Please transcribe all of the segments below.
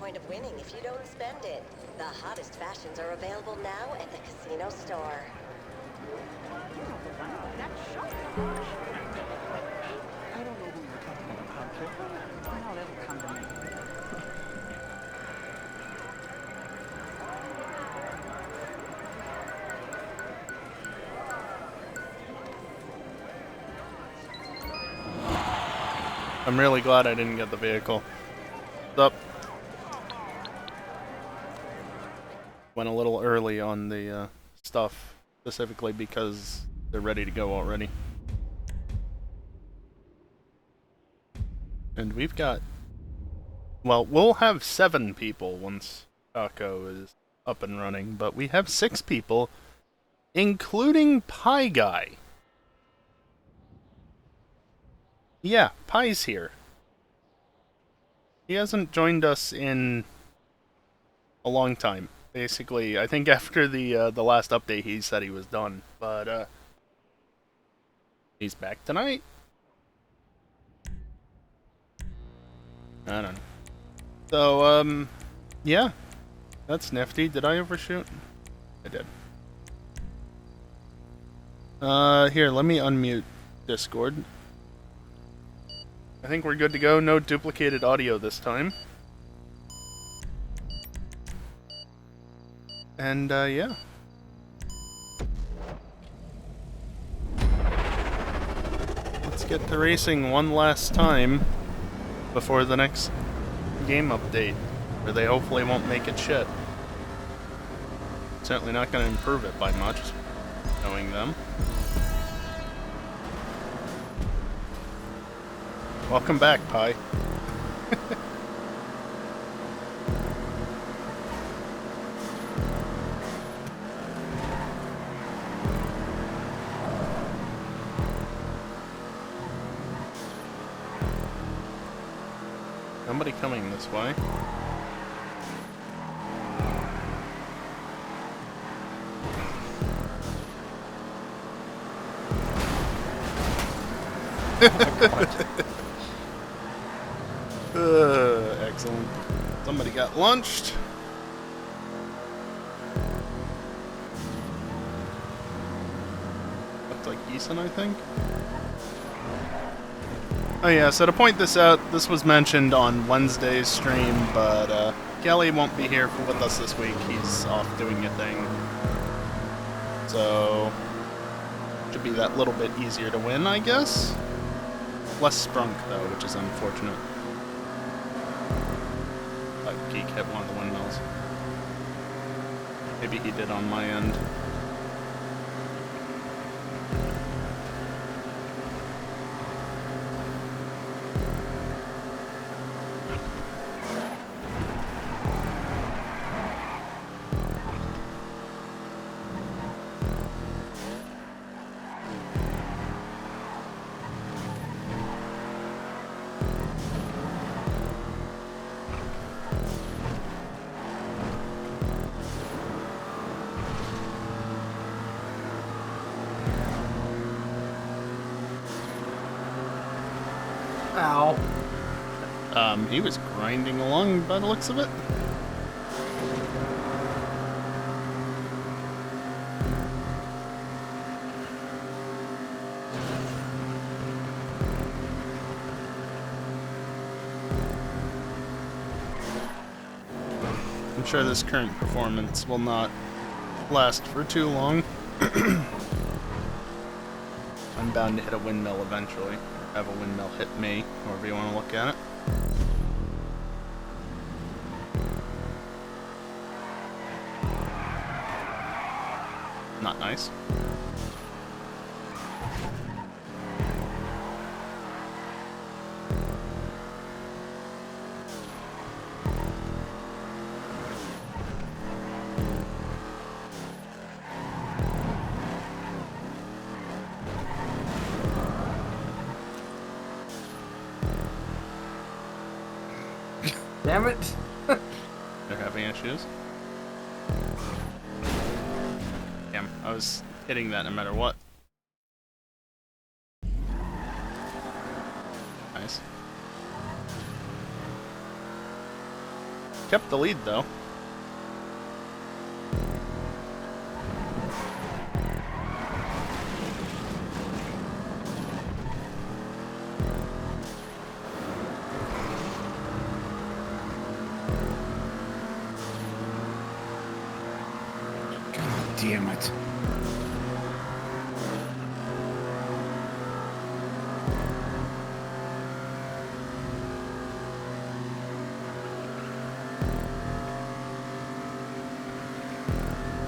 point of winning if you don't spend it. The hottest fashions are available now at the casino store. I don't know who you're talking about, kid. Now that'll come to me. I'm really glad I didn't get the vehicle. What's up? Went a little early on the stuff, specifically because they're ready to go already. And we've got... Well, we'll have 7 people once Taco is up and running, but we have 6 people, including Pie Guy. Yeah, Pie's here. He hasn't joined us in a long time. Basically, I think after the last update he said he was done, but he's back tonight? I don't know. So, yeah. That's nifty. Did I overshoot? I did. Here, let me unmute Discord. I think we're good to go. No duplicated audio this time. And, yeah. Let's get to racing one last time before the next game update, where they hopefully won't make it shit. Certainly not going to improve it by much, knowing them. Welcome back, Pi. Somebody coming this way. Excellent. Somebody got lunched. Looks like Eason, I think. Oh yeah, so to point this out, this was mentioned on Wednesday's stream, but Kelly won't be here with us this week. He's off doing a thing. So, should be that little bit easier to win, I guess. Less sprunk, though, which is unfortunate. Geek hit one of the windmills. Maybe he did on my end. Ow. He was grinding along by the looks of it. I'm sure this current performance will not last for too long. I'm bound to hit a windmill eventually. Have a windmill hit me, however you want to look at it. Not nice. Damn it. They're having issues. Damn, I was hitting that no matter what. Nice. kept the lead, though. God damn it.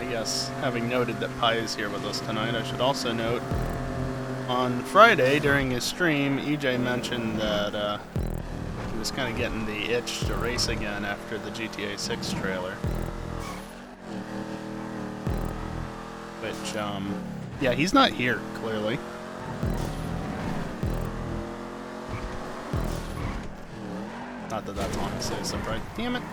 Yes, having noted that Pi is here with us tonight, I should also note, on Friday, during his stream, EJ mentioned that he was kind of getting the itch to race again after the GTA 6 trailer. Which, yeah, he's not here, clearly. Not that that's honestly a surprise. Damn it.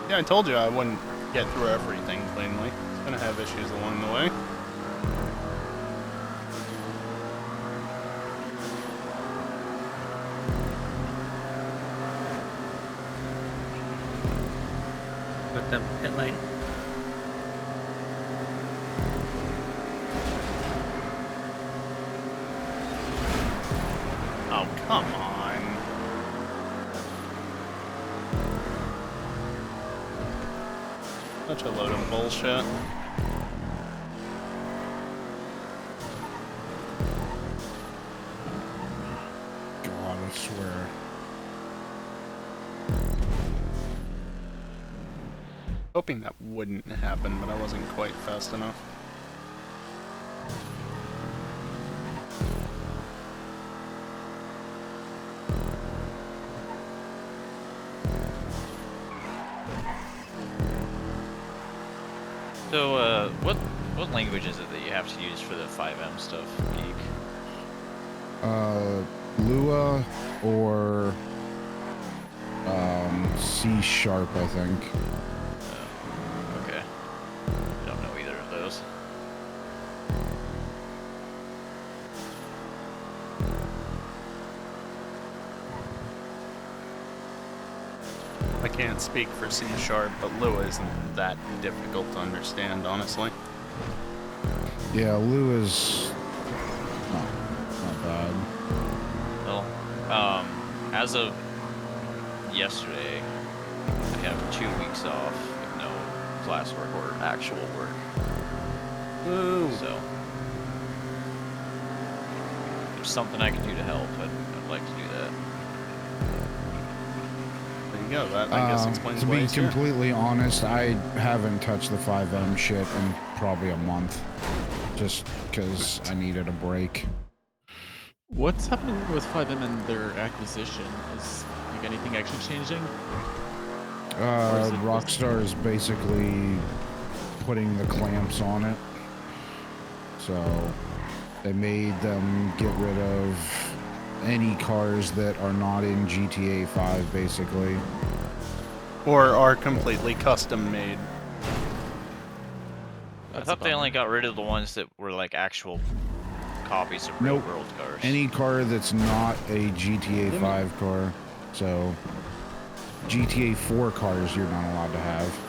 Yeah, I told you I wouldn't get through everything cleanly. It's gonna have issues along the way. With the pit lane. Oh, come on. Such a load of bullshit. God, I swear. Hoping that wouldn't happen, but I wasn't quite fast enough. So, what language is it that you have to use for the 5M stuff, Geek? Lua or C#, I think. Okay. I don't know either of those. I can't speak for C#, but Lua isn't that difficult to understand, honestly. Yeah, Lua's not bad. Well, as of yesterday, I have 2 weeks off with no classwork or actual work. Woo! So, if there's something I can do to help, I'd like to do that. There you go. That, I guess, explains to why be he's here. completely honest, I haven't touched the 5M shit in probably a month. Just because I needed a break. What's happening with 5M and their acquisition? Is like anything actually changing? Or is it Rockstar is basically putting the clamps on it. So they made them get rid of any cars that are not in GTA 5, basically. Or are completely custom made. I thought they only got rid of the ones that were like actual copies of real world cars. Any car that's not a GTA 5 car. So GTA 4 cars you're not allowed to have.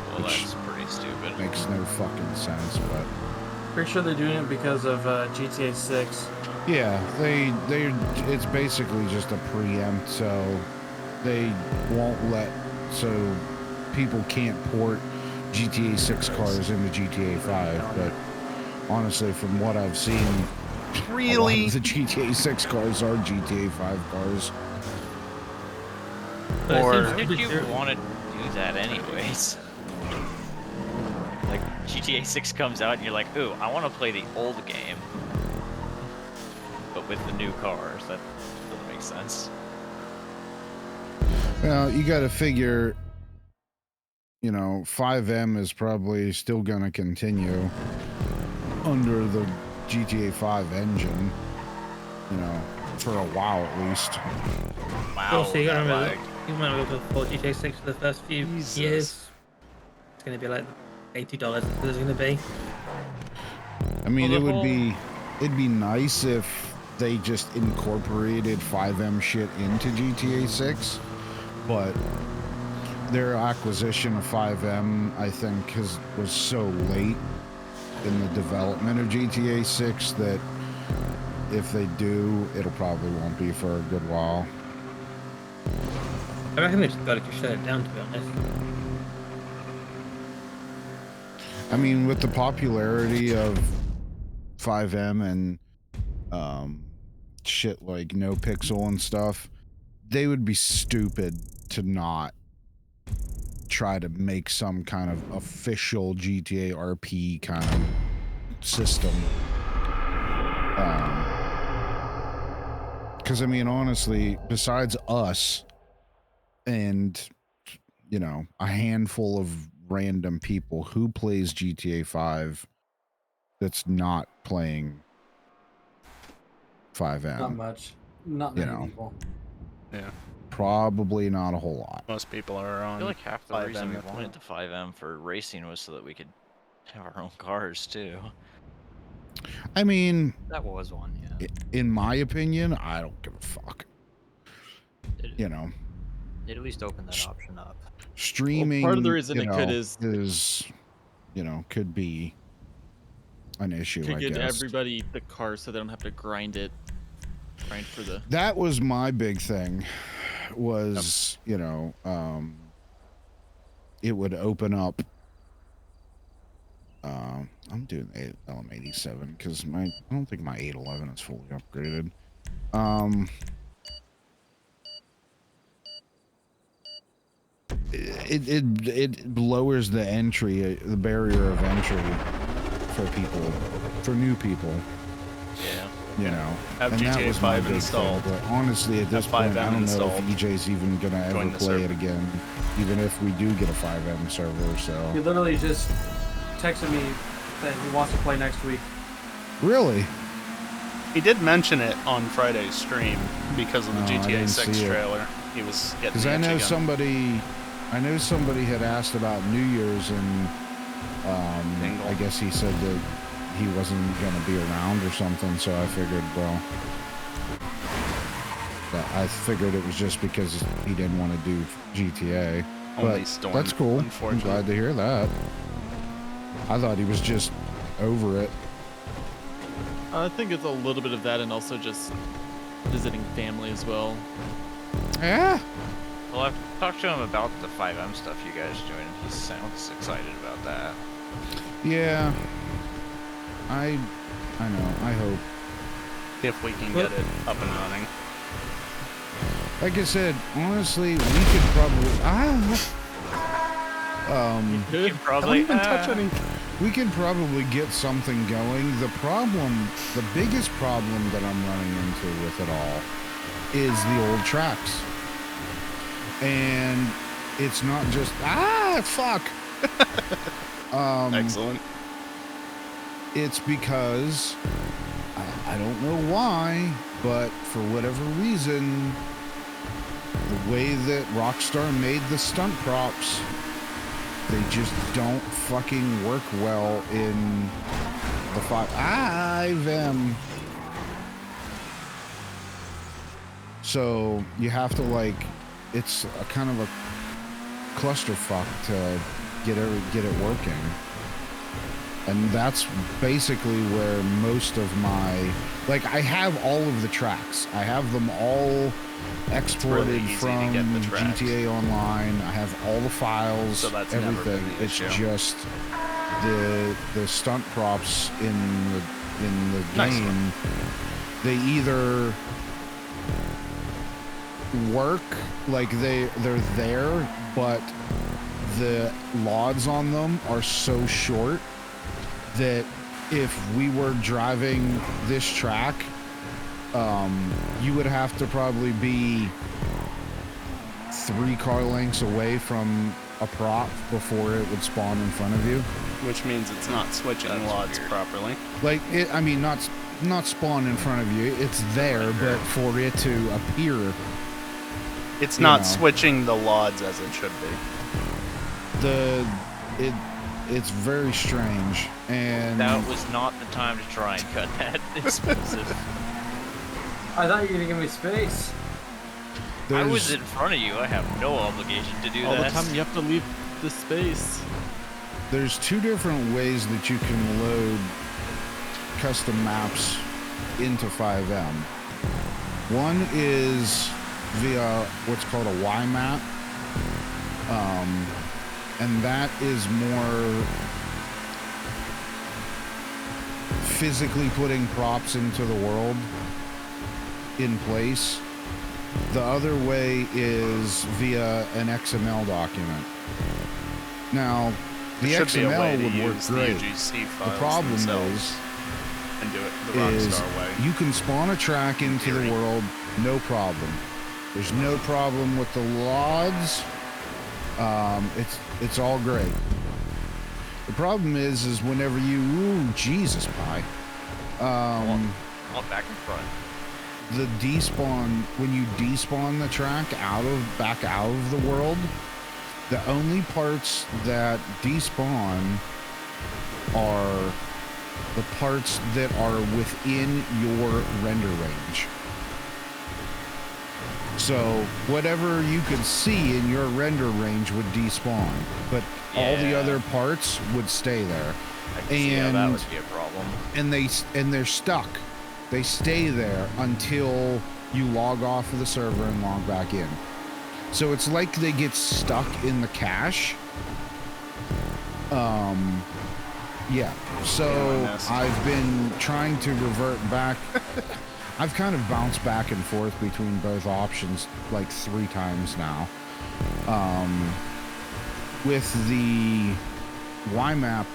Well, that's pretty stupid. Makes no fucking sense, but Pretty sure they're doing it because of GTA 6. yeah, it's basically just a preempt, so they won't let, so people can't port GTA 6 cars into GTA 5, but honestly, from what I've seen, Really? a lot of the GTA 6 cars are GTA 5 cars. But Or- it seems Why like did you they're- want to do that anyways? Like, GTA 6 comes out and you're like, ooh, I want to play the old game. But with the new cars. That doesn't make sense. Well, you got to figure, you know, 5M is probably still going to continue under the GTA 5 engine, you know, for a while at least. Wow. Also, you gotta that remember, lag. you might go to full GTA 6 for the first few Jesus. years. It's gonna be like $80 it's gonna be. I mean, Well, it the would be, it'd be nice if they just incorporated 5M shit into GTA 6, but their acquisition of 5M, I think, was so late in the development of GTA 6 that if they do, it'll probably won't be for a good while. I reckon they just got to shut it down, to be honest. I mean, with the popularity of 5M and shit like No Pixel and stuff, they would be stupid to not try to make some kind of official GTA RP kind of system. Because I mean, honestly, besides us and, you know, a handful of random people, who plays GTA 5 that's not playing 5M? Not much. Not You many know. people. Yeah. Probably not a whole lot. Most people are I on. feel like half the 5M reason we at the wanted the 5M for racing was so that we could have our own cars too. I mean, That was one, yeah. in my opinion, I don't give a fuck. You know, They'd at least open that option up. streaming, Well, part of the reason you it know, could is you know, could be an issue, could I get guess. everybody the car so they don't have to grind for the. That was my big thing, was, you know, it would open up. I'm doing the LM87 because I don't think my 811 is fully upgraded. It lowers the entry, the barrier of entry for people, for new people. Yeah. You know, Have and that GTA was my 5 big installed. thing. But honestly, at this Have point, 5M I don't know installed. if EJ's even gonna ever Join the play it server. again, even if we do get a 5M server. He So literally just texted me that he wants to play next week. really, He did mention it on Friday's stream because of the No, I GTA didn't 6 see it. trailer. He was getting because the I itch know again. somebody had asked about New Year's, and Dingle. I guess he said that he wasn't gonna be around or something. So I figured, well, I figured it was just because he didn't want to do GTA. Only But Storm, that's cool. I'm unfortunately. glad to hear that. I thought he was just over it. I think it's a little bit of that, and also just visiting family as well. Yeah. Well, I've talked to him about the 5M stuff you guys doing, and he sounds excited about that. Yeah. I know. I hope. If we can get it up and running. Like I said, honestly, we could probably You probably we could probably get something going. The biggest problem that I'm running into with it all is the old tracks. And it's not just fuck. Excellent. It's because I don't know why, but for whatever reason, the way that Rockstar made the stunt props, they just don't fucking work well in the 5M. So you have to, like, it's a kind of a clusterfuck to get it working. And that's basically where most of my, like, I have all of the tracks. I have them all exported really easy to from get the tracks. GTA Online. I have all the files, So that's never everything. been the It's issue. just the stunt props in the Nice game. one. They either work, like they're there, but the LODs on them are so short that if we were driving this track, you would have to probably be 3 car lengths away from a prop before it would spawn in front of you. Which means it's not switching That's LODs weird. properly. Like, I mean, not spawn in front of you. It's there, but for it to appear, It's You not know. switching the LODs as it should be. it's very strange. And That was not the time to try and cut that exclusive. I thought you were gonna give me space. I was There's- in front of you. I have no obligation to do All that. the time you have to leave the space. There's two different ways that you can load custom maps into 5M. One is via what's called a Y map, and that is more physically putting props into the world in place. The other way is via an XML document. Now, the There should be a way XML to would work use great. the UGC The files problem themselves and do it the is Rockstar way. you can spawn a track into the theory. world, no problem. There's no problem with the LODs. It's all great. The problem is whenever you, ooh, Jesus, pie. Well, back in front. The despawn, when you despawn the track back out of the world, the only parts that despawn are the parts that are within your render range. So whatever you could see in your render range would despawn, but all the Yeah. other parts would stay there. I can see how that And- would be a problem. And they're stuck. They stay there until you log off of the server and log back in. So it's like they get stuck in the cache. Yeah. So I've been trying to revert back. I've kind of bounced back and forth between both options like 3 times now. With the YMAP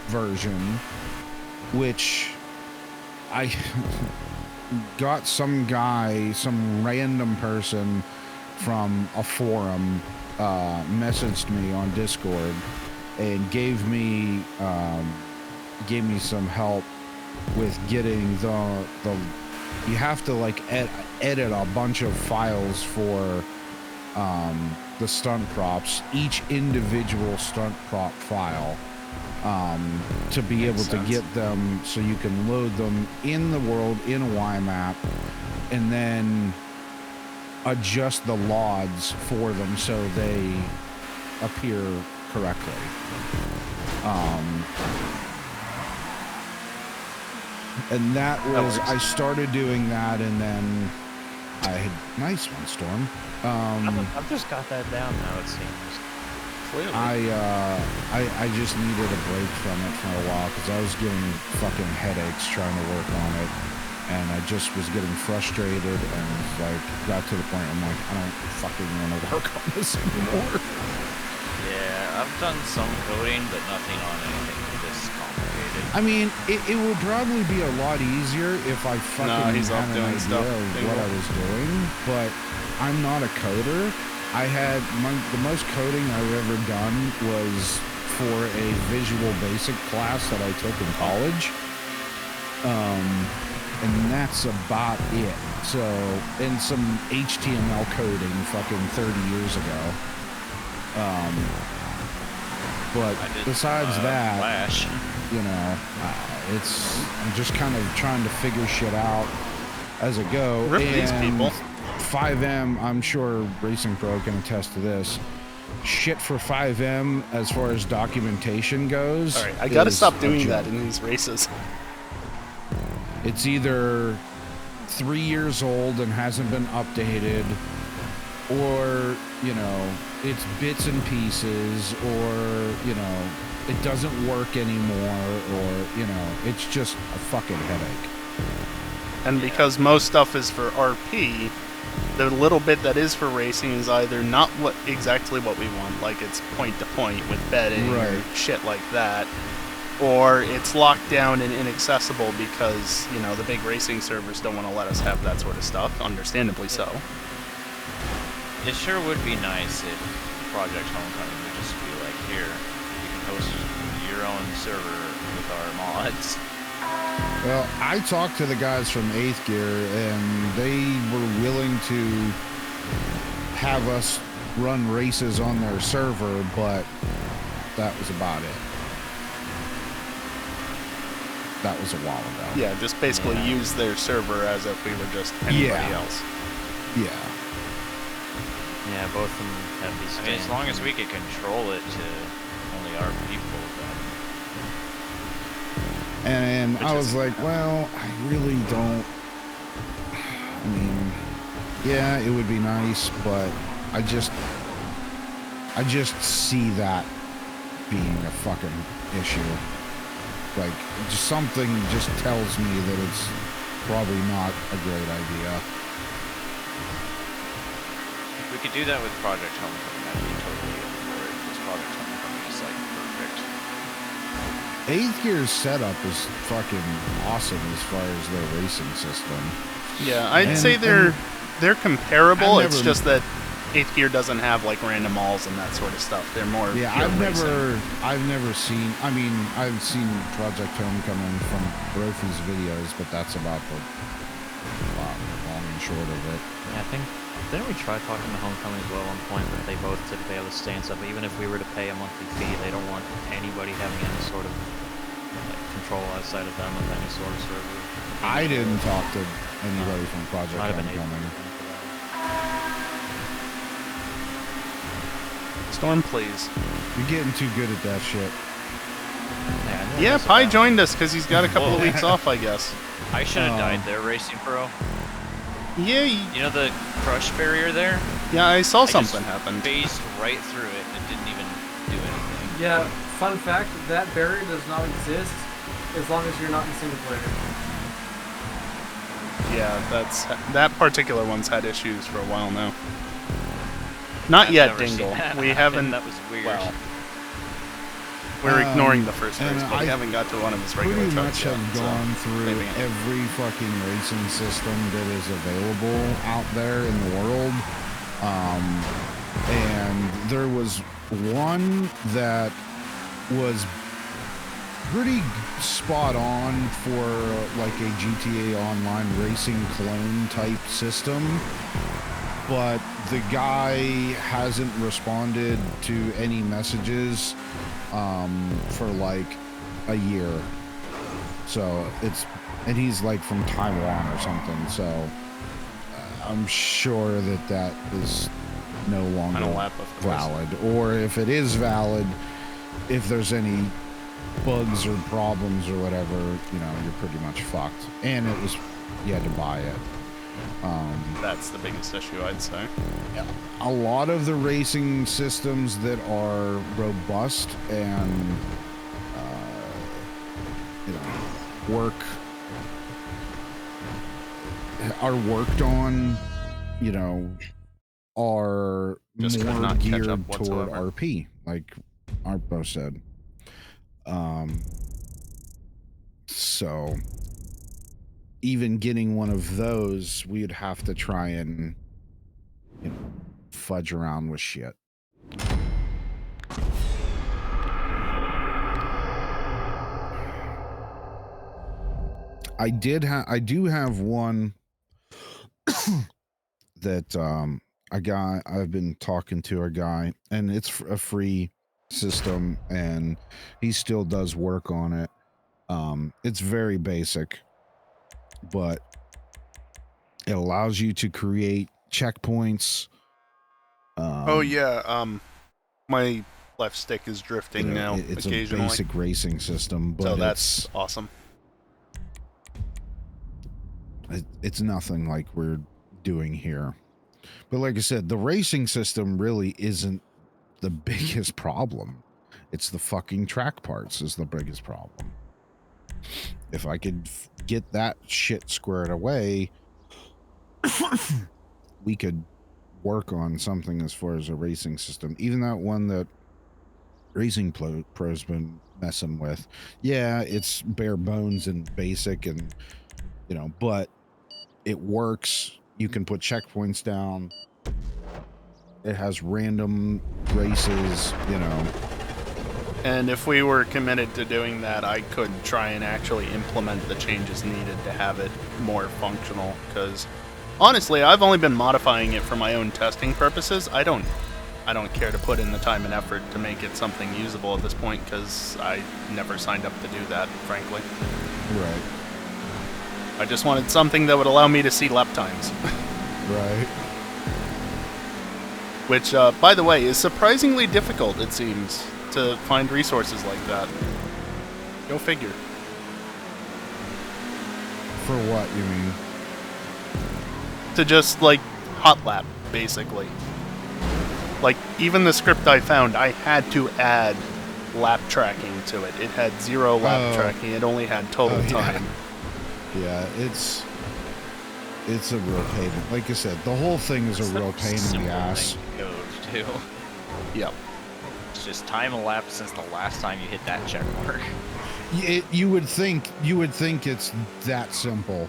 version, which I got some random person from a forum messaged me on Discord and gave me some help with getting the you have to like edit a bunch of files for the stunt props, each individual stunt prop file, to be able to get them so you can load them in the world in a YMAP and then adjust the LODs for them so they appear correctly. And that was, I started doing that, and then I had, nice one, Storm. I've just got that down now, it seems. Clearly. I just needed a break from it for a while because I was getting fucking headaches trying to work on it, and I just was getting frustrated and like got to the point I'm like, I don't fucking want to work on this anymore. Yeah, I've done some coding, but nothing on anything this complicated. I mean, it would probably be a lot easier if I fucking he's off had an doing idea stuff. of what I was doing, but I'm not a coder. I had the most coding I've ever done was for a Visual Basic class that I took in college. And that's about it. So, and some HTML coding fucking 30 years ago. But I did, besides that, Flash. you know, I'm just kind of trying to figure shit out as I go. Rip these people. 5M, I'm sure Racing Pro can attest to this. Shit for 5M as far as documentation goes. Alright, I gotta is stop a doing that joke. in these races. It's either 3 years old and hasn't been updated, or, you know, it's bits and pieces, or, you know, it doesn't work anymore, or, you know, it's just a fucking headache. And because most stuff is for RP, the little bit that is for racing is either not exactly what we want, like it's point to point with betting or Right. shit like that, or it's locked down and inaccessible because, you know, the big racing servers don't want to let us have that sort of stuff, understandably so. It sure would be nice if Project Homecoming would just be like, here, you can host your own server with our mods. Well, I talked to the guys from 8th Gear, and they were willing to have us run races on their server, but that was about it. that was a while ago. Yeah, just basically use their server as if we were just anybody else. Yeah. Yeah, both of them have these. I mean, as long as we could control it to only our people, then. And Which I was is- like, well, I really don't. I mean, yeah, it would be nice, but I just see that being a fucking issue. Like, just something just tells me that it's probably not a great idea. If we could do that with Project Homecoming, I'd be totally in for it, because Project Homecoming is, like, perfect. 8th Gear's setup is fucking awesome as far as their racing system. Yeah, I'd And- say they're comparable. I've It's never- just that 8th Gear doesn't have like random malls and that sort of stuff. They're more Yeah, pure I've racing. never seen. I mean, I've seen Project Homecoming from Brophy's videos, but that's about the long and short of it. Yeah, I think. Didn't we try talking to Homecoming as well at one point, but they both typically have the stance of even if we were to pay a monthly fee, they don't want anybody having any sort of like, control outside of them of any sort of server. I didn't talk to anybody from Project Might have been Homecoming. Storm, please. You're getting too good at that shit. Yeah, Pi joined us because he's got a couple of Whoa. weeks off, I guess. I should have died there, Racing Pro. Yeah, You know the crush barrier there? yeah, I saw I something just happen. phased right through it and didn't even do anything. Yeah, fun fact, that barrier does not exist as long as you're not in single player. Yeah, that particular one's had issues for a while now. Not I've yet, never seen Dingle. that We happen. haven't. That was weird. Well, we're ignoring the first and race, but we I haven't got to one of his regular Pretty trucks much yet. have so gone through maybe- every fucking racing system that is available out there in the world. And there was one that was pretty spot on for like a GTA Online racing clone type system, but the guy hasn't responded to any messages for like a year. So and he's like from Taiwan or something, so I'm sure that is no longer Final lap, of course. valid. Or if it is valid, if there's any bugs or problems or whatever, you're pretty much fucked. And you had to buy it. That's the biggest issue, I'd say. A lot of the racing systems that are robust and worked on, are Just could more not catch geared up toward whatsoever. RP, like Arpo said. So even getting one of those, we'd have to try and fudge around with shit. I do have one that I've been talking to a guy, and it's a free system, and he still does work on it. It's very basic, but it allows you to create checkpoints. Oh yeah, my left stick is drifting now It's occasionally. a basic racing system, but So that's awesome. it's nothing like we're doing here. But like I said, the racing system really isn't the biggest problem. It's the fucking track parts is the biggest problem. If I could get that shit squared away, we could work on something as far as a racing system. Even that one that Racing Pro's been messing with. Yeah, it's bare bones and basic and, but it works. You can put checkpoints down. It has random races, And if we were committed to doing that, I could try and actually implement the changes needed to have it more functional. Because honestly, I've only been modifying it for my own testing purposes. I don't care to put in the time and effort to make it something usable at this point, because I never signed up to do that, frankly. Right. I just wanted something that would allow me to see lap times. Right. Which, by the way, is surprisingly difficult, it seems, to find resources like that. Go figure. For what, you mean? To just, like, hot lap, basically. Like, even the script I found, I had to add lap tracking to it. It had 0 lap tracking. It only had total time. Yeah, it's a real pain. Like I said, the whole thing is a real pain in the ass. Code too. Yep. It's just time elapsed since the last time you hit that check mark. You would think it's that simple,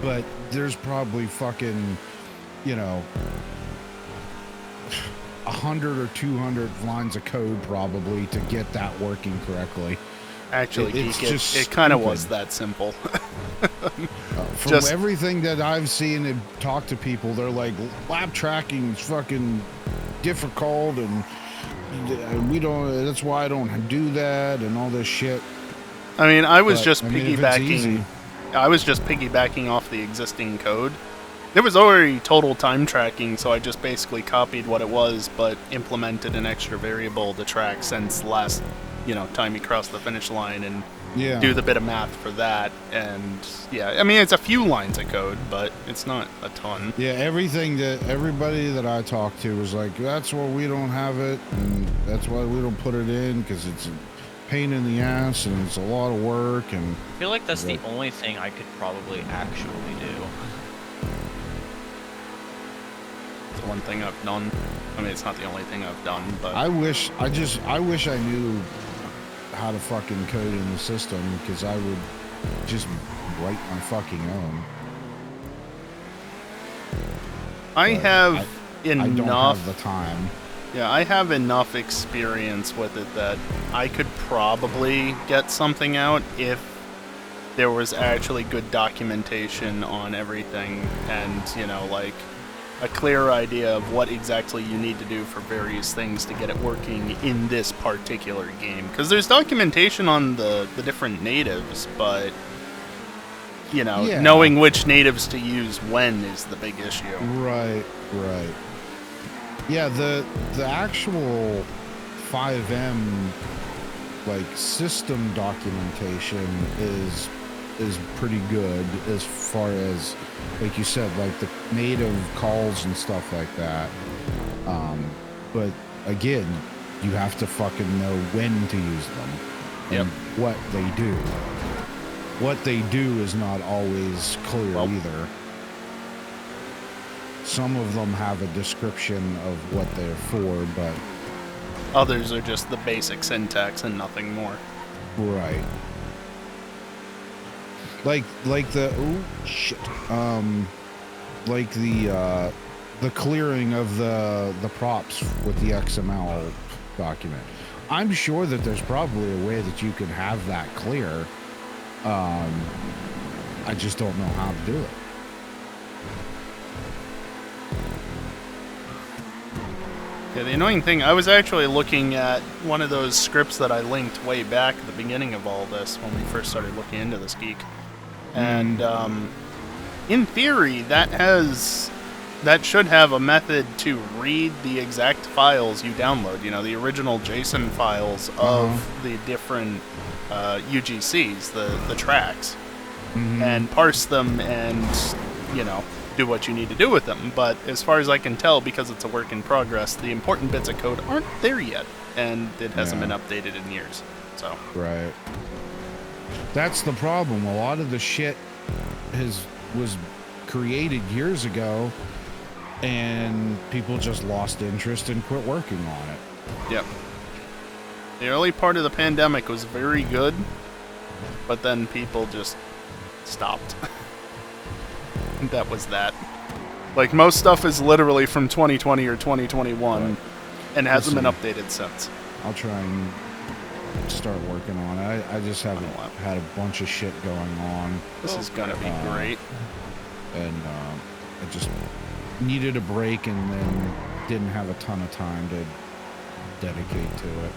but there's probably fucking, 100 or 200 lines of code probably to get that working correctly. Actually, it kind of was that simple. From everything that I've seen and talked to people, they're like, lap tracking is fucking difficult, and that's why I don't do that, and all this shit. I mean, I was But, just I mean, if it's easy. piggybacking off the existing code. There was already total time tracking, so I just basically copied what it was, but implemented an extra variable to track since last, time you crossed the finish line, and do the bit of math for that. And yeah, I mean, it's a few lines of code, but it's not a ton. Yeah, everybody that I talked to was like, that's why we don't have it, and that's why we don't put it in, because it's a pain in the ass, and it's a lot of work, and... I feel like that's the only thing I could probably actually do. It's one thing I've done. I mean, it's not the only thing I've done, but... I wish I knew how to fucking code in the system, because I would just write my fucking own. I have enough... I don't have the time. Yeah, I have enough experience with it that I could probably get something out if there was actually good documentation on everything and, like a clear idea of what exactly you need to do for various things to get it working in this particular game. Because there's documentation on the different natives, but, knowing which natives to use when is the big issue. Right. Yeah, the actual 5M system documentation is pretty good as far as, like you said, like the native calls and stuff like that. But again, you have to fucking know when to use them and what they do. What they do is not always clear either. Some of them have a description of what they're for, but... Others are just the basic syntax and nothing more. Right. Like the... Oh, shit. Like the clearing of the props with the XML document. I'm sure that there's probably a way that you can have that clear. I just don't know how to do it. Yeah, the annoying thing, I was actually looking at one of those scripts that I linked way back at the beginning of all this, when we first started looking into this geek. And, in theory, that should have a method to read the exact files you download, the original JSON files of the different UGCs, the tracks, and parse them and, do what you need to do with them. But as far as I can tell, because it's a work in progress, the important bits of code aren't there yet, and it hasn't been updated in years. So right, that's the problem. A lot of the shit was created years ago, and people just lost interest and quit working on it. Yep. The early part of the pandemic was very good, but then people just stopped. That was that. Like, most stuff is literally from 2020 or 2021 and hasn't been updated since. I'll try and start working on it. I just haven't had a bunch of shit going on. This is gonna be great. And I just needed a break and then didn't have a ton of time to dedicate to it.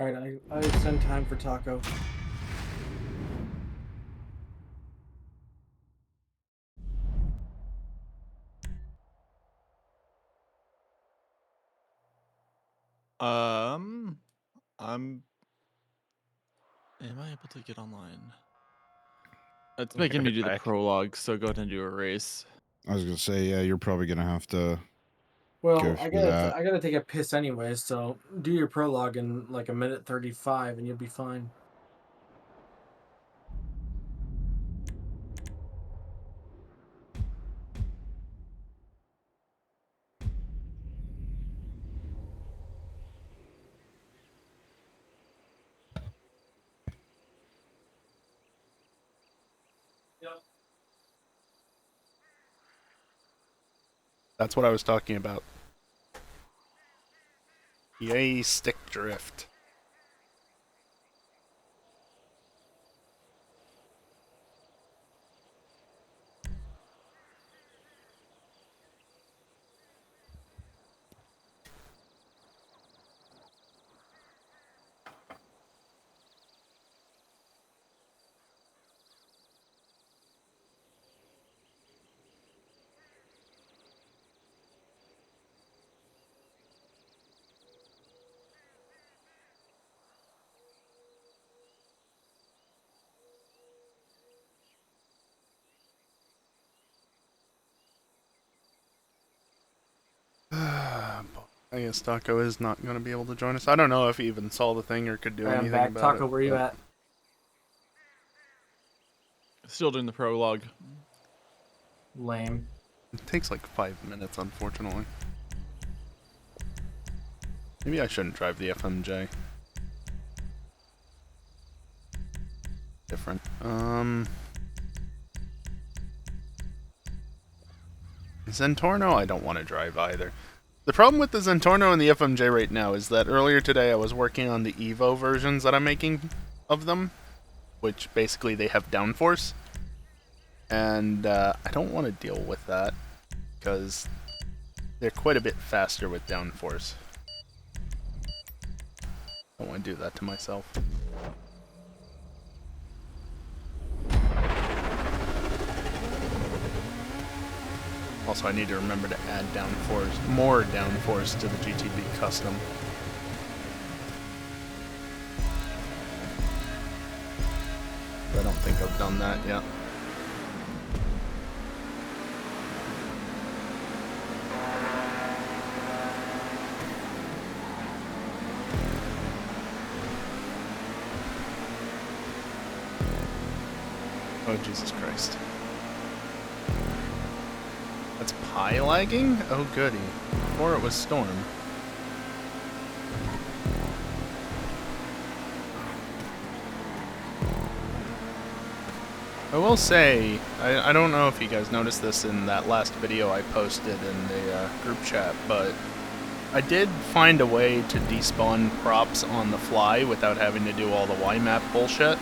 Alright, I send time for Taco. I'm. Am I able to get online? It's Okay, making me do the back. prologue, so go ahead and do a race. I was gonna say, yeah, you're probably gonna have to Well, go through that. I gotta take a piss anyway, so do your prologue in like a minute 35 and you'll be fine. That's what I was talking about. Yay, stick drift. I guess Taco is not going to be able to join us. I don't know if he even saw the thing or could do Alright, I'm anything back. about Taco, it. where you but- at? Still doing the prologue. Lame. It takes like 5 minutes, unfortunately. Maybe I shouldn't drive the FMJ. Different. Zentorno, I don't want to drive either. The problem with the Zentorno and the FMJ right now is that earlier today I was working on the Evo versions that I'm making of them, which basically they have downforce. And I don't want to deal with that because they're quite a bit faster with downforce. I don't want to do that to myself. Also, I need to remember to add downforce, more downforce to the GTB custom. I don't think I've done that yet. Oh, Jesus Christ. That's pie lagging? Oh, goody. Before it was storm. I will say, I don't know if you guys noticed this in that last video I posted in the group chat, but I did find a way to despawn props on the fly without having to do all the YMAP bullshit.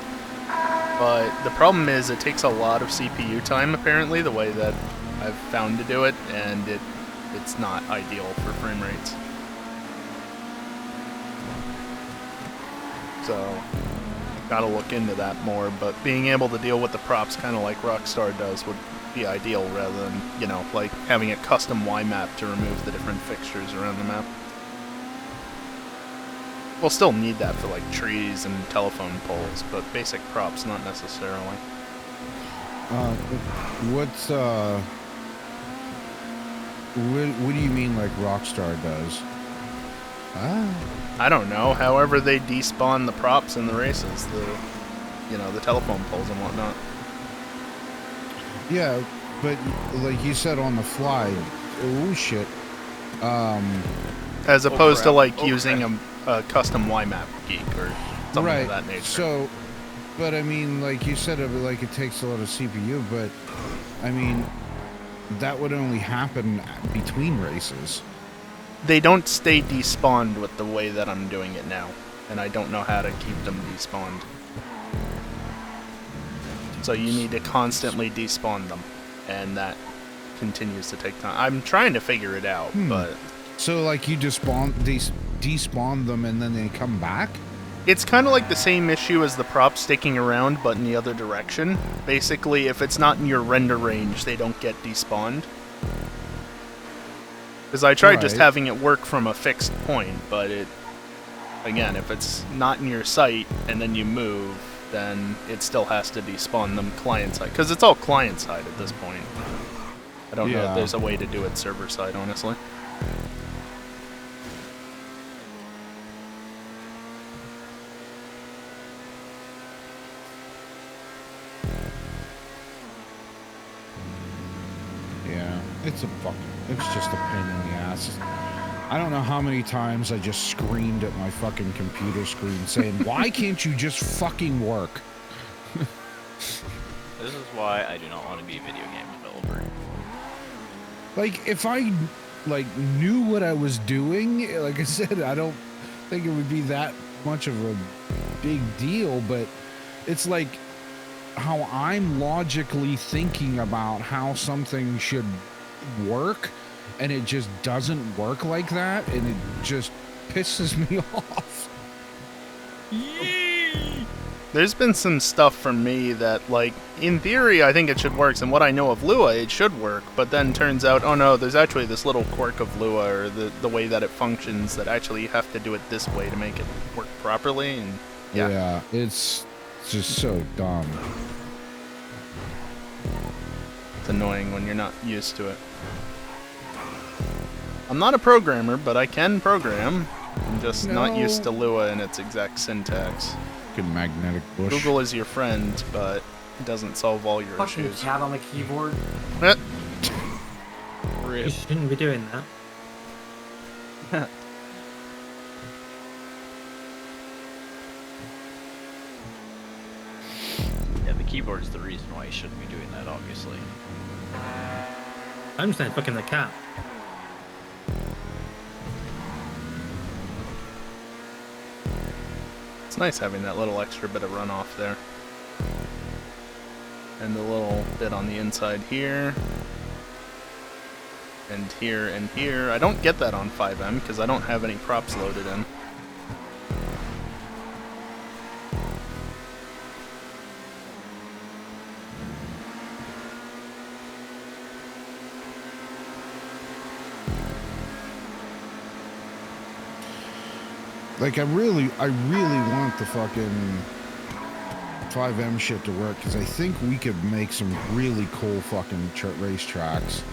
But the problem is it takes a lot of CPU time, apparently, the way that I've found to do it, and it's not ideal for frame rates. So, gotta look into that more, but being able to deal with the props kind of like Rockstar does would be ideal rather than, you know, like having a custom YMAP to remove the different fixtures around the map. We'll still need that for like trees and telephone poles, but basic props not necessarily. What do you mean like Rockstar does? I don't know. However they despawn the props in the races, the telephone poles and whatnot. Yeah, but like you said on the fly, oh shit. As opposed to like crap. using a custom YMAP geek or something right. of that nature. So, but I mean, like you said, like it takes a lot of CPU, but I mean, that would only happen between races. They don't stay despawned with the way that I'm doing it now, and I don't know how to keep them despawned. So you need to constantly despawn them, and that continues to take time. I'm trying to figure it out, but So like you despawn them and then they come back? It's kind of like the same issue as the prop sticking around, but in the other direction. Basically, if it's not in your render range, they don't get despawned. Because I tried just Right. having it work from a fixed point, but it... Again, if it's not in your sight and then you move, then it still has to despawn them client-side. Because it's all client-side at this point. I don't know if Yeah. there's a way to do it server-side, honestly. Yeah, it's just a pain in the ass. I don't know how many times I just screamed at my fucking computer screen saying, why can't you just fucking work? This is why I do not want to be a video game developer. Like, if I, like, knew what I was doing, like I said, I don't think it would be that much of a big deal, but it's like how I'm logically thinking about how something should work, and it just doesn't work like that, and it just pisses me off. There's been some stuff from me that, like, in theory, I think it should work, and what I know of Lua, it should work, but then turns out, oh no, there's actually this little quirk of Lua, or the way that it functions, that actually you have to do it this way to make it work properly, and yeah. It's just so dumb. It's annoying when you're not used to it. I'm not a programmer, but I can program. I'm just not used to Lua and its exact syntax. Fucking magnetic bush. Google is your friend, but it doesn't solve all your Fucking issues. cat on the keyboard. Eh. You shouldn't be doing that. Yeah, the keyboard's the reason why you shouldn't be doing that, obviously. I'm just saying fucking the cat. It's nice having that little extra bit of runoff there. And the little bit on the inside here. And here and here. I don't get that on 5M because I don't have any props loaded in. Like, I really want the fucking 5M shit to work, because I think we could make some really cool fucking race tracks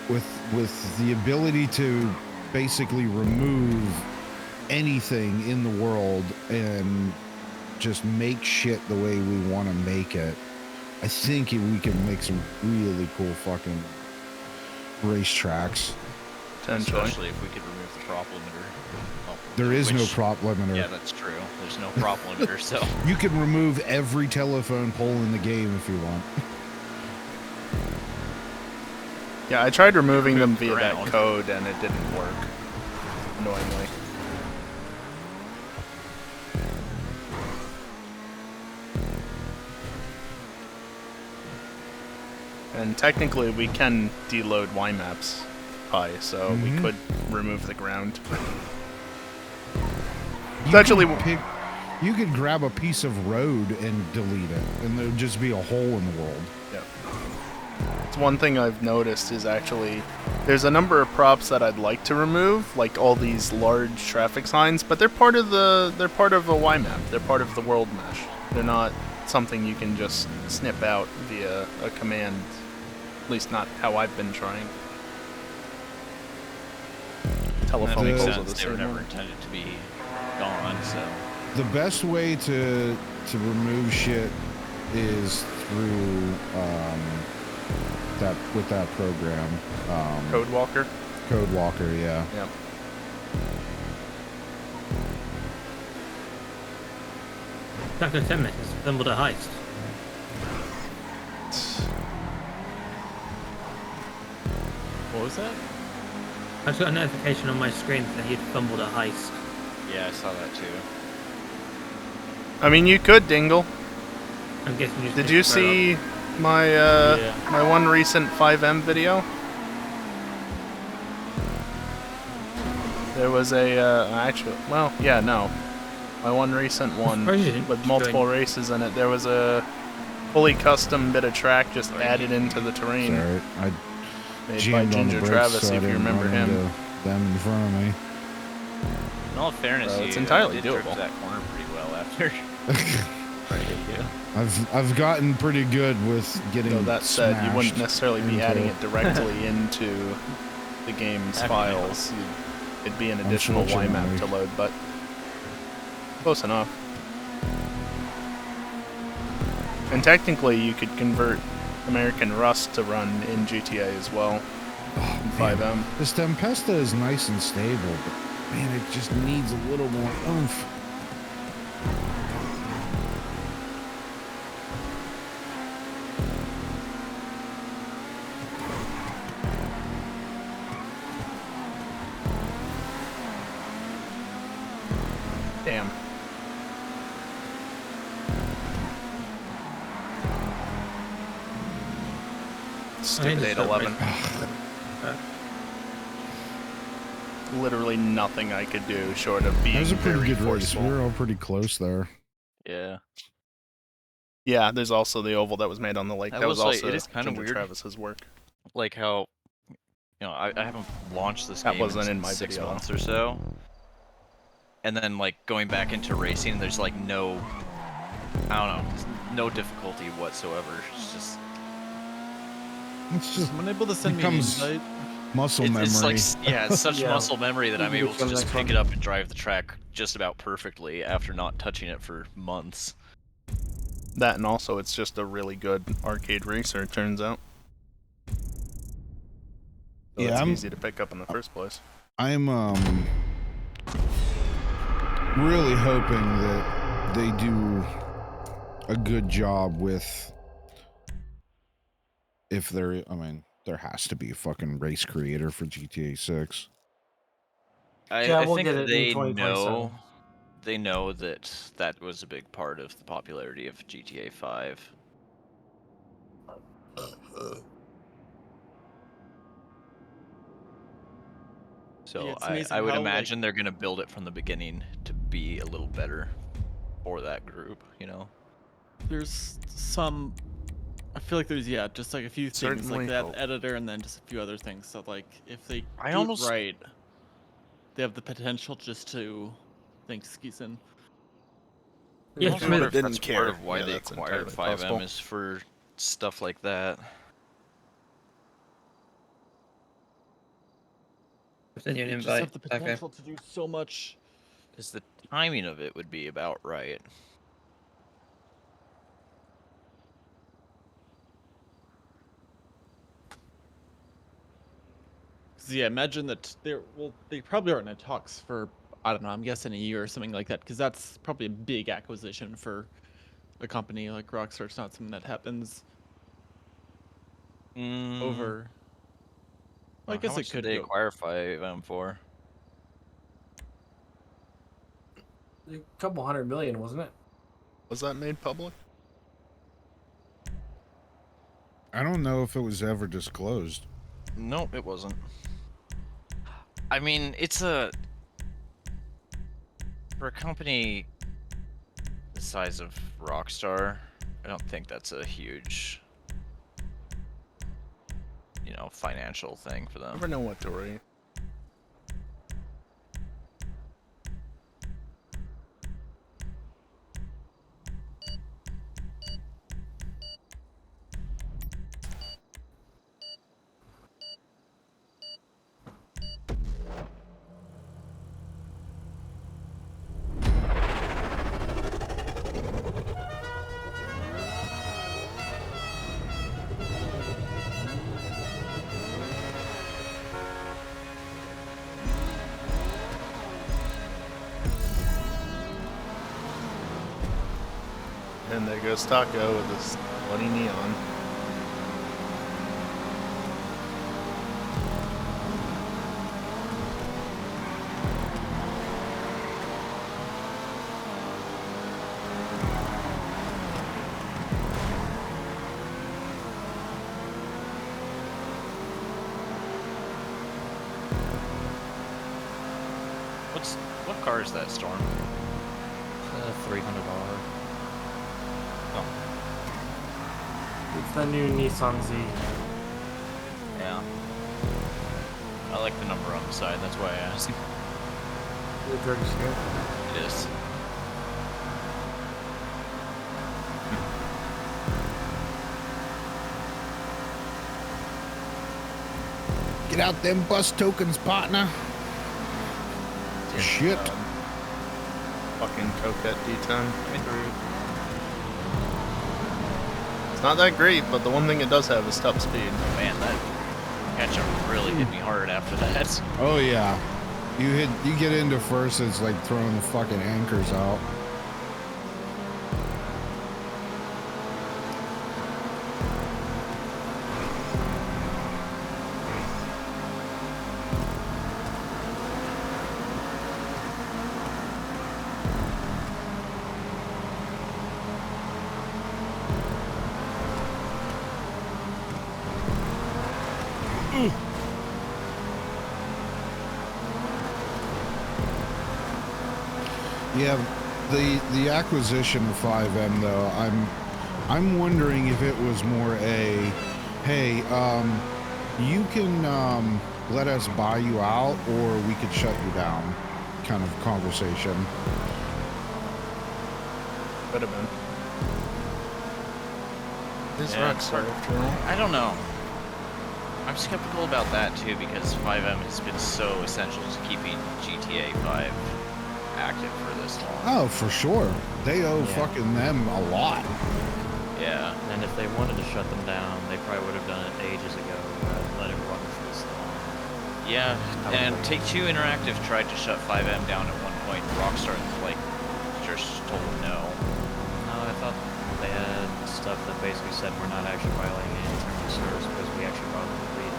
with the ability to basically remove anything in the world and just make shit the way we want to make it. I think we can make some really cool fucking race tracks. Especially if we could remove the prop limiter. Well, There is no which- prop limiter. Yeah, that's true. There's no prop limiter, so... You can remove every telephone pole in the game if you want. Yeah, I tried removing them Remove the via that ground. code and it didn't work. Annoyingly. And technically we can deload YMaps Pi, so we could remove the ground. It's actually... You could grab a piece of road and delete it, and there'd just be a hole in the world. Yeah. It's one thing I've noticed is actually there's a number of props that I'd like to remove, like all these large traffic signs, but they're part of a YMap. They're part of the world mesh. They're not something you can just snip out via a command. At least not how I've been trying. That Telephone makes poles are sense. the They were same never way. intended to be gone, so... The best way to remove shit is through that program. Code Walker. Code Walker, yeah. Yeah. Back in 10 minutes, stumbled a heist. What was that? I just got a notification on my screen that he'd fumbled a heist. Yeah, I saw that too. I mean, you could, Dingle. I'm guessing you just Did you picked it see my my one recent 5M video? There was a, actually, well, yeah, no. My one recent one surprised you didn't with multiple races in it, there was a fully custom bit of track just added into the terrain. Sorry, I Made by jammed on the Ginger brakes Travis, so I if you didn't remember run him. into them in front of me. In all fairness, It's you entirely did drift doable. that corner pretty well after. I've gotten pretty good with getting Though that said, you wouldn't smashed necessarily be into- adding it directly into the game's files. It'd be an additional YMAP to load, but close enough. And technically, you could convert American Rust to run in GTA as well. Oh, 5M. This Tempesta is nice and stable, but man, it just needs a little more oomph. Damn. Stupid 811. Literally nothing I could do short of being That was a pretty very good race. forceful. We were all pretty close there. Yeah. Yeah, there's also the oval that was made on the lake. I That was will say, also it is kind of Ginger weird. Travis's work. Like how, I haven't launched this That game wasn't in my 6 video. months or so. And then like going back into racing, there's like no, I don't know, no difficulty whatsoever. It's just It's just Someone able to send me an becomes invite? muscle memory. it's like yeah, it's such Yeah. muscle memory that You I'm can able go to to the just next pick one. it up and drive the track just about perfectly after not touching it for months. That and also it's just a really good arcade racer, it turns out. So Yeah, it's I'm- easy to pick up in the first place. I'm really hoping that they do a good job with if there there has to be a fucking race creator for GTA 6. Yeah, I we'll think get it in they 2027. know that was a big part of the popularity of GTA 5. So Yeah, it's amazing I would how, like- imagine they're gonna build it from the beginning to be a little better for that group, you know? There's some. I feel like there's just like a few things Certainly like that hope. editor and then just a few other things. So like if they I do almost- it right, they have the potential just to thanks Skizen. I Yeah, also Schmidt wonder if didn't that's care. part of why Yeah, they that's acquired entirely 5M possible. is for stuff like that. Send you an They just invite. have the potential to do so much. Because the timing of it would be about right. Cause yeah, imagine that they probably aren't in talks for I don't know. I'm guessing a year or something like that. Because that's probably a big acquisition for a company like Rockstar. It's not something that happens over. Well, I How guess it much could did they go. acquire 5M for? A couple $100 million, wasn't it? Was that made public? I don't know if it was ever disclosed. No, it wasn't. I mean, it's for a company the size of Rockstar, I don't think that's a huge, financial thing for them. Never know what to rate. And there goes Taco with his bloody neon. What car is that, Storm? $300. It's the new Nissan Z. Yeah. I like the number on the side, that's why I asked. The dirty scared. It is. Get out them bus tokens, partner. Shit. Fucking Coquette D10. It's not that great, but the one thing it does have is top speed. Man, that catch-up really hit me hard after that. Oh yeah. You get into first, it's like throwing the fucking anchors out. Yeah, the acquisition of 5M though, I'm wondering if it was more a, hey, you can let us buy you out, or we could shut you down, kind of conversation. Could have been. This Yeah, Rockstar after all. I don't know. I'm skeptical about that too because 5M has been so essential to keeping GTA 5 active for this long. Oh, for sure. They owe Yeah. fucking them a lot. Yeah. And if they wanted to shut them down, they probably would have done it ages ago, let it run for this long. Yeah, and Take-Two Interactive tried to shut 5M down at one point. Rockstar, like, just told them no. No, I thought they had stuff that basically said we're not actually violating any terms of service because we actually brought them to read,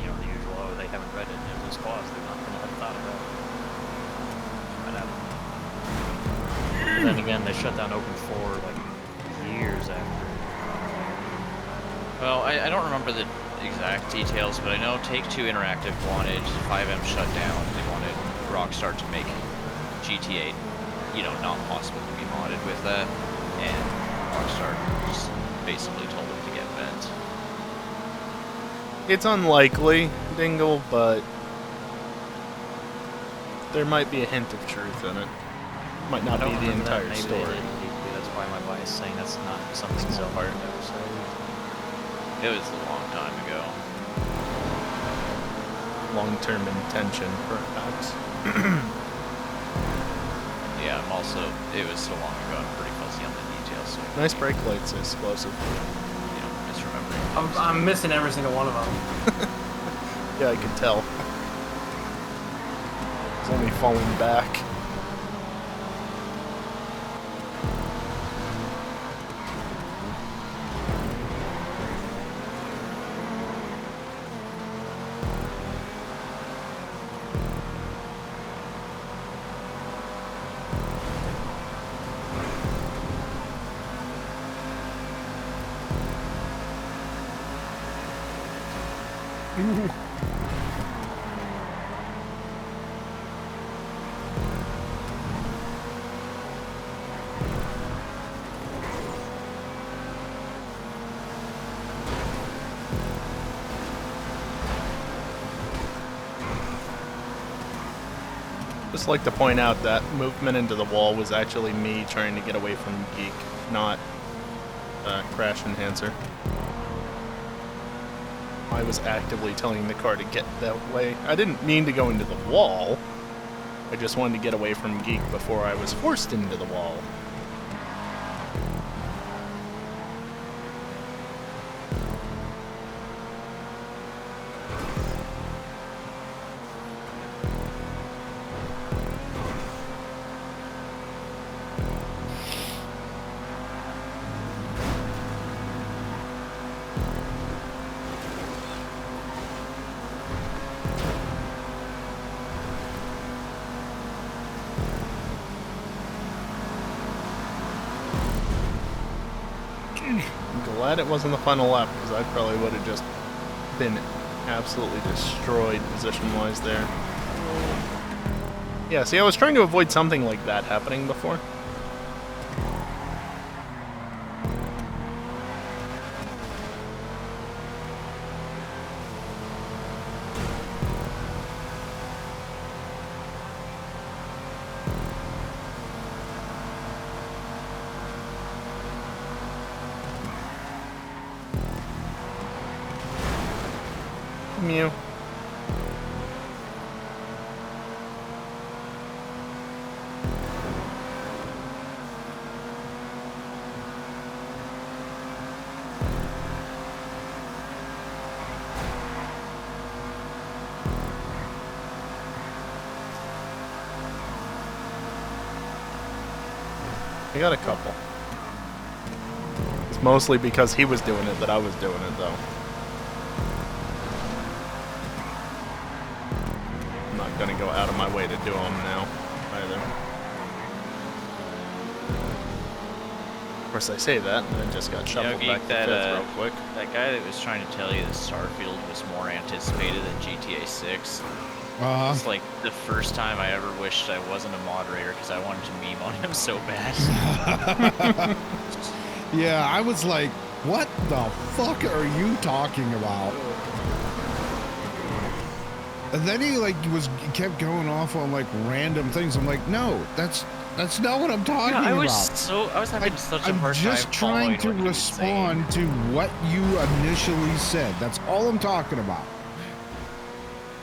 you know, the usual, oh, they haven't read it and it was clause, they're not going to have thought about it. But then again, they shut down Open 4 like years after. Well, I don't remember the exact details, but I know Take-Two Interactive wanted 5M shut down. They wanted Rockstar to make GTA, you know, not possible to be modded with that, and Rockstar just basically told them to get bent. It's unlikely, Dingle, but there might be a hint of truth in it. Might not I be don't the remember that. entire Maybe story. They did deeply. That's why my bias is saying that's not something so hard to say. It was a long time ago. Long-term intention, perhaps. Yeah, I'm also, it was so long ago, I'm pretty fuzzy on the details, so Nice brake lights, explosive. you know, misremembering. I'm missing every single one of them. Yeah, I can tell. It's only falling back. Just like to point out that movement into the wall was actually me trying to get away from Geek, not Crash Enhancer. I was actively telling the car to get that way. I didn't mean to go into the wall. I just wanted to get away from Geek before I was forced into the wall. I'm glad it wasn't the final lap, because I probably would have just been absolutely destroyed position-wise there. Yeah, see, I was trying to avoid something like that happening before. Mew. I got a couple. It's mostly because he was doing it that I was doing it, though. I'm not gonna go out of my way to do them now, either. Of course, I say that, and then just got shuffled back to that, 5th real quick. That guy that was trying to tell you that Starfield was more anticipated than GTA 6. It's like the first time I ever wished I wasn't a moderator because I wanted to meme on him so bad. Yeah, I was like, what the fuck are you talking about? And then he kept going off on like random things. I'm like, no, that's not what I'm talking about. I was having such a hard time. I'm just trying to respond to what you initially said. That's all I'm talking about.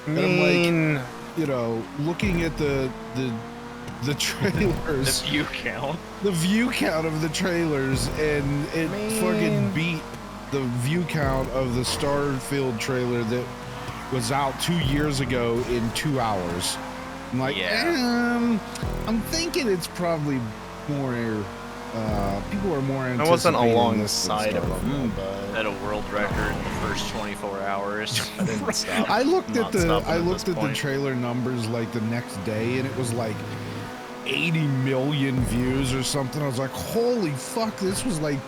And I'm like, you know, looking at the trailers, the view count of the trailers, and it fucking beat the view count of the Starfield trailer that was out 2 years ago in 2 hours. I'm like, I'm thinking it's probably more. People are more anticipating. I wasn't alongside of them, but at a world record in the first 24 hours. I didn't stop. I looked at the trailer numbers like the next day, and it was like 80 million views or something. I was like, holy fuck, this was like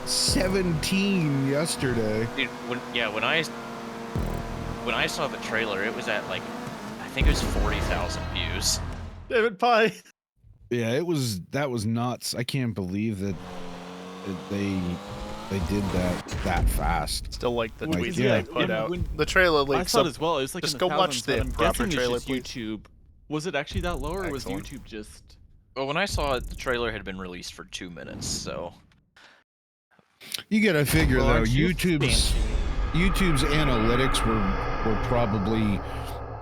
17 yesterday. Dude, when I saw the trailer, it was at like, I think it was 40,000 views. David Pye. Yeah, that was nuts. I can't believe that they did that fast. Still like the tweets yeah. they put out. The trailer I leaks saw up. it as well. It was like Just in go the watch thousands, but the I'm proper guessing it's trailer, just please. YouTube. Was it actually that low, or Excellent. was YouTube just? Well, when I saw it, the trailer had been released for 2 minutes, so. You gotta figure Well, though, aren't you YouTube's analytics were probably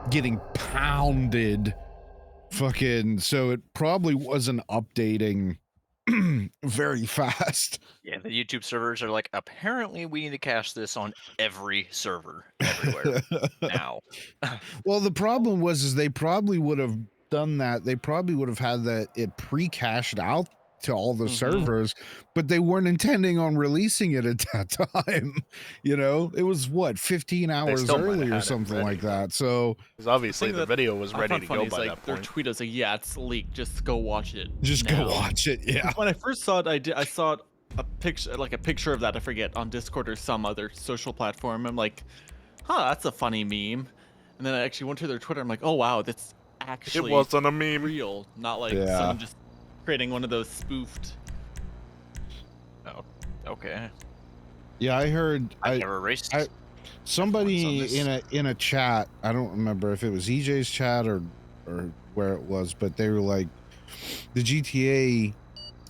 getting pounded. Fucking, so it probably wasn't updating very fast. Yeah, the YouTube servers are like, apparently we need to cache this on every server, everywhere, now. Well, the problem was they probably would have done that. They probably would have had it pre-cached out to all the servers, but they weren't intending on releasing it at that time. You know, it was what, 15 hours early or something like that. So, because obviously the video was ready to go by that point. Their tweet was like, "Yeah, it's leaked. Just go watch it. Just go watch it." Yeah. When I first saw it, I saw a picture of that. I forget, on Discord or some other social platform. I'm like, "Huh, that's a funny meme." And then I actually went to their Twitter. I'm like, "Oh wow, that's actually it wasn't a meme, real, not like someone just creating one of those spoofed." Oh, okay. Yeah, I heard. I never erased. Somebody in a chat. I don't remember if it was EJ's chat or where it was, but they were like, the GTA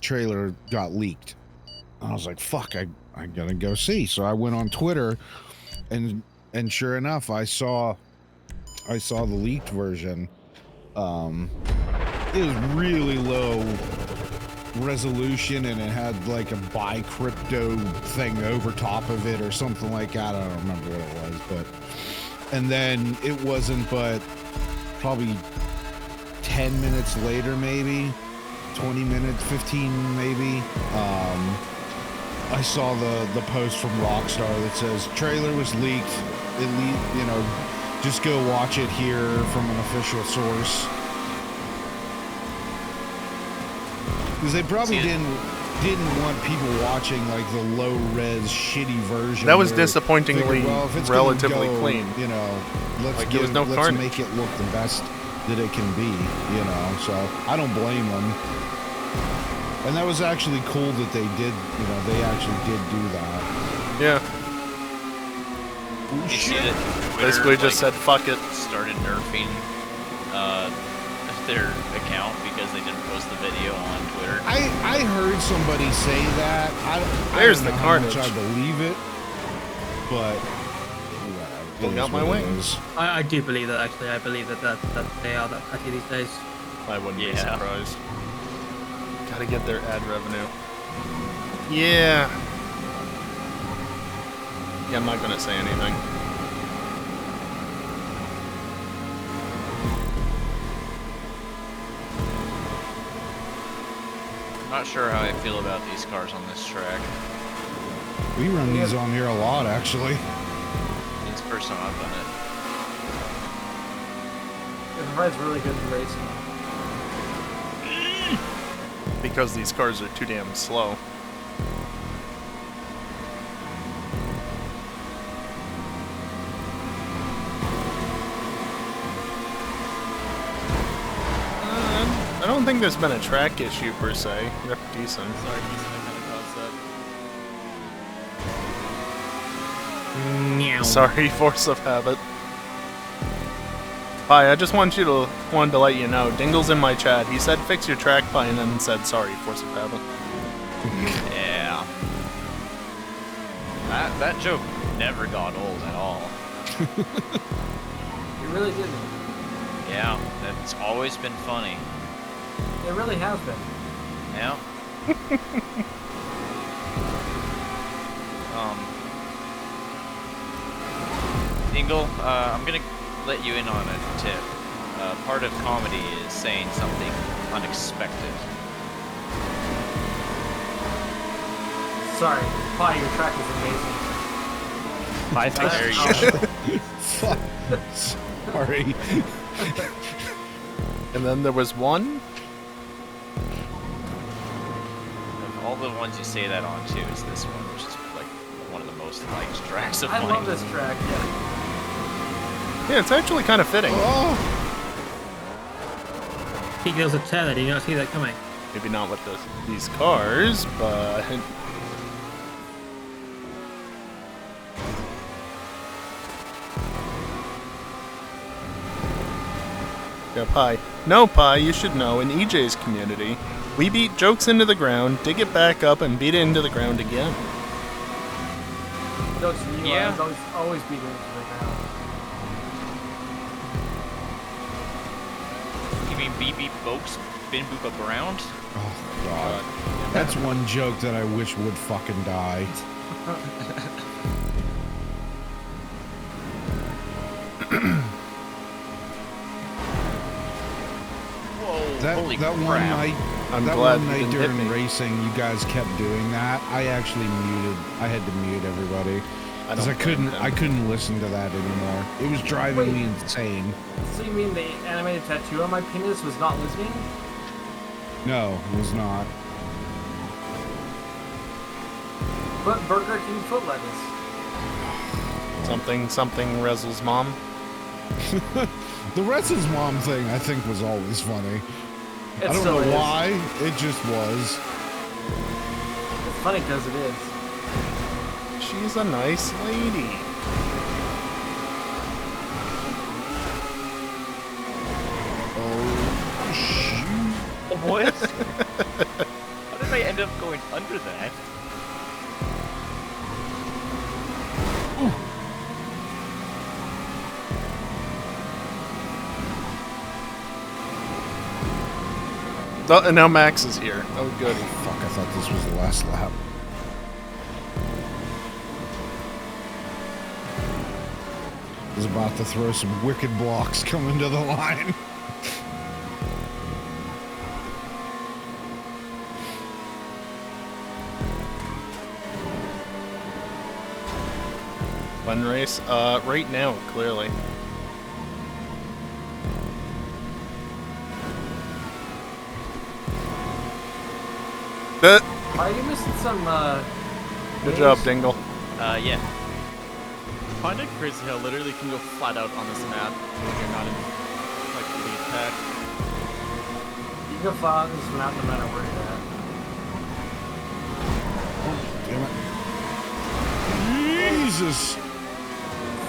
trailer got leaked. And I was like, fuck, I gotta go see. So I went on Twitter, and sure enough, I saw the leaked version. It was really low resolution, and it had like a buy crypto thing over top of it or something like that. I don't remember what it was, but and then it wasn't but probably 10 minutes later, maybe 20 minutes, 15 maybe, I saw the post from Rockstar that says trailer was leaked. You know, just go watch it here from an official source. Because they probably didn't want people watching like the low res shitty version. That was disappointingly figured, well, if it's relatively go, clean. You know, let's like there was no let's carnage. make it look the best that it can be, you know, so I don't blame them. And that was actually cool that they did, you know, they actually did do that. Yeah. You see that Twitter, Basically just said, fuck it. started nerfing their account because they didn't post the video on Twitter. I heard somebody say that. There's I don't the know carnage. how much I believe it, but Pulling out my wings. I do believe that, actually. I believe that they are that petty these days. I wouldn't be Yeah. surprised. Gotta get their ad revenue. Yeah. Yeah, I'm not gonna say anything. Not sure how I feel about these cars on this track. we run these on here a lot, actually. It's the first time I've done it. It provides really good racing. Because these cars are too damn slow. I don't think there's been a track issue per se. They're decent. Sorry, Houston, I kind of caused that. Meow. Sorry, force of habit. Hi, I just wanted to let you know, Dingle's in my chat. He said fix your track pie and then said sorry, force of habit. Yeah. That joke never got old at all. It really didn't. Yeah, that's always been funny. It really has been. Yeah. Dingle, I'm gonna let you in on a tip. Part of comedy is saying something unexpected. Sorry, Pi, your track is amazing. There you go. Fuck. Sorry. And then there was one. Of all the ones you say that on too, is this one, which is like one of the most liked tracks of I mine. love this track, yeah. Yeah, it's actually kind of fitting. Oh, Peak Hills of Terror, did you not see that coming? Maybe not with these cars, but... Yeah, Pi. No, Pi, you should know, in EJ's community, we beat jokes into the ground, dig it back up, and beat it into the ground again. Jokes from you, Yeah. I was always beating into the ground. You mean beep beep folks, bin boop around? oh God. That's one joke that I wish would fucking die. Whoa, That holy that one crap. night, I'm that glad one you night didn't hit during me. racing, you guys kept doing that. I actually muted. I had to mute everybody because don't blame them. I couldn't listen to that anymore. It was driving me insane. So you mean the animated tattoo on my penis was not listening? No, it was not. But Burger King foot lettuce. Something Rezel's mom. The Retz's mom thing, I think, was always funny. It I don't still know is. why. It just was. It's funny because it is. She's a nice lady. Oh, shoot. What? How did I end up going under that? Oh, and now Max is here. Oh, good. Fuck, I thought this was the last lap. I was about to throw some wicked blocks coming to the line. Fun race? Right now, clearly. Are you missing some, Good names? job, Dingle. Yeah. Find it crazy how literally can go flat out on this map when you're not in like lead pack. You can fly on this map no matter where you're at. Damn it. Jesus.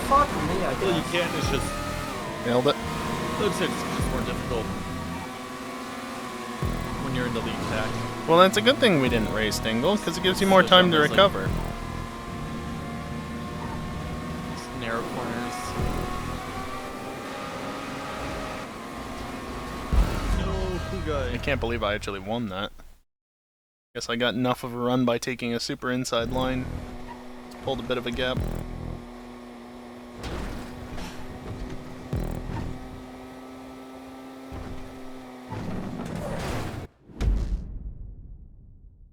Fuck me, I Well, you guess. can't. It's just. Nailed it. I would say it's just more difficult when you're in the lead pack. Well, that's a good thing we didn't race Dingle, because it gives you more So time to it's like- recover. Just narrow corners. No, cool guy. I can't believe I actually won that. Guess I got enough of a run by taking a super inside line. Pulled a bit of a gap.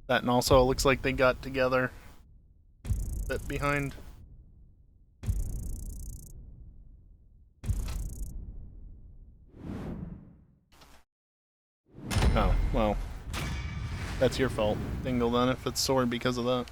That, and also it looks like they got together a bit behind. Oh, well. That's your fault, Dingle, then, if it's sore because of that.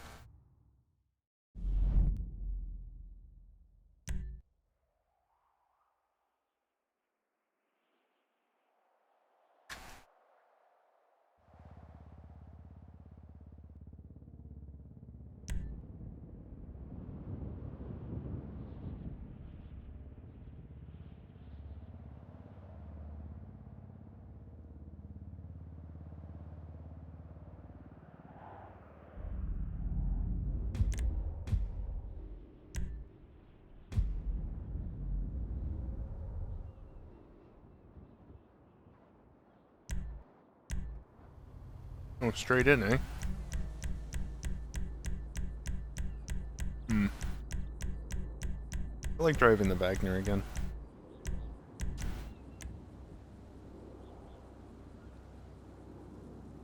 Oh, straight in, eh? I like driving the Wagner again.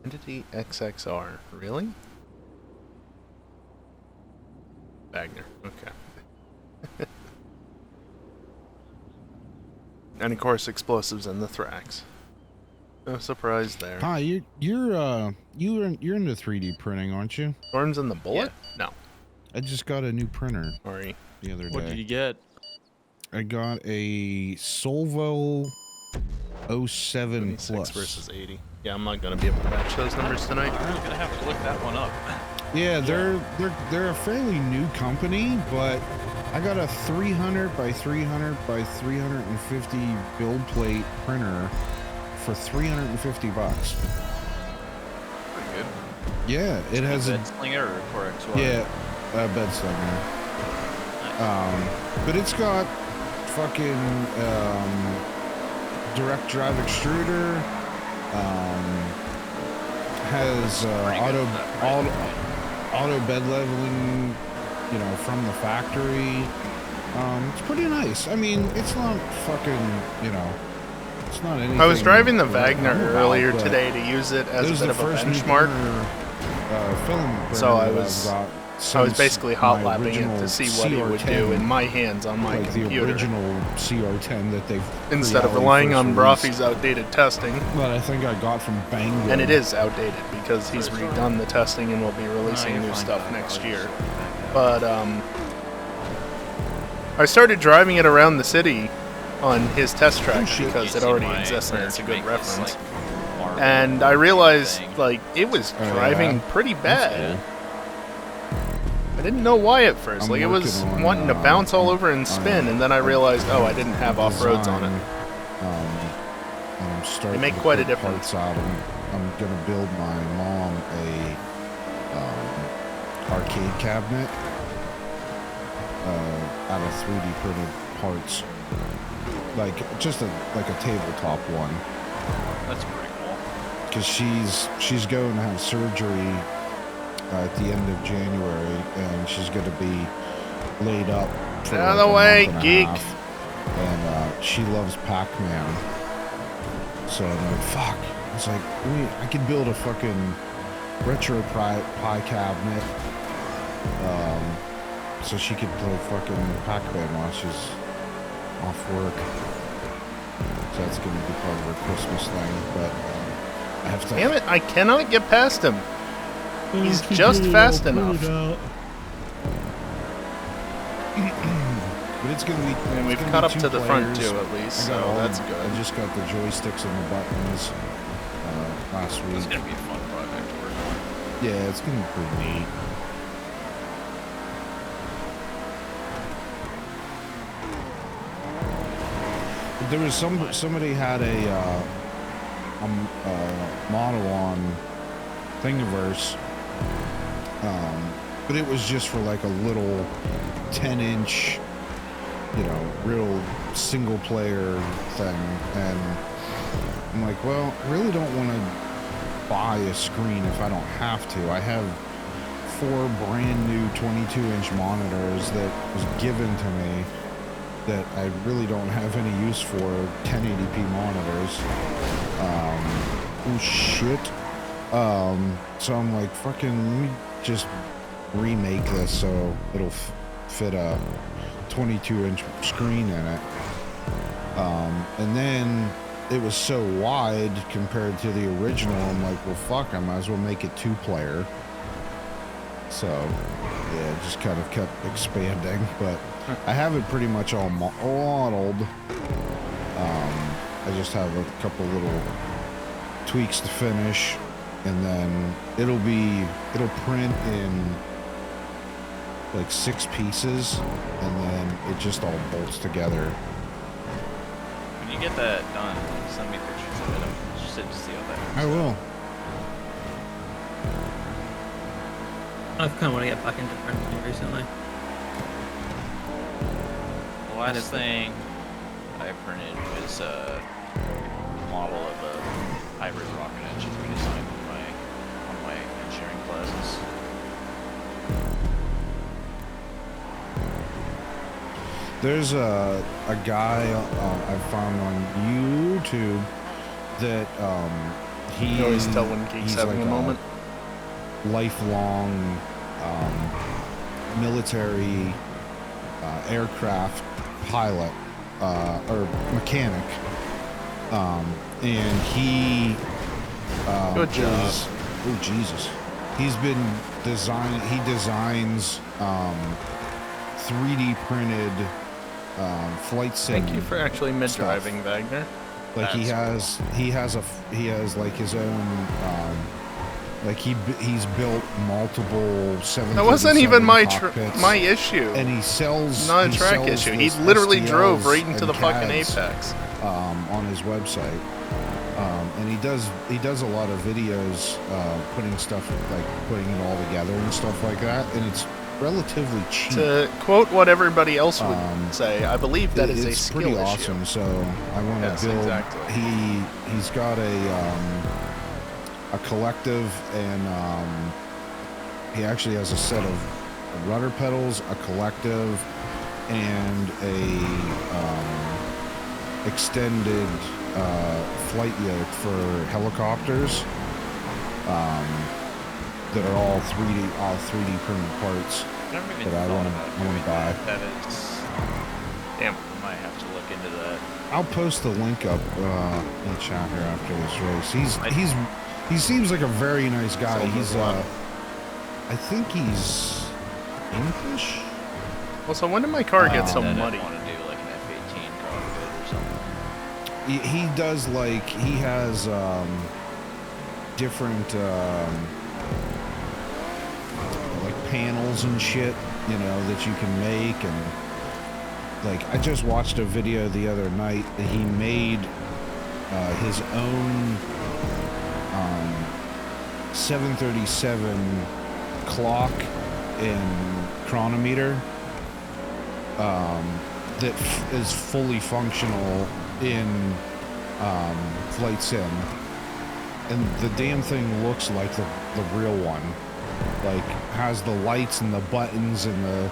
Entity XXR. Really? Wagner. Okay. And of course, explosives in the Thrax. No surprise there. Hi, you're into 3D printing, aren't you? Storms in the Bullet? No. I just got a new printer Sorry. the other What did day. you get? I got a Solvo 07 26 Plus. versus 80. Yeah, I'm not gonna be able to match those numbers tonight. I'm gonna have to look that one up. Yeah, they're a fairly new company, but I got a 300 by 300 by 350 build plate printer for $350. Pretty good. Yeah, it has a bed slinger or Core XY? yeah, bed slinger. But it's got fucking direct drive extruder. Has auto bed leveling, you know, from the factory. It's pretty nice. I mean, it's not fucking, you know, it's not anything. I was driving the to write Wagner home about, earlier but today to use it as this a is bit the of a first new benchmark. film So I was basically hot lapping it to see what it would do in my hands on my like computer. the original CR10 that they've Instead of pre-allocated relying first on release, Brofy's outdated testing. that I think I got from Bangor. And it is outdated because he's redone the testing and will be releasing you're new fine, stuff I'll next just year. set it back up. But I started driving it around the city on his test track shit. because You it see already my exists and plan it's a to good make this, reference. like, marble And I realized thing. like it was Oh, driving yeah? pretty That's bad. cool. I didn't know why at first. I'm Like it was working on, wanting to bounce all over and on spin, and then I realized, oh, I didn't have off-roads on it. And I'm starting make to quite a put difference. parts out. I'm gonna build my mom a arcade cabinet out of 3D printed parts, like just like a tabletop one. That's pretty cool. Because she's going to have surgery at the end of January, and she's going to be laid up for Out of like the a way, month and a geek. half. And she loves Pac-Man, so I'm like, fuck. It's like, I could build a fucking retro pie cabinet, so she could play fucking Pac-Man while she's off work. So that's going to be part of her Christmas thing, but I have to. Damn it! I cannot get past him. He's just fast enough. But it's gonna be. And we've gonna caught be up 2 to the front players. too, at least, I so got all that's the- good. I just got the joysticks and the buttons last week. It's gonna be a fun project to work on. Yeah, it's gonna be pretty neat. But there was somebody had a model on Thingiverse, but it was just for like a little 10-inch, you know, real single player thing, and I'm like, well, I really don't want to buy a screen if I don't have to. I have 4 brand new 22-inch monitors that was given to me that I really don't have any use for, 1080p monitors. Oh shit. So I'm like, fucking, let me just remake this so it'll fit a 22-inch screen in it. And then it was so wide compared to the original, I'm like, well, fuck, I might as well make it 2-player. So, yeah, it just kind of kept expanding, but I have it pretty much all modeled. I just have a couple little tweaks to finish, and then it'll print in like 6 pieces, and then it just all bolts together. When you get that done, send me pictures of it. I'm interested to see how that works. I will. I kind of want to get back into printing recently. The last thing I printed was a model of a hybrid rocket engine we designed on my engineering classes. There's a guy I found on YouTube that You always tell when Geek's he's having like a moment. lifelong military aircraft pilot or mechanic, and he Good job. oh Jesus, he designs 3D printed flight sim. Thank you for actually mid-driving, stuff. Wagner. Like he has like his own like he's built multiple 737 That wasn't even my cockpits, my issue. and he sells Not a he track sells issue. He this literally STLs drove right into and the fucking CADs, apex. on his website, and he does a lot of videos putting stuff, like putting it all together and stuff like that, and it's relatively cheap. To quote what everybody else would say, I believe that is a It's skill pretty issue. awesome. So I want to Yes, build. exactly. He's got a collective, and he actually has a set of rudder pedals, a collective, and a extended flight yoke for helicopters. That are all 3D printed parts I never even that I thought want about to doing buy. that. That is, Damn. I might have to look into that. I'll post the link up in the chat here after this race. He seems like a very nice guy. Sounds He's like fun. I think he's English. Well, so when did my car get so Then muddy? I want to do like an F-18 cockpit or something. He does, like, he has different like panels and shit, you know, that you can make. And like, I just watched a video the other night that he made his own 737 clock and chronometer that is fully functional in Flight Sim, and the damn thing looks like the real one. Like, has the lights and the buttons and the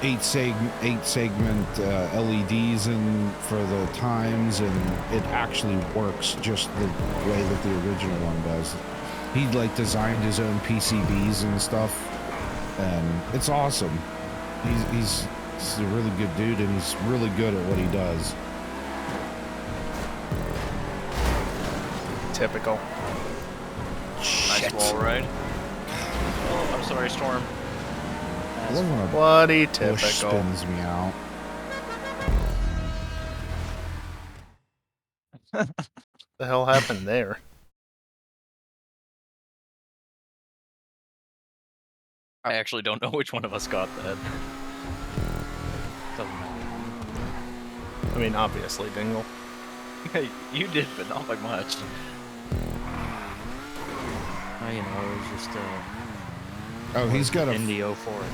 eight segment LEDs in for the times, and it actually works just the way that the original one does. He like designed his own PCBs and stuff, and it's awesome. He's a really good dude, and he's really good at what he does. Typical. Nice wall ride. Oh, I'm sorry, Storm. I love when a Bloody bush typical. spins me out. The hell happened there? I actually don't know which one of us got that. Doesn't matter. I mean, obviously, Dingle. You did, but not by much. Oh, you know, it was just Oh, he's got a NDO for it.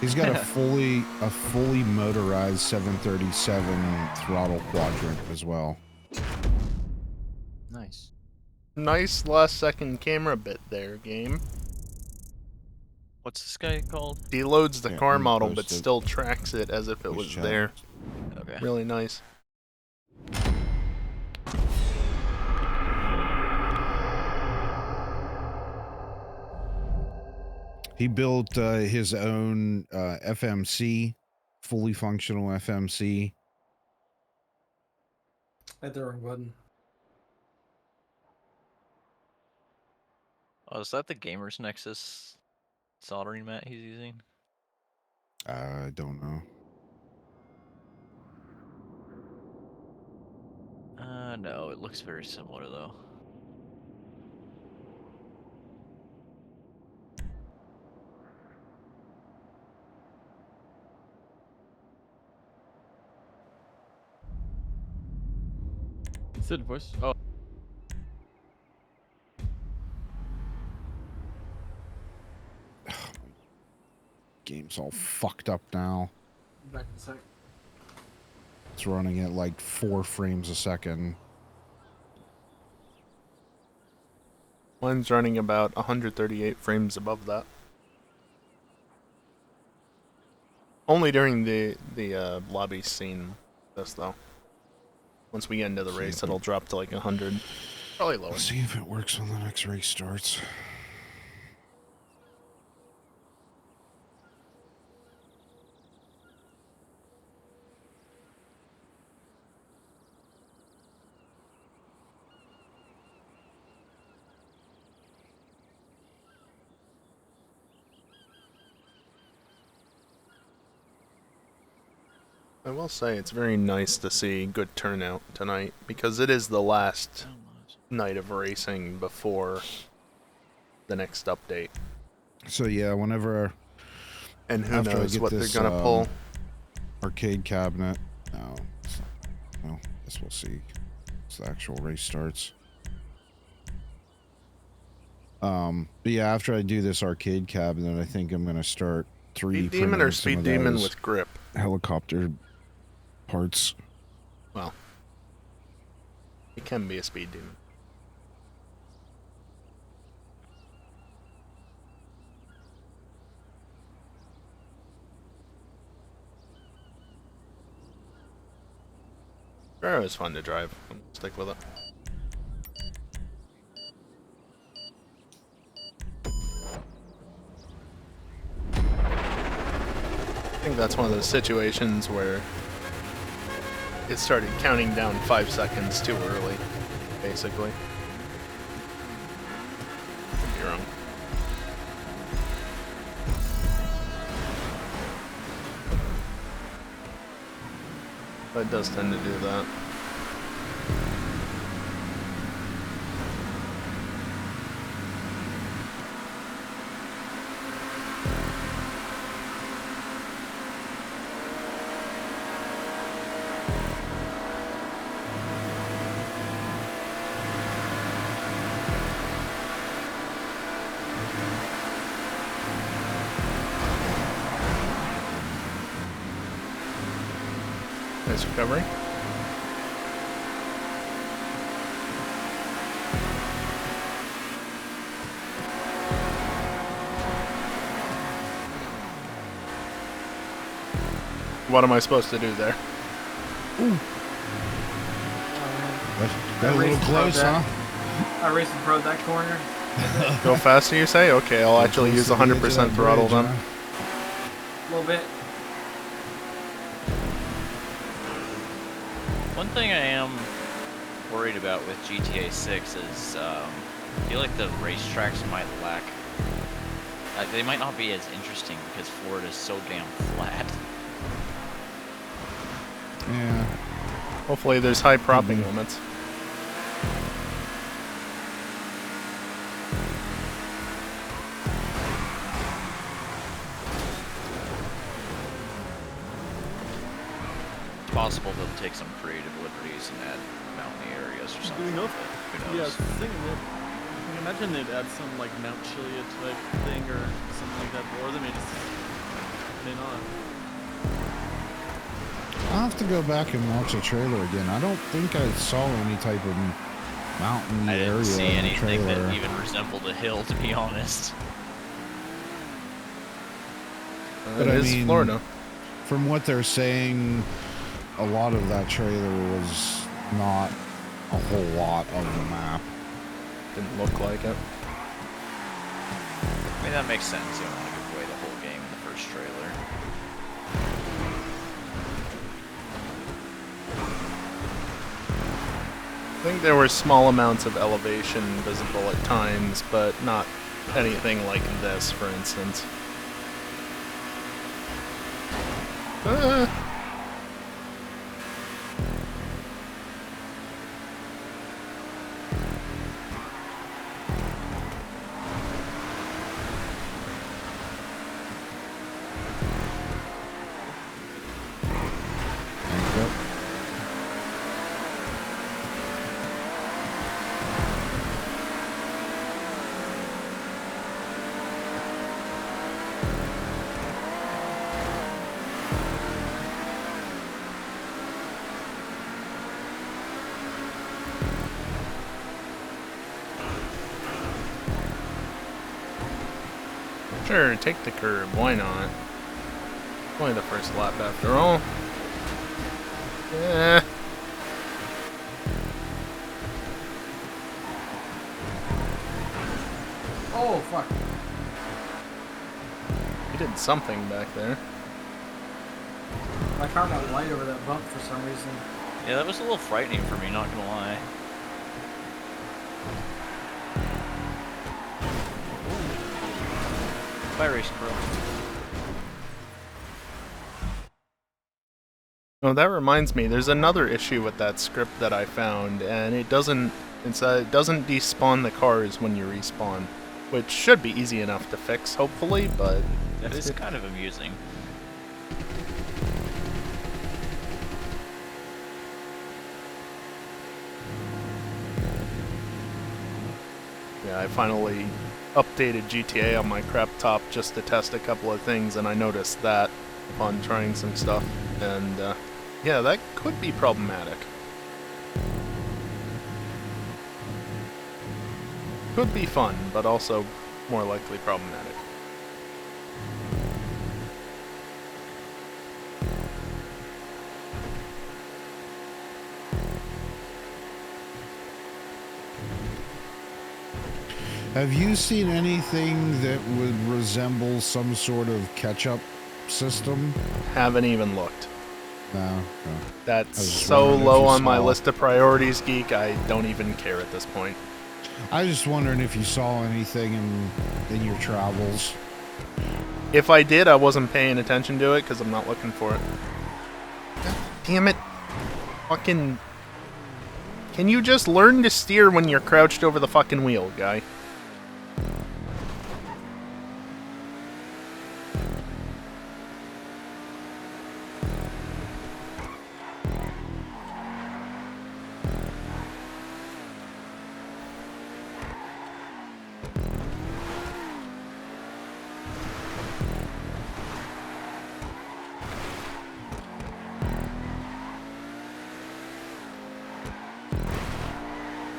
he's got a fully motorized 737 throttle quadrant as well. Nice. Nice last second camera bit there, game. What's this guy called? Deloads the Yeah, car let me model, post but it. still tracks it as if it Push was chat. there. Okay. Really nice. He built his own FMC, fully functional FMC. I hit the wrong button. Oh, is that the Gamers Nexus soldering mat he's using? I don't know. No, it looks very similar though. Sid voice. Oh, Game's all fucked up now. Back in a sec. It's running at like 4 frames a second. Mine's running about 138 frames above that. Only during the lobby scene, this though. Once we get into the race, it'll drop to like 100. Probably lower. Let's see if it works when the next race starts. I will say it's very nice to see good turnout tonight because it is the last night of racing before the next update. So yeah, whenever And who after I knows get what this, they're gonna pull. arcade cabinet. No, it's not. Well, guess we'll see. As the actual race starts. But yeah, after I do this arcade cabinet, I think I'm gonna start 3D Speed Demon or printing some Speed of Demon those with grip? helicopter parts. Well, it can be a Speed Demon. Sure, it was fun to drive. Stick with it. I think that's one of those situations where it started counting down 5 seconds too early, basically. Could be wrong. But it does tend to do that. Nice recovery. What am I supposed to do there? Got a little close, huh? I raced and rode that corner. Go faster, you say? Okay, I'll actually use 100% throttle then. A little bit. One thing I am worried about with GTA 6 is I feel like the racetracks might lack. They might not be as interesting because Florida is so damn flat. Yeah. Hopefully there's high propping limits. It's possible they'll take some creative liberties and add mountain areas or Do something. we know if Who Yeah, knows? thing that I can imagine they'd add some like Mount Chilia type thing or something like that, or they may not. I'll have to go back and watch the trailer again. I don't think I saw any type of mountain I area didn't see in the anything trailer. that even resembled a hill, to be honest. But it I is mean, Florida. From what they're saying, a lot of that trailer was not a whole lot of the map. Didn't look like it. I mean, that makes sense. You don't want to give away the whole game in the first trailer. I think there were small amounts of elevation visible at times, but not anything like this, for instance. Thank you. Sure, take the curb, why not? Only the first lap after all. Yeah. Oh, fuck. He did something back there. My car got light over that bump for some reason. Yeah, that was a little frightening for me, not gonna lie. Bye, race crew. Oh, that reminds me, there's another issue with that script that I found, and it doesn't despawn the cars when you respawn, which should be easy enough to fix, hopefully, but That is kind of amusing. yeah, I finally updated GTA on my crap top just to test a couple of things, and I noticed that upon trying some stuff, and yeah, that could be problematic. Could be fun, but also more likely problematic. Have you seen anything that would resemble some sort of catch-up system? Haven't even looked. No. That's I was just so wondering if low you on my saw- list of priorities, Geek, I don't even care at this point. I was just wondering if you saw anything in your travels. If I did, I wasn't paying attention to it because I'm not looking for it. God damn it. Fucking... Can you just learn to steer when you're crouched over the fucking wheel, guy?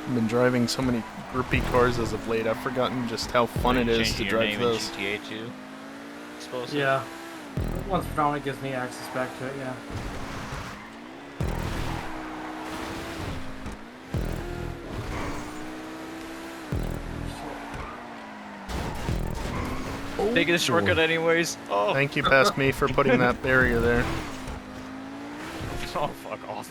I've been driving so many groupie cars as of late, I've forgotten just how fun it is to Changing your drive name those. in GTA 2, suppose. Yeah. Once Predominant gives me access back to it, yeah. Taking a shortcut anyways. Oh, Thank you, past me, for putting that barrier there. oh fuck off.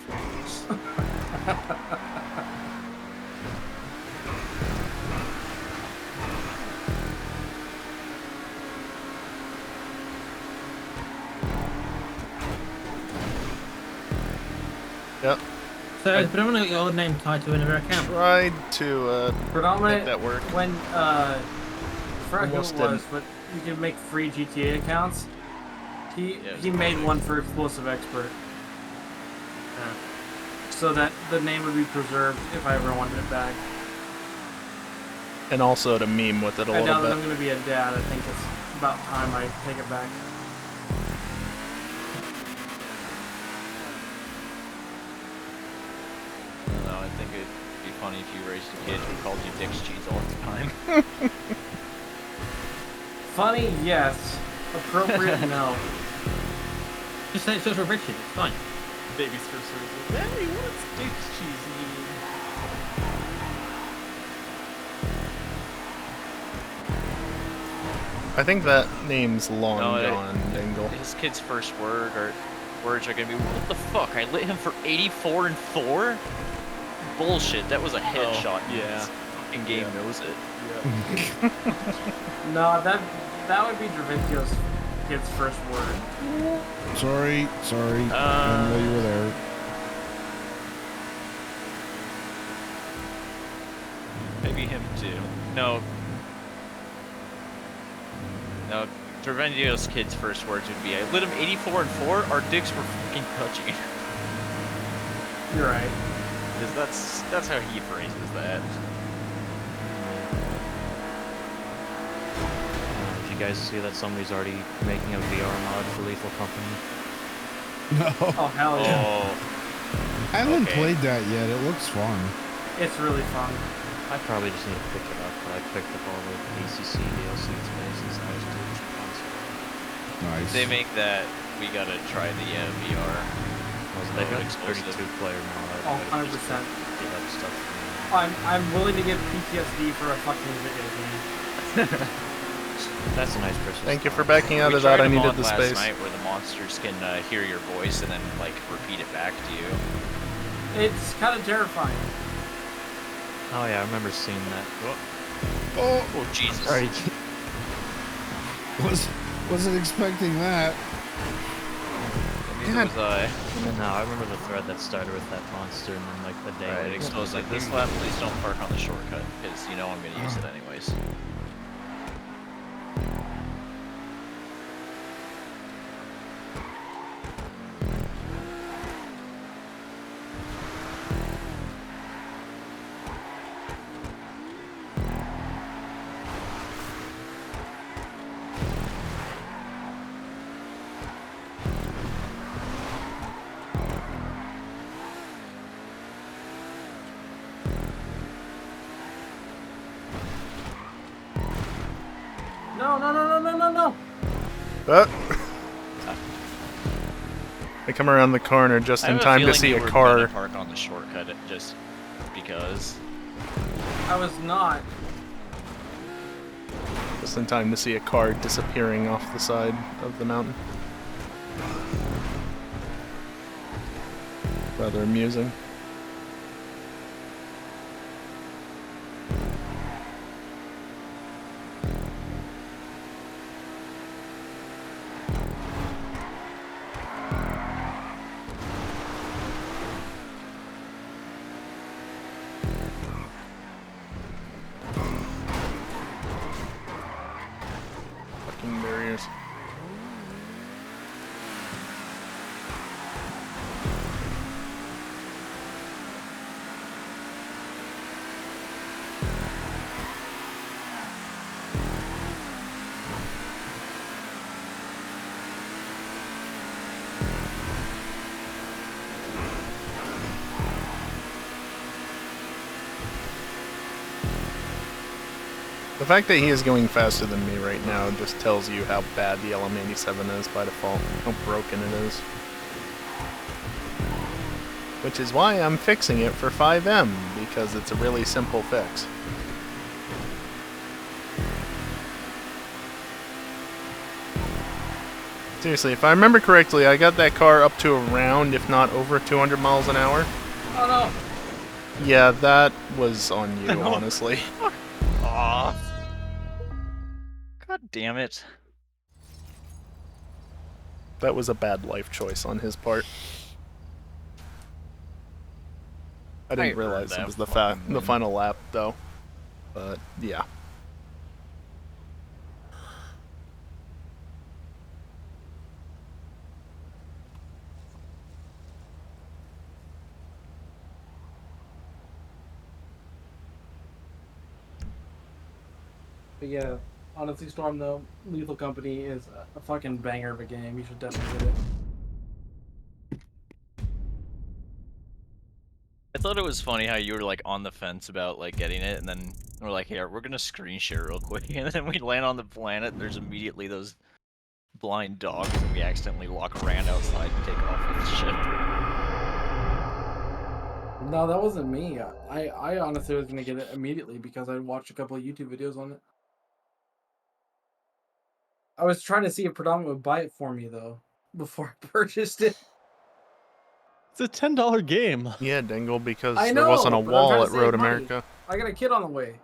Yep. So is predominantly your name tied to another account? Tried to make Predominant, that work. when, I forgot who it Almost was, didn't. but you can make free GTA accounts. He Yeah, he made one for Explosive Expert. so that the name would be preserved if I ever wanted it back. And also to meme with it a I little doubt that bit. I'm going to be a dad. I think it's about time I take it back. I don't know, I think it'd be funny if you raised a kid who called you Dick's Cheese all the time. Funny, yes. Appropriate, no. Just say it's just for Richard. It's fine. Baby's first words. Hey, what's Dick's cheese mean? I think that name's long No, gone, Dingle. His kid's first words are gonna be, what the fuck? I lit him for 84 and 4? Bullshit, that was a headshot. yeah. This fucking game knows it. No, that would be Dravincio's kid's first word. Sorry. Didn't know you were there. Maybe him too. No, Tervendio's kid's first words would be, I lit him 84 and 4, our dicks were fucking touching. You're right. Because that's how he phrases that. Did you guys see that somebody's already making a VR mod for Lethal Company? No, Oh, hell yeah. Oh, I haven't okay. played that yet. It looks fun. It's really fun. I probably just need to pick it up, but I picked up all the ACC DLC spaces I was doing console. Nice. if they make that, we gotta try the VR. They've got exclusive. 32-player mod. Oh, but 100%. it's just- they have stuff from I'm willing to give PTSD for a fucking video game. That's a nice Christmas. Thank you for card. backing out We of that. tried I a needed mod the last space. night where the monsters can hear your voice and then like repeat it back to you. It's kind of terrifying. Oh yeah, I remember seeing that. Oh Jesus! Sorry. Wasn't expecting that. Neither was I. No, I remember the thread that started with that monster, and then like the day Right, later, it exposed like this lap. Please don't park on the shortcut because you know I'm gonna use it anyways. No, no, no, no, no, no, no. I come around the corner just I in have time to feeling see you a were car. gonna park on the shortcut just because. I was not. Just in time to see a car disappearing off the side of the mountain. Rather amusing. Fucking barriers. The fact that he is going faster than me right now just tells you how bad the LM87 is by default, how broken it is. Which is why I'm fixing it for 5M, because it's a really simple fix. Seriously, if I remember correctly, I got that car up to around, if not over 200 miles an hour. Oh no. Yeah, that was on you, honestly. Aw. God damn it. That was a bad life choice on his part. I didn't I realize earned it was that the fucking win. final lap, though. But, yeah. But yeah, honestly, Storm though, Lethal Company is a fucking banger of a game. You should definitely get it. I thought it was funny how you were like on the fence about like getting it, and then we're like, "Here, we're gonna screen share real quick," and then we land on the planet. And there's immediately those blind dogs, and we accidentally lock Rand outside and take off with the ship. No, that wasn't me. I honestly was gonna get it immediately because I watched a couple of YouTube videos on it. I was trying to see if Predominant would buy it for me though before I purchased it. It's a $10 game. Yeah, Dingle, because I there wasn't a know, but I'm trying wall to at Road save money. America. I got a kid on the way.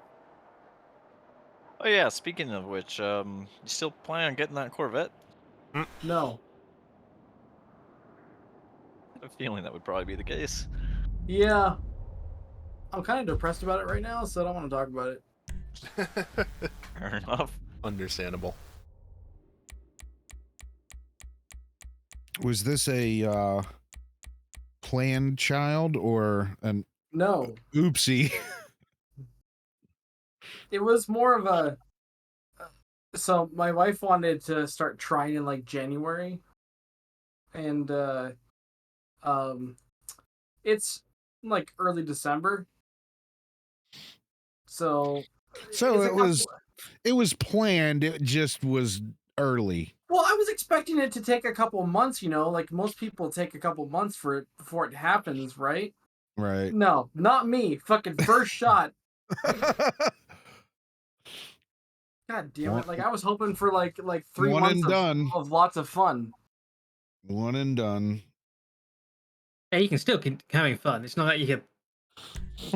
Oh yeah, speaking of which, you still planning on getting that Corvette? No. I have a feeling that would probably be the case. Yeah. I'm kind of depressed about it right now, so I don't want to talk about it. Fair enough. Understandable. Was this a planned child or an No. oopsie? It was more of a. So my wife wanted to start trying in like January, and it's like early December. So So it's it was planned. It just was early. well, I was expecting it to take a couple months. You know, like most people take a couple months for it before it happens, right? Right. No, not me. Fucking first shot. God damn it! Like I was hoping for like 3 One months and done. of lots of fun. One and done. Yeah, you can still keep having fun. It's not like you can.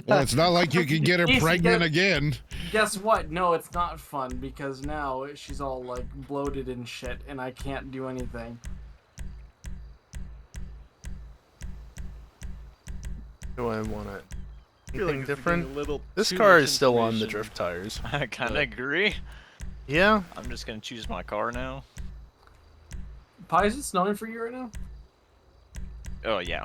Well, it's not like you can get her Easy, pregnant get- again. Guess what? No, it's not fun because now she's all like bloated and shit, and I can't do anything. Do I want to? I feel like Anything it's getting different? a little This too car much is still on the information. drift tires. I kind of But- agree. Yeah. I'm just gonna choose my car now. Pi, is it snowing for you right now? Oh yeah.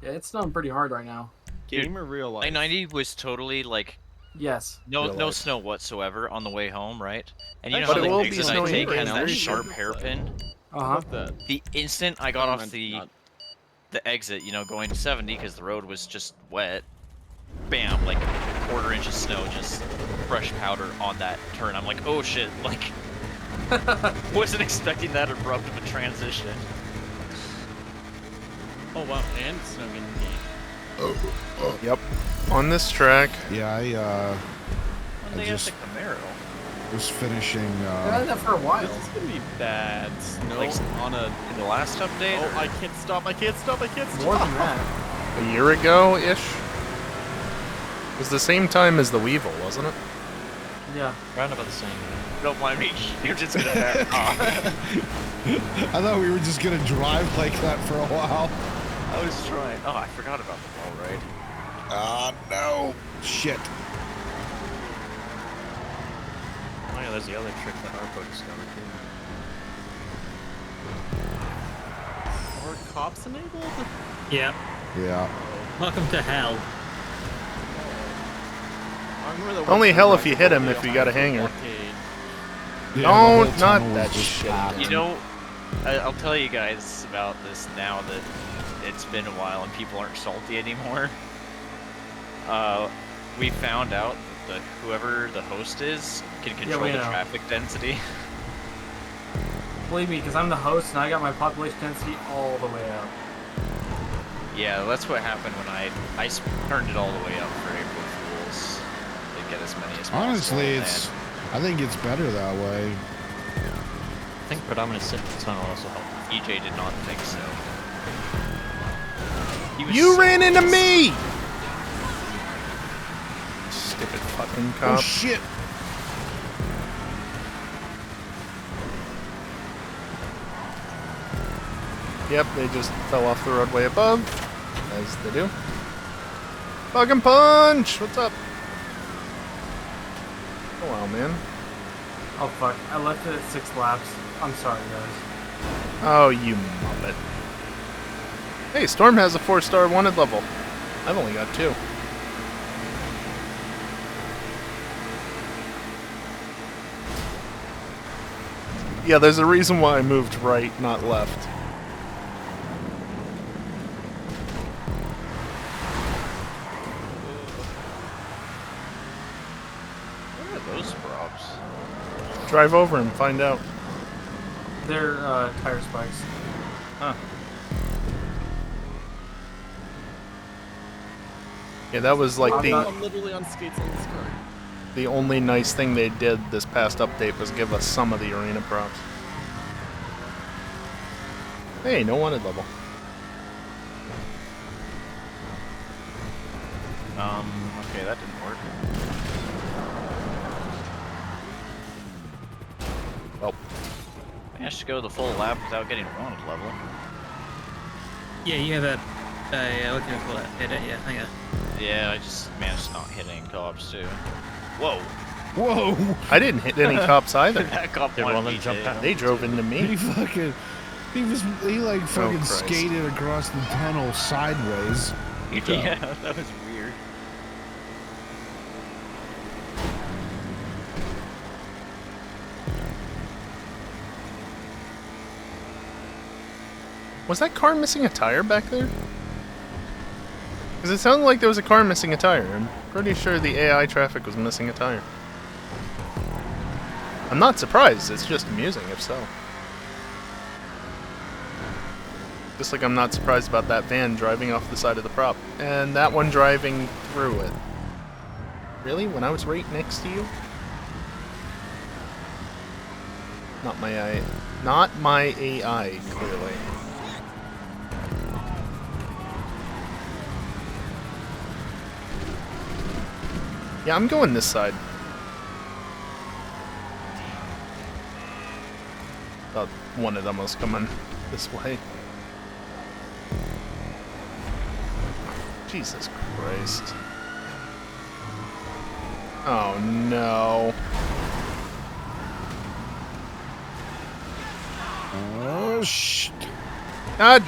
Yeah, it's snowing pretty hard right now. Game or real life? I-90 was totally like Yes. no Real life. snow whatsoever on the way home, right? And you know But how it the will be exit I snowing take right has now. that Pretty sharp sure. hairpin? Uh How huh. about that? The instant I got off Not- the exit, you know, going 70 because the road was just wet. Bam, like quarter inch of snow, just fresh powder on that turn. I'm like, oh shit, like wasn't expecting that abrupt of a transition. Oh wow, and snow getting heat. Yep. On this track. Yeah, When they have just- the Camaro. was finishing. I've had that for a while. This is gonna be bad. Snow Like, on a. In the last update, Oh, I can't stop! I can't stop! I can't stop! More than that. A year ago-ish. It was the same time as the Weevil, wasn't it? Yeah. Round about the same. don't mind me. You're just gonna back off. I thought we were just gonna drive like that for a while. I was trying. Oh, I forgot about the wall ride. No. Shit. Oh yeah, there's the other trick that Harpo discovered too. Are cops enabled? Yeah. Yeah. Welcome to hell. I remember that Only one hell time if you I hit him drove if you got a behind hanger. blockade. Yeah, No, the whole not tunnel was that just shit. packed. You know, I'll tell you guys about this now that it's been a while and people aren't salty anymore. We found out that whoever the host is can control we the know. traffic density. Believe me, because I'm the host and I got my population density all the way up. Yeah, that's what happened when I turned it all the way up for April Fools to get as many as possible. Honestly, and I think it's better that way. I think predominant sit in the tunnel also helped. EJ did not think so. He was You so ran into pissed. me! Stupid fucking Oh cop. shit. Yep, they just fell off the roadway above, as they do. Fucking punch! What's up? Oh wow, man. Oh fuck, I left it at 6 laps. I'm sorry, guys. Oh, you muppet. Hey, Storm has a 4-star wanted level. I've only got 2. Yeah, there's a reason why I moved right, not left. What are those props? Drive over and find out. They're tire spikes. Huh. Yeah, that was like I'm literally on skates on this car. the only nice thing they did this past update was give us some of the arena props. Hey, no wanted level. Okay, that didn't work. Well, Managed to go the full lap without getting wanted level. Yeah, you have a what can I call it? Yeah, hang on. Yeah, I just managed to not hit any cops too. Whoa! Whoa! I didn't hit any cops either. That cop Did wanted one of them me jump to. out? They drove into He me. fucking, he like fucking Christ. skated across the tunnel sideways. Yeah, that was weird. Was that car missing a tire back there? Because it sounded like there was a car missing a tire. I'm pretty sure the AI traffic was missing a tire. I'm not surprised, it's just amusing if so. Just like I'm not surprised about that van driving off the side of the prop. And that one driving through it. Really? When I was right next to you? Not my AI. Not my AI, clearly. Yeah, I'm going this side. Thought one of them was coming this way. Jesus Christ. Oh no. Oh shit! God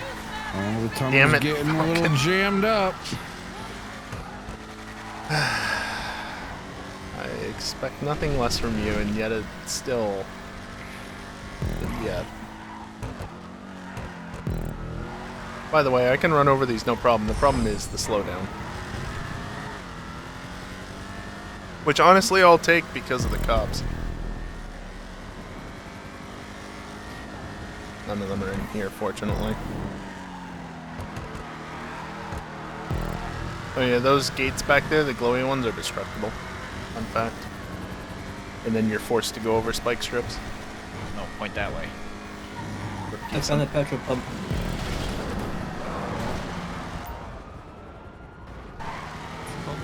Oh, the tunnel's Damn it, getting a little jammed up. I expect nothing less from you, and yet it's still... Yeah. By the way, I can run over these no problem. The problem is the slowdown. Which honestly I'll take because of the cops. None of them are in here, fortunately. Oh yeah, those gates back there, the glowy ones, are destructible. Fun fact. And then you're forced to go over spike strips. No, point that way. I found a petrol pump.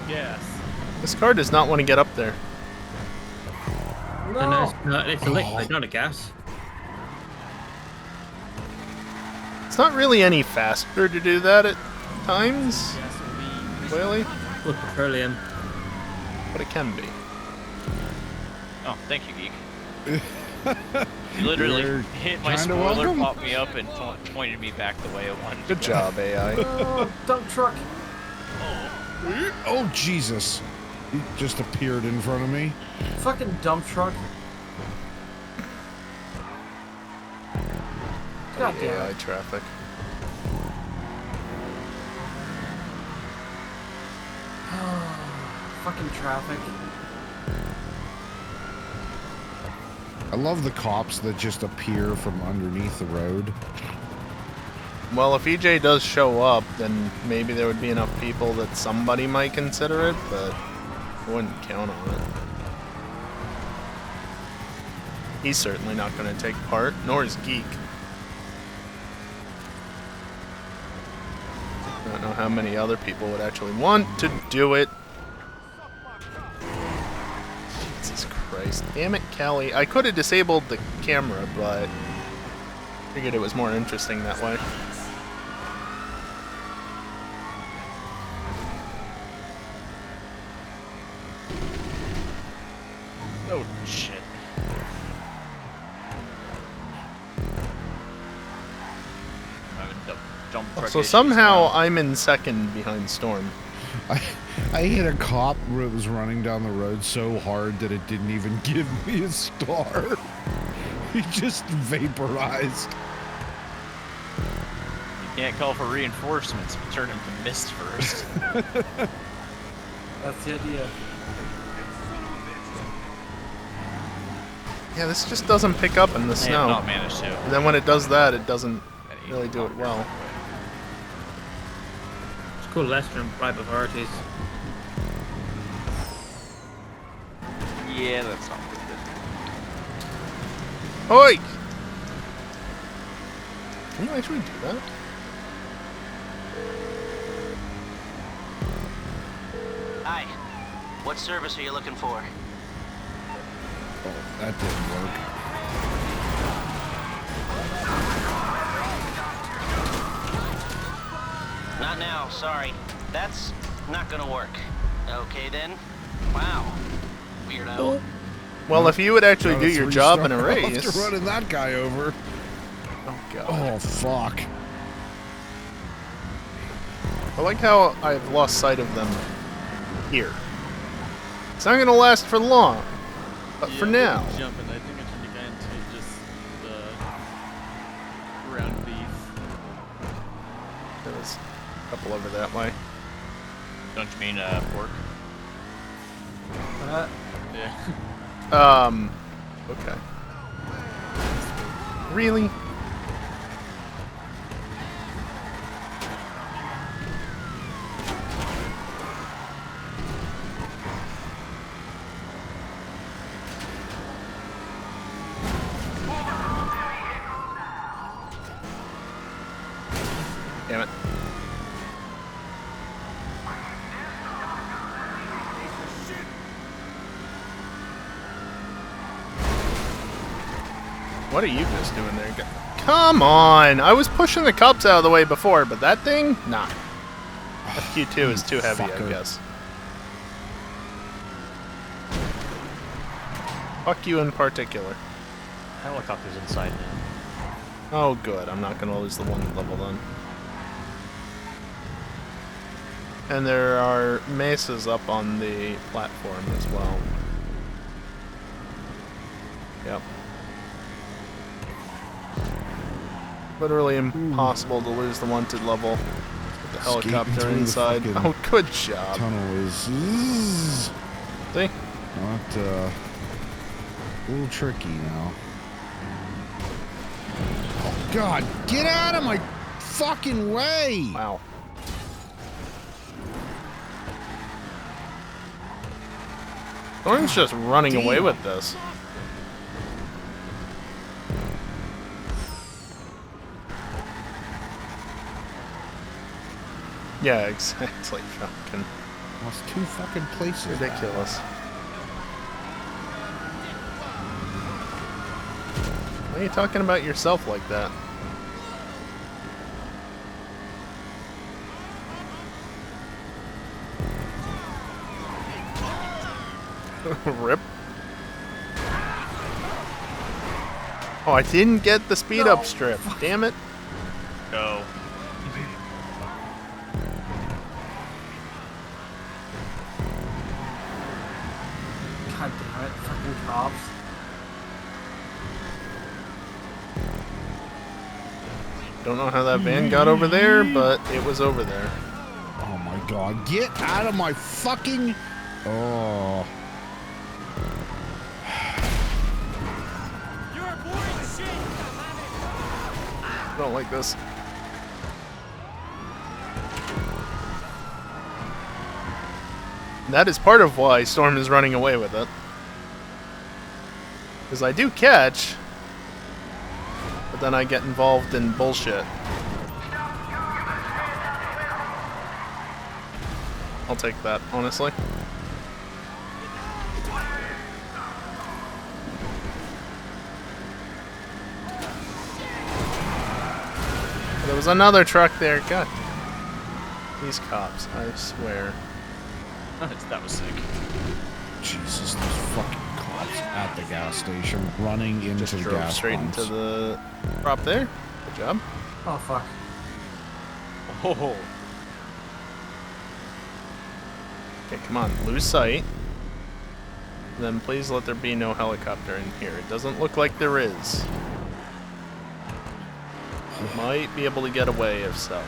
Yes. This car does not want to get up there. No, No. it's not. It's a liquid, not a gas. It's not really any faster to do that at times, really, With petroleum. but it can be. Oh, thank you, geek. You literally You're hit my kinda spoiler, welcome. popped me up, and pointed me back the way I wanted to Good go. job, AI. Oh, dump truck. Oh Jesus! He just appeared in front of me. Fucking dump truck. God damn AI it. traffic. Fucking traffic. I love the cops that just appear from underneath the road. Well, if EJ does show up, then maybe there would be enough people that somebody might consider it, but I wouldn't count on it. He's certainly not going to take part, nor is Geek. I don't know how many other people would actually want to do it. Jesus Christ. Damn it, Callie. I could have disabled the camera, but figured it was more interesting that way. Oh, shit. Dump truck So issues somehow now. I'm in second behind Storm. I hit a cop that was running down the road so hard that it didn't even give me a star. He just vaporized. You can't call for reinforcements, but turn him to mist first. That's the idea. Yeah, this just doesn't pick up in the I have snow. not managed to. And then when it does that, it doesn't really do it well. It's called Leicester and right priorities. Yeah, that's not good. Oi! Can you actually do that? Hi. What service are you looking for? Oh, that didn't work. Not now, sorry. That's not gonna work. Okay then. Wow. Weirdo. Well, if you would actually Gotta do your job in a restart race. After running that guy over. Oh god. Oh, fuck. I like how I've lost sight of them here. It's not gonna last for long, but for now. Jumping, I think I turned again to just the ground beef. There's a couple over that way. Don't you mean pork? Yeah. Okay. Really? Damn it. What are you just doing there? Come on! I was pushing the cups out of the way before, but that thing? Nah. FQ2 is too heavy, I Fucker. guess. Fuck you in particular. Helicopter's inside now. Oh, good. I'm not gonna lose the one level then. And there are mesas up on the platform as well. Yep. Literally impossible to lose the wanted level with the Skating helicopter through the inside. fucking Oh, good job. Tunnel is zzz, See? not a little tricky now. Oh God! Get out of my fucking way! Wow. Thorn's just running away with this. Yeah, exactly. Fucking Lost 2 fucking places. ridiculous. Why are you talking about yourself like that? Rip. Oh, I didn't get the speed up strip. Damn it. Go. God damn it, fucking cops. Don't know how that van got over there, but it was over there. Oh my God! Get out of my fucking! Oh. I don't like this. That is part of why Storm is running away with it. Because I do catch, but then I get involved in bullshit. I'll take that, honestly. There was another truck there. God. These cops, I swear. That was sick. Jesus, those fucking cops at the gas station running into Just the drove gas straight pumps. into the prop there. Good job. Oh fuck. Oh. Okay, come on. Lose sight. Then please let there be no helicopter in here. It doesn't look like there is. Might be able to get away if so.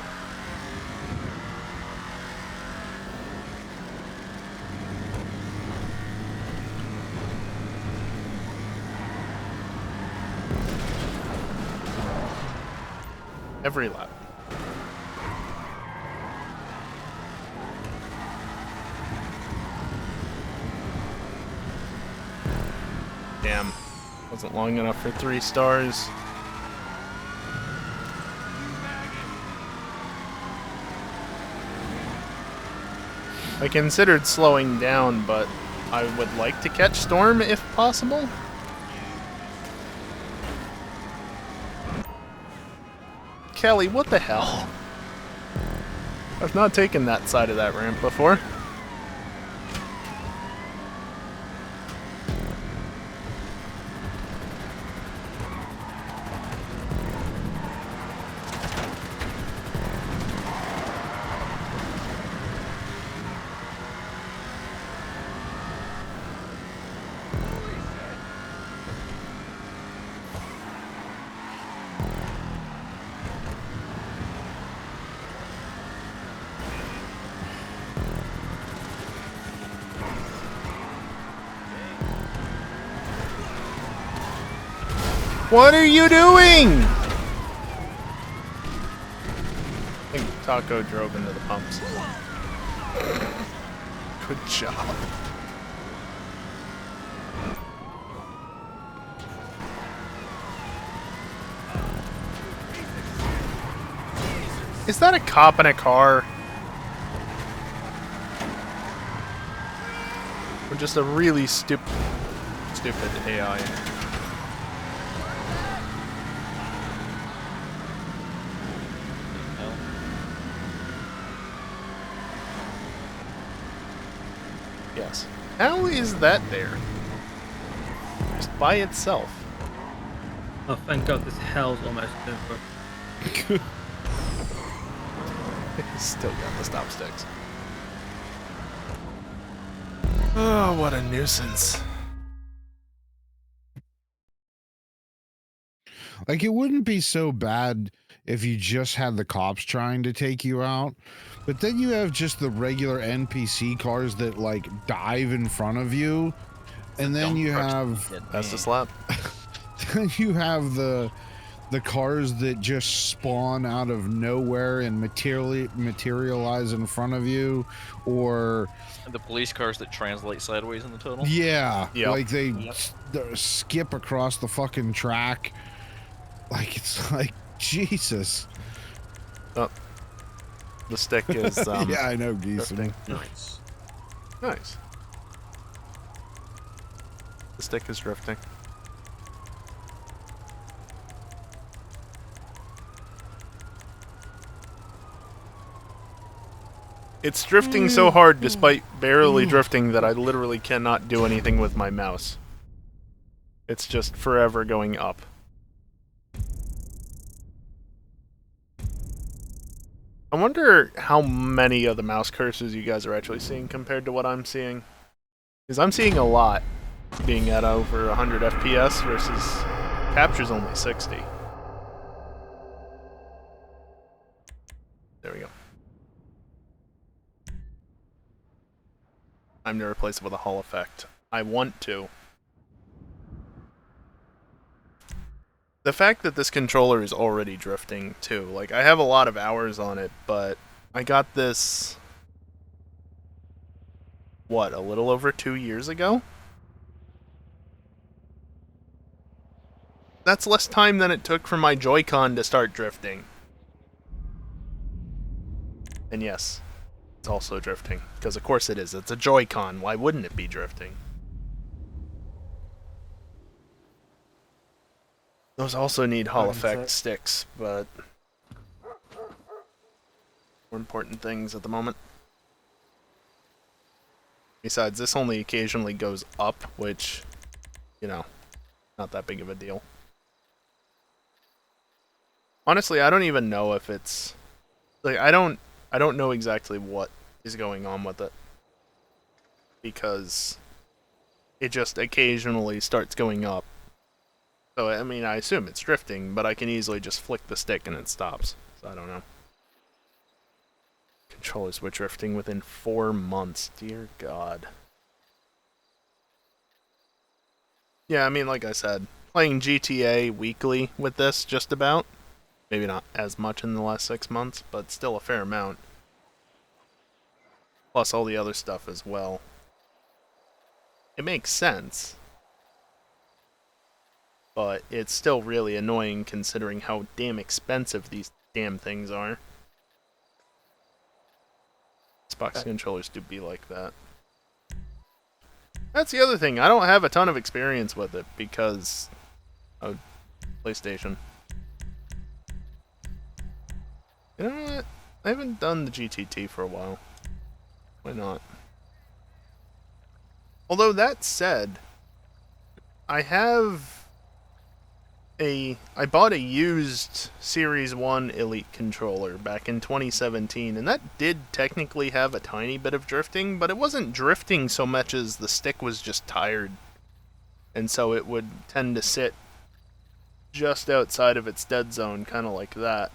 Every lap. Damn. Wasn't long enough for 3 stars. I considered slowing down, but I would like to catch Storm if possible. Kelly, what the hell? I've not taken that side of that ramp before. What are you doing? I think Taco drove into the pumps. Good job. Is that a cop in a car? Or just a really stupid AI? Yes. How is that there? Just by itself. Oh, thank God, this hell's almost over. Still got the stop sticks. Oh, what a nuisance. Like, it wouldn't be so bad if you just had the cops trying to take you out, but then you have just the regular NPC cars that, like, dive in front of you, and then you have... That's the slap. You have the cars that just spawn out of nowhere and materialize in front of you, or... And the police cars that translate sideways in the tunnel? Yeah, yep. like they skip across the fucking track. Like, it's like, Jesus. Oh. The stick is, yeah, I know, Geese. Nice. Nice. The stick is drifting. It's drifting so hard despite barely drifting that I literally cannot do anything with my mouse. It's just forever going up. I wonder how many of the mouse curses you guys are actually seeing compared to what I'm seeing. Because I'm seeing a lot being at over 100 FPS versus capture's only 60. There we go. I'm to replace it with a Hall effect. I want to. The fact that this controller is already drifting, too. Like, I have a lot of hours on it, but I got this... What, a little over 2 years ago? That's less time than it took for my Joy-Con to start drifting. And yes, it's also drifting. Because of course it is. It's a Joy-Con. Why wouldn't it be drifting? Those also need Hall effect sticks, but more important things at the moment. Besides, this only occasionally goes up, which, you know, not that big of a deal. Honestly, I don't even know if it's like I don't know exactly what is going on with it, because it just occasionally starts going up. So, I mean, I assume it's drifting, but I can easily just flick the stick and it stops. So, I don't know. Controllers were drifting within 4 months. Dear God. Yeah, I mean, like I said, playing GTA weekly with this, just about. Maybe not as much in the last 6 months, but still a fair amount. Plus all the other stuff as well. It makes sense. But it's still really annoying considering how damn expensive these damn things are. Xbox controllers do be like that. That's the other thing. I don't have a ton of experience with it because of PlayStation. You know what? I haven't done the GTT for a while. Why not? Although that said, I bought a used Series 1 Elite controller back in 2017, and that did technically have a tiny bit of drifting, but it wasn't drifting so much as the stick was just tired. And so it would tend to sit just outside of its dead zone, kind of like that.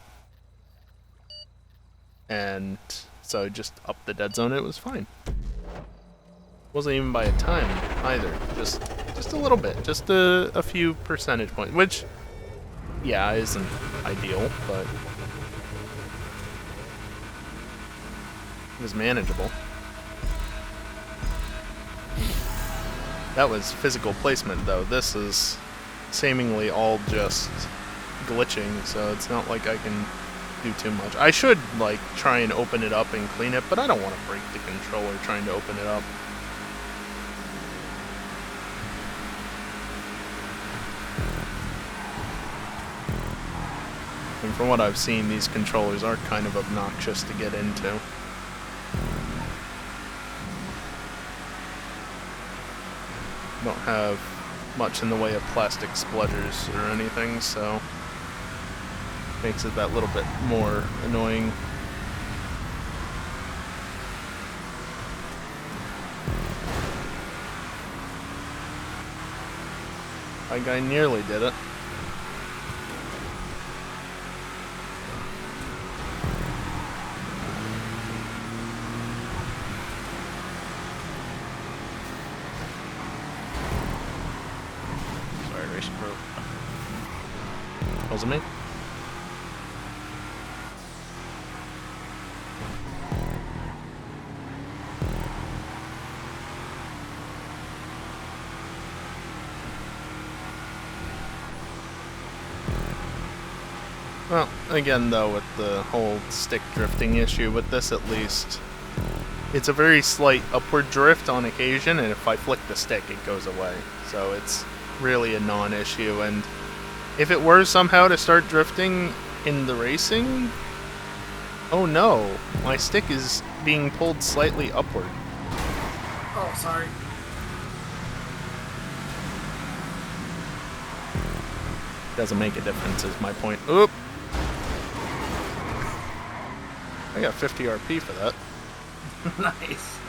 And so just up the dead zone, it was fine. Wasn't even by a time either, just a little bit, just a few percentage points, which, yeah, isn't ideal, but it was manageable. That was physical placement, though. This is seemingly all just glitching, so it's not like I can do too much. I should, like, try and open it up and clean it, but I don't want to break the controller trying to open it up. And from what I've seen, these controllers are kind of obnoxious to get into. Don't have much in the way of plastic spludgers or anything, so makes it that little bit more annoying. That guy nearly did it. Wasn't me? Well, again though, with the whole stick drifting issue, with this at least, it's a very slight upward drift on occasion, and if I flick the stick, it goes away. So it's really a non-issue, and if it were somehow to start drifting in the racing, oh no, my stick is being pulled slightly upward. Oh, sorry. Doesn't make a difference is my point. Oop! I got 50 RP for that. Nice.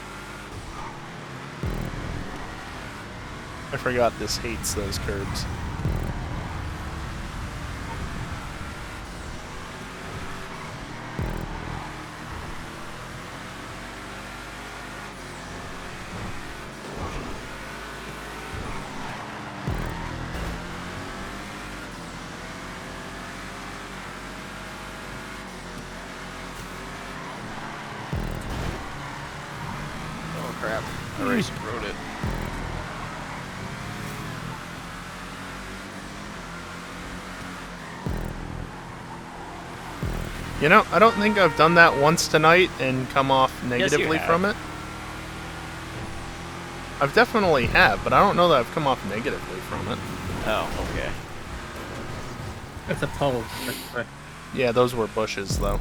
I forgot this hates those curbs. Crap. I already screwed it. You know, I don't think I've done that once tonight and come off you negatively have. from it. I've definitely have, but I don't know that I've come off negatively from it. Oh, okay. It's a pole. Yeah, those were bushes, though.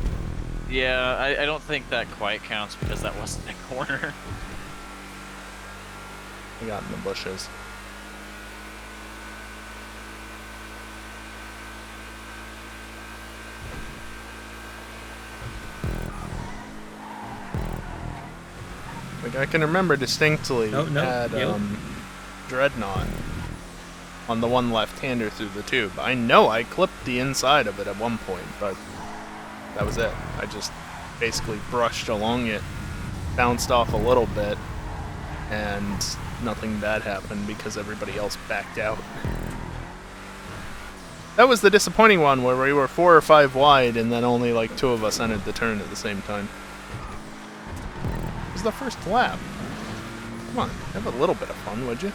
Yeah, I don't think that quite counts because that wasn't a corner. I got in the bushes. Like, I can remember distinctly No, had yep. Dreadnought on the one left-hander through the tube. I know I clipped the inside of it at one point, but that was it. I just basically brushed along it, bounced off a little bit, and nothing bad happened because everybody else backed out. That was the disappointing one where we were 4 or 5 wide and then only like 2 of us entered the turn at the same time. It was the first lap. Come on, have a little bit of fun, would you?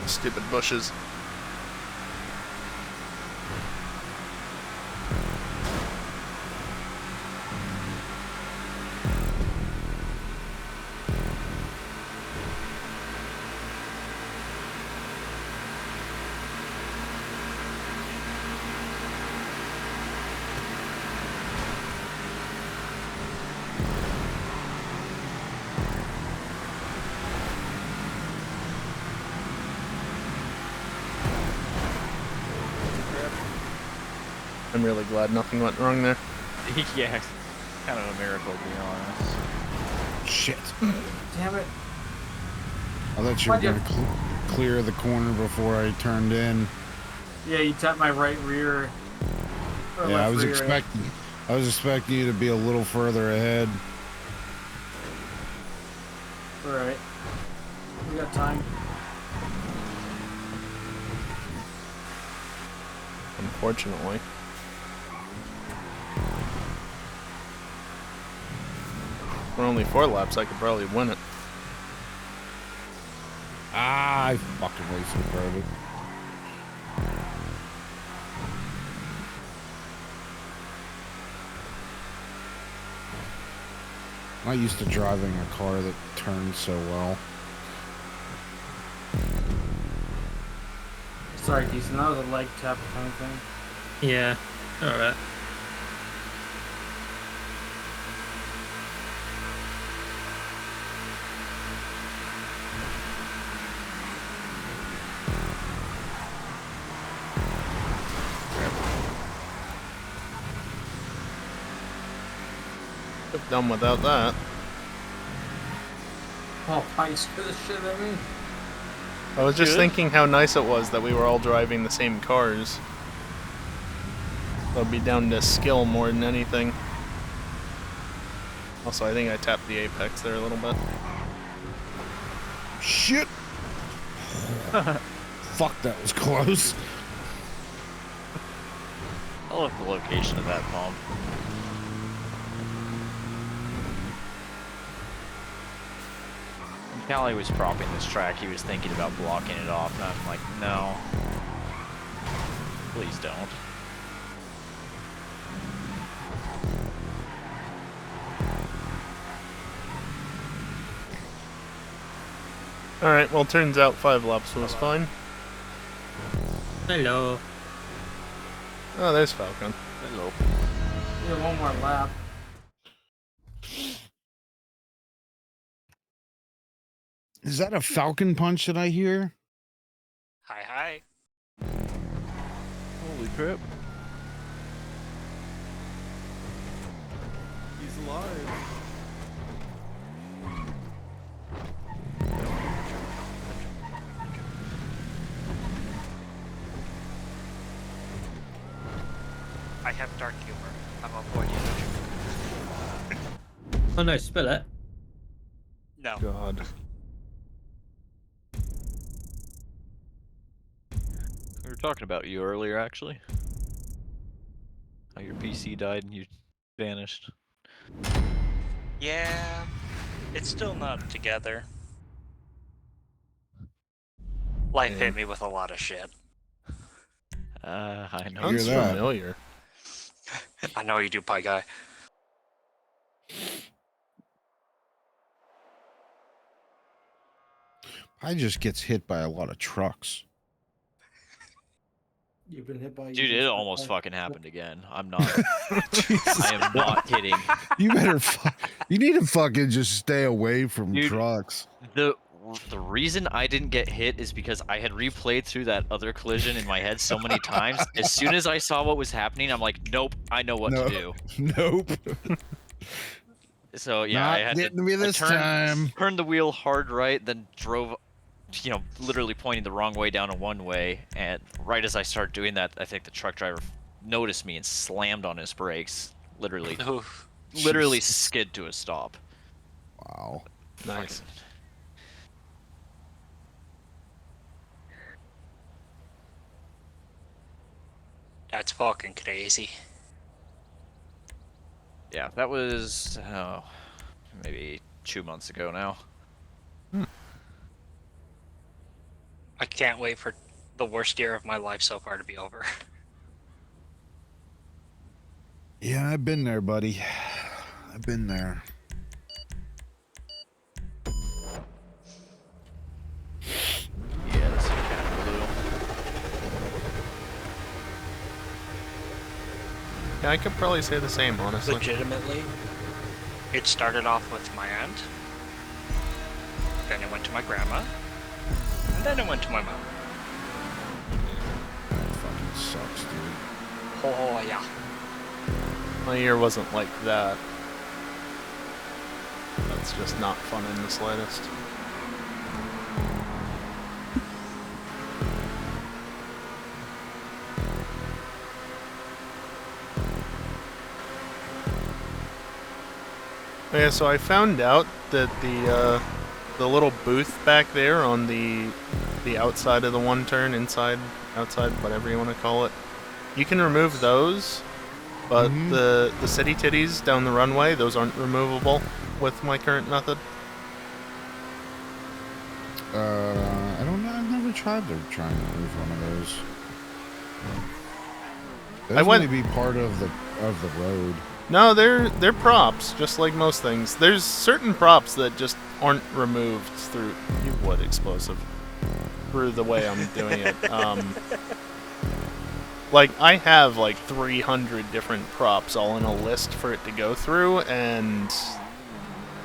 Stupid bushes. I'm really glad nothing went wrong there. Yeah, kind of a miracle to be honest. Shit. Damn it. I thought you were going to clear the corner before I turned in. Yeah, you tapped my right rear. Or Yeah, left I was rear. expecting you to be a little further ahead. Alright. We got time. Unfortunately. For only 4 laps, I could probably win it. Ah, I fucking wasted credit. I'm not used to driving a car that turns so well. Sorry, Keaton, that was a leg tap kind of thing. Yeah. Alright. Could've done without that. Oh, Pine scared the shit out of me. I was just thinking how nice it was that we were all driving the same cars. It'll be down to skill more than anything. Also, I think I tapped the apex there a little bit. Shit! Fuck, that was close. I love the location of that bump. When Callie was propping this track, he was thinking about blocking it off, and I'm like, no. Please don't. Alright, well, turns out 5 laps was fine. Hello. Oh, there's Falcon. Hello. We have one more lap. Is that a falcon punch that I hear? Hi, hi. Holy crap. He's alive. I have dark humor. I'm avoiding it. Oh no, spill it. No. God. We were talking about you earlier, actually. How your PC died and you vanished. Yeah, it's still not together. Life hit me with a lot of shit. I know. Sounds Hear that. familiar. I know you do, Pie Guy. I just gets hit by a lot of trucks. You've been hit by. Dude, it almost fucking happened again. I'm not. Jesus. I am not kidding. You better you need to fucking just stay away from Dude. trucks. the reason I didn't get hit is because I had replayed through that other collision in my head so many times. As soon as I saw what was happening, I'm like, nope, I know what to do. Nope. So yeah, Not I had getting me this time. turned the wheel hard right, then drove, literally pointing the wrong way down a one-way. And right as I start doing that, I think the truck driver noticed me and slammed on his brakes. Literally Jesus. skid to a stop. Wow. Nice. Fucking- That's fucking crazy. Yeah, that was maybe 2 months ago now. I can't wait for the worst year of my life so far to be over. Yeah, I've been there, buddy. I've been there. Yeah, this is kind of blue. Yeah, I could probably say the same, honestly. Legitimately, it started off with my aunt, then it went to my grandma, and then it went to my mom. That fucking sucks, dude. Oh yeah. My year wasn't like that. That's just not fun in the slightest. Yeah, so I found out that the little booth back there on the outside of the one turn, inside, outside, whatever you want to call it, you can remove those, but the city titties down the runway, those aren't removable with my current method. I don't know. I've never tried to try and move one of those. Those may be part of the road. No, they're props, just like most things. There's certain props that just aren't removed through wood explosive through the way I'm doing it. Like I have like 300 different props all in a list for it to go through, and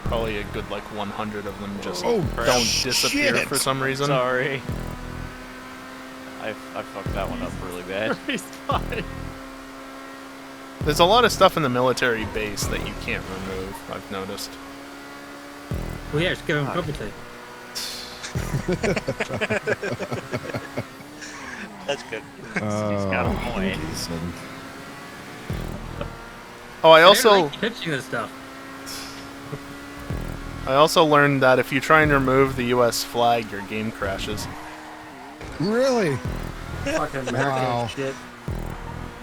probably a good like 100 of them just don't disappear for some reason. Sorry. I fucked that one up really bad. He's fine. There's a lot of stuff in the military base that you can't remove, I've noticed. Well, yeah, just give him property. That's good. He's got a point. Oh, I I also don't like pitching this stuff. I also learned that if you try and remove the US flag, your game crashes. Really? Fucking American Wow. shit.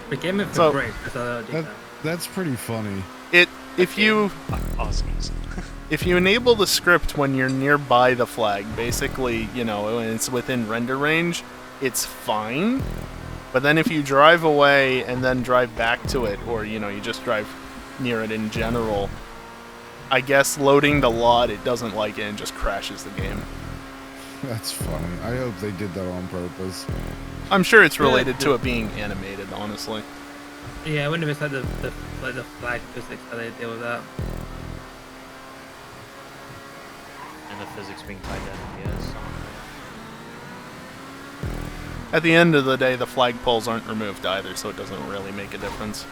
We came in for So- break. I thought that would do that. That's pretty funny. If you Awesome. If you enable the script when you're nearby the flag, basically, you know, when it's within render range, it's fine. But then if you drive away and then drive back to it, or, you know, you just drive near it in general, I guess loading the lot, it doesn't like it and just crashes the game. That's funny. I hope they did that on purpose. I'm sure it's related to it being animated, honestly. Yeah, I wonder if it's like the flag physics, how they deal with that. And the physics being tied to FPS. At the end of the day, the flagpoles aren't removed either, so it doesn't really make a difference.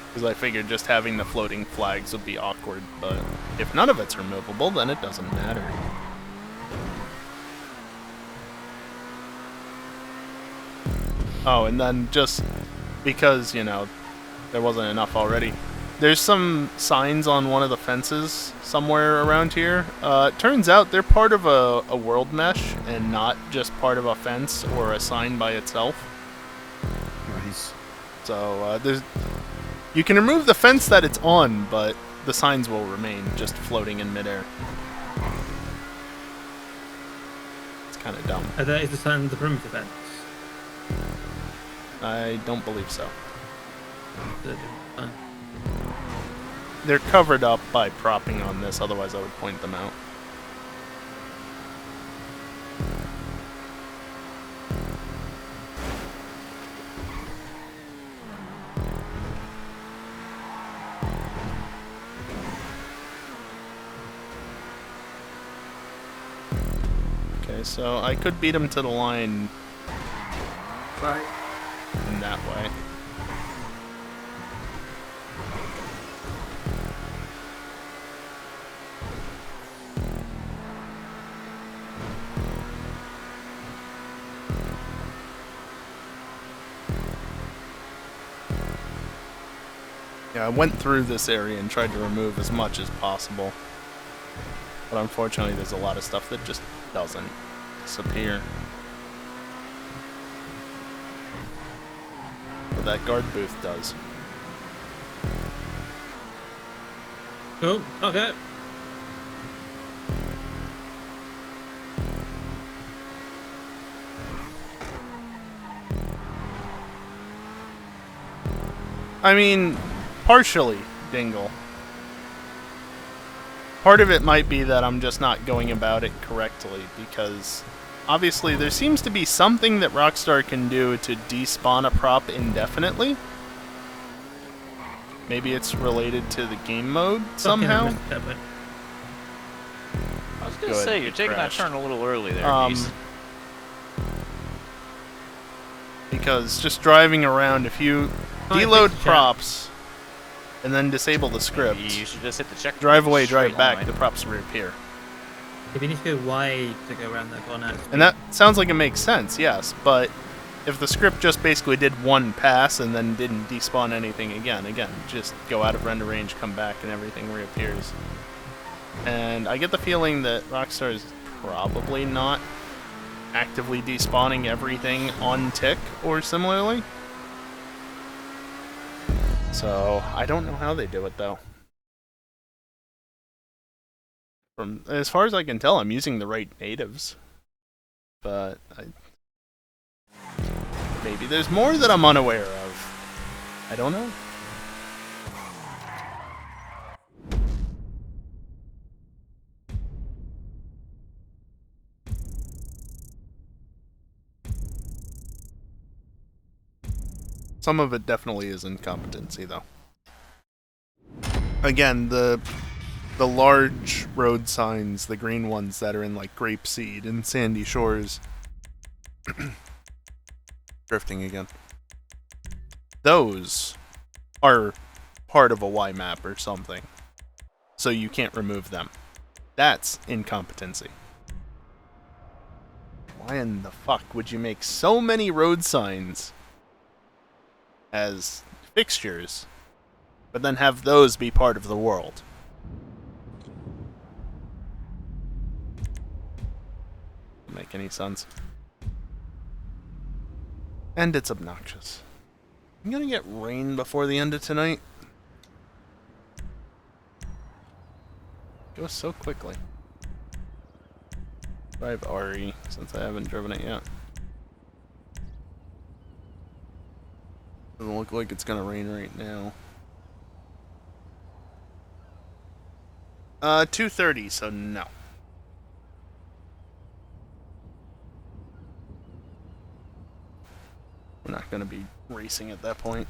Because I figured just having the floating flags would be awkward, but if none of it's removable, then it doesn't matter. Oh, and then just because, you know, there wasn't enough already, there's some signs on one of the fences somewhere around here. It turns out they're part of a world mesh and not just part of a fence or a sign by itself. Nice. So you can remove the fence that it's on, but the signs will remain just floating in midair. It's kind of dumb. That is the sign of the perimeter fence. I don't believe so. Uh, They're covered up by propping on this, otherwise I would point them out. so I could beat him to the line Right. in that way. Yeah, I went through this area and tried to remove as much as possible. But unfortunately, there's a lot of stuff that just doesn't disappear. But that guard booth does. Oh, okay. I mean, partially, Dingle. Part of it might be that I'm just not going about it correctly, because obviously there seems to be something that Rockstar can do to despawn a prop indefinitely. Maybe it's related to the game mode somehow. I was gonna Good, say, you're it taking crashed. that turn a little early there, Beast. Because just driving around, if you I deload think, props and then disable the script, You should just hit the check. drive away, drive straight back, line. the props reappear. If you need to go wide to go around that corner. And that sounds like it makes sense, yes, but if the script just basically did one pass and then didn't despawn anything again, just go out of render range, come back, and everything reappears. And I get the feeling that Rockstar is probably not actively despawning everything on tick or similarly. So, I don't know how they do it, though. From as far as I can tell, I'm using the right natives. But maybe there's more that I'm unaware of. I don't know. Some of it definitely is incompetency, though. Again, the large road signs, the green ones that are in like Grapeseed and Sandy Shores. Drifting again. Those are part of a Y map or something. So you can't remove them. That's incompetency. Why in the fuck would you make so many road signs as fixtures, but then have those be part of the world? Doesn't make any sense. And it's obnoxious. I'm gonna get rain before the end of tonight. It goes so quickly. Drive RE since I haven't driven it yet. Doesn't look like it's gonna rain right now. 2:30, so no. We're not gonna be racing at that point.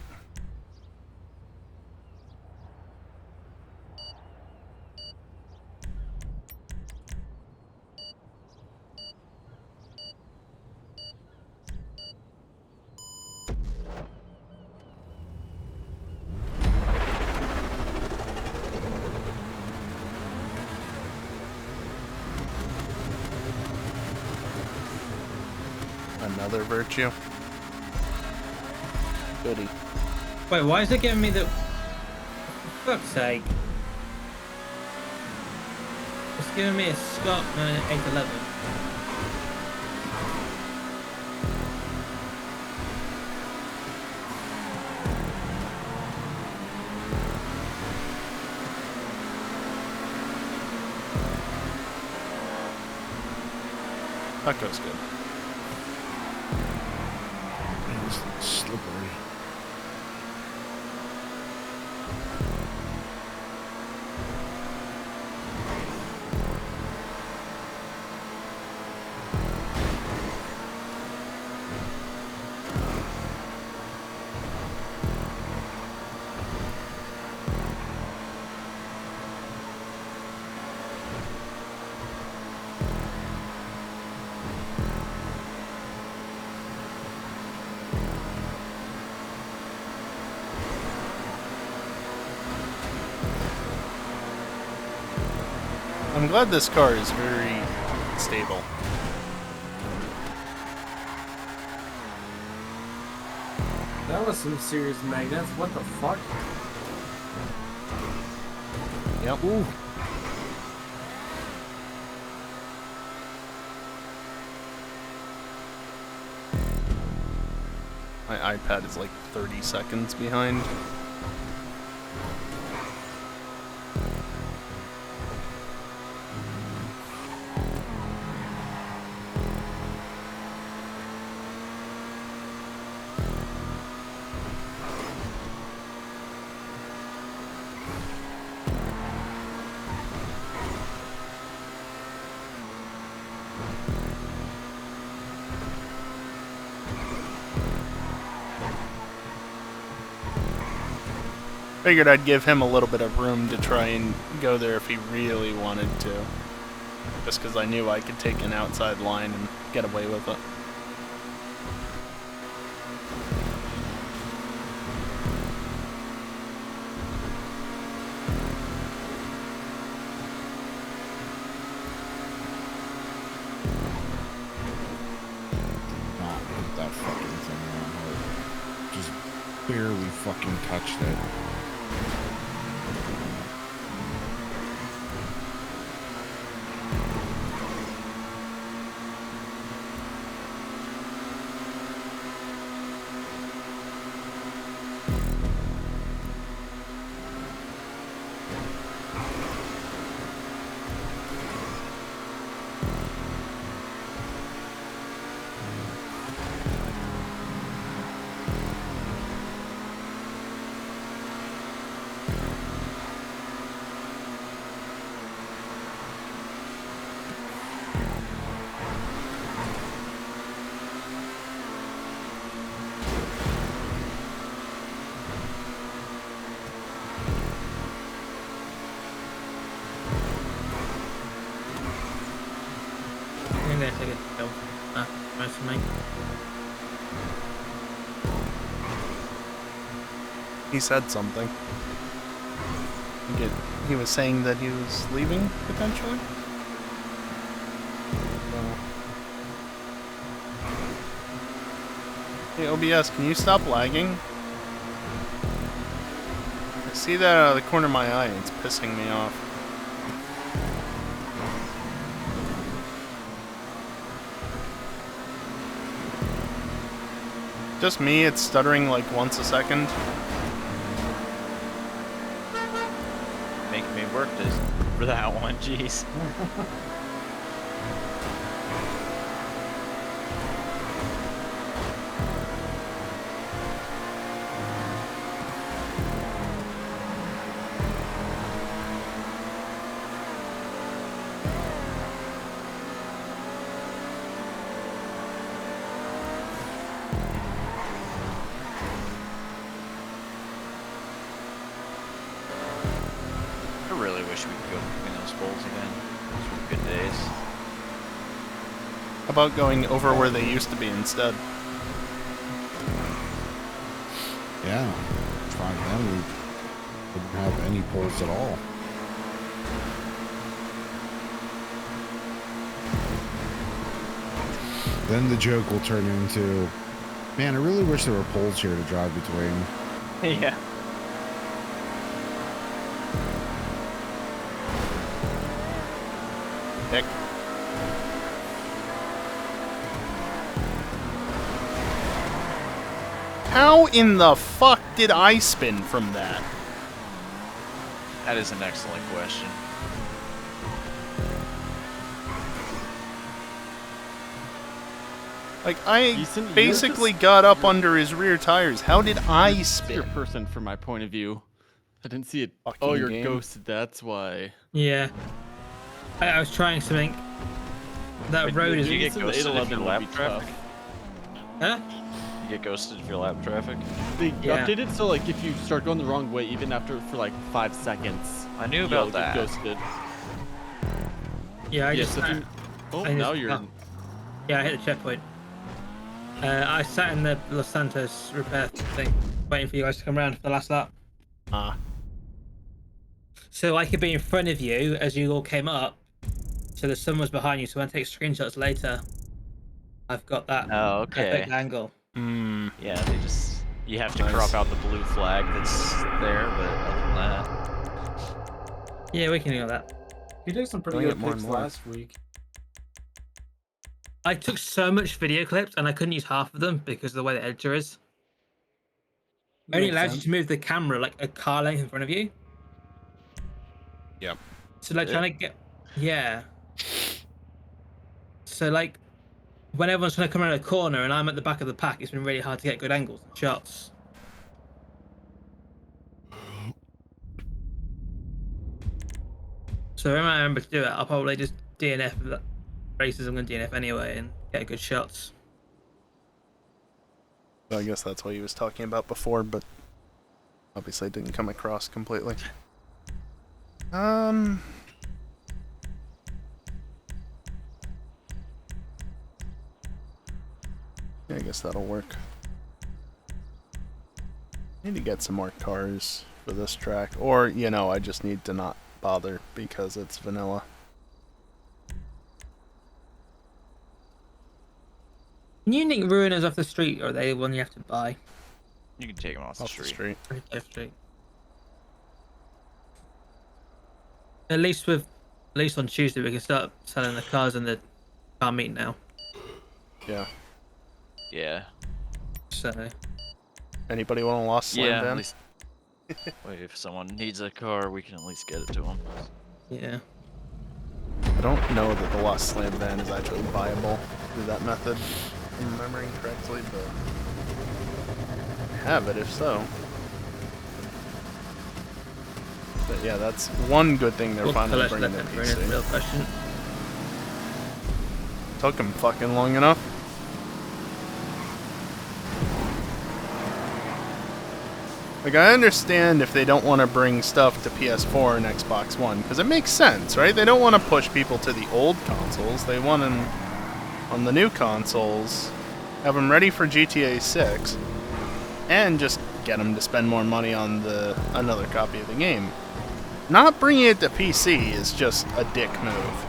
Another virtue. Goody. Wait, why is it giving me the... For fuck's sake. It's giving me a Scott 811. That goes good. It's slippery. I'm glad this car is very stable. That was some serious magnets. What the fuck? Yep. Ooh. My iPad is like 30 seconds behind. Figured I'd give him a little bit of room to try and go there if he really wanted to. Just because I knew I could take an outside line and get away with it. Not hit that fucking thing on hard. Just barely fucking touched it. I'm gonna take a go. Nice for me. He said something. He was saying that he was leaving, potentially? Hey, OBS, can you stop lagging? I see that out of the corner of my eye, and it's pissing me off. Just me, it's stuttering like once a second. Making me work this for that one, jeez. I really wish we could go between those bowls again. Those were good days. How about going over where they used to be instead? Yeah. Trying them, we wouldn't have any poles at all. Then the joke will turn into, man, I really wish there were poles here to drive between. Yeah. Heck. How in the fuck did I spin from that? That is an excellent question. Like, I Ethan, basically got up under his rear tires. How did I You're spin? person from my point of view. I didn't see it. Fucking Oh, you're game. ghosted. That's why. Yeah. I was trying something. That Wait, road did is. you get Ethan, the ghosted if 811 you're would lap be traffic? Huh? You get ghosted if you're lap traffic? They Yeah. updated so like if you start going the wrong way, even after for like 5 seconds, I knew you'll about get that. ghosted. Yeah, I Yes, just. if you. Oh, I now just- you're. oh. Yeah, I hit the checkpoint. I sat in the Los Santos repair thing, waiting for you guys to come around for the last lap. Ah. So I could be in front of you as you all came up, So the sun was behind you, so when I take screenshots later, I've got that Oh, okay. perfect angle. Yeah, they just you have to Nice. crop out the blue flag that's there, but other than that, Yeah, we can do that. He took some pretty Doing good it more and pics more. last week. I took so much video clips and I couldn't use half of them because of the way the editor is. It only Makes allows you sense. to move the camera like a car length in front of you. Yep. So like trying to get, yeah. So like when everyone's trying to come around a corner and I'm at the back of the pack, it's been really hard to get good angles and shots. So when I remember to do it, I'll probably just DNF the races I'm going to DNF anyway and get good shots. I guess that's what he was talking about before, but obviously didn't come across completely. Yeah, I guess that'll work. Need to get some more cars for this track, or, you know, I just need to not bother because it's vanilla. Can you nick ruiners off the street, or are they one you have to buy? you can take them off the street. Off street. At least on Tuesday we can start selling the cars in the car meet now. Yeah. Yeah. So Anybody want a Lost Slam Yeah. van? At least, wait, if someone needs a car, we can at least get it to them. yeah. I don't know that the Lost Slam van is actually viable through that method, if I'm remembering correctly, but I have it if so. But yeah, that's one good thing they're What finally color's bringing left to in for a PC. real question? Took them fucking long enough. Like, I understand if they don't want to bring stuff to PS4 and Xbox One, because it makes sense, right? They don't want to push people to the old consoles. They want them on the new consoles, have them ready for GTA 6, and just get them to spend more money on another copy of the game. Not bringing it to PC is just a dick move.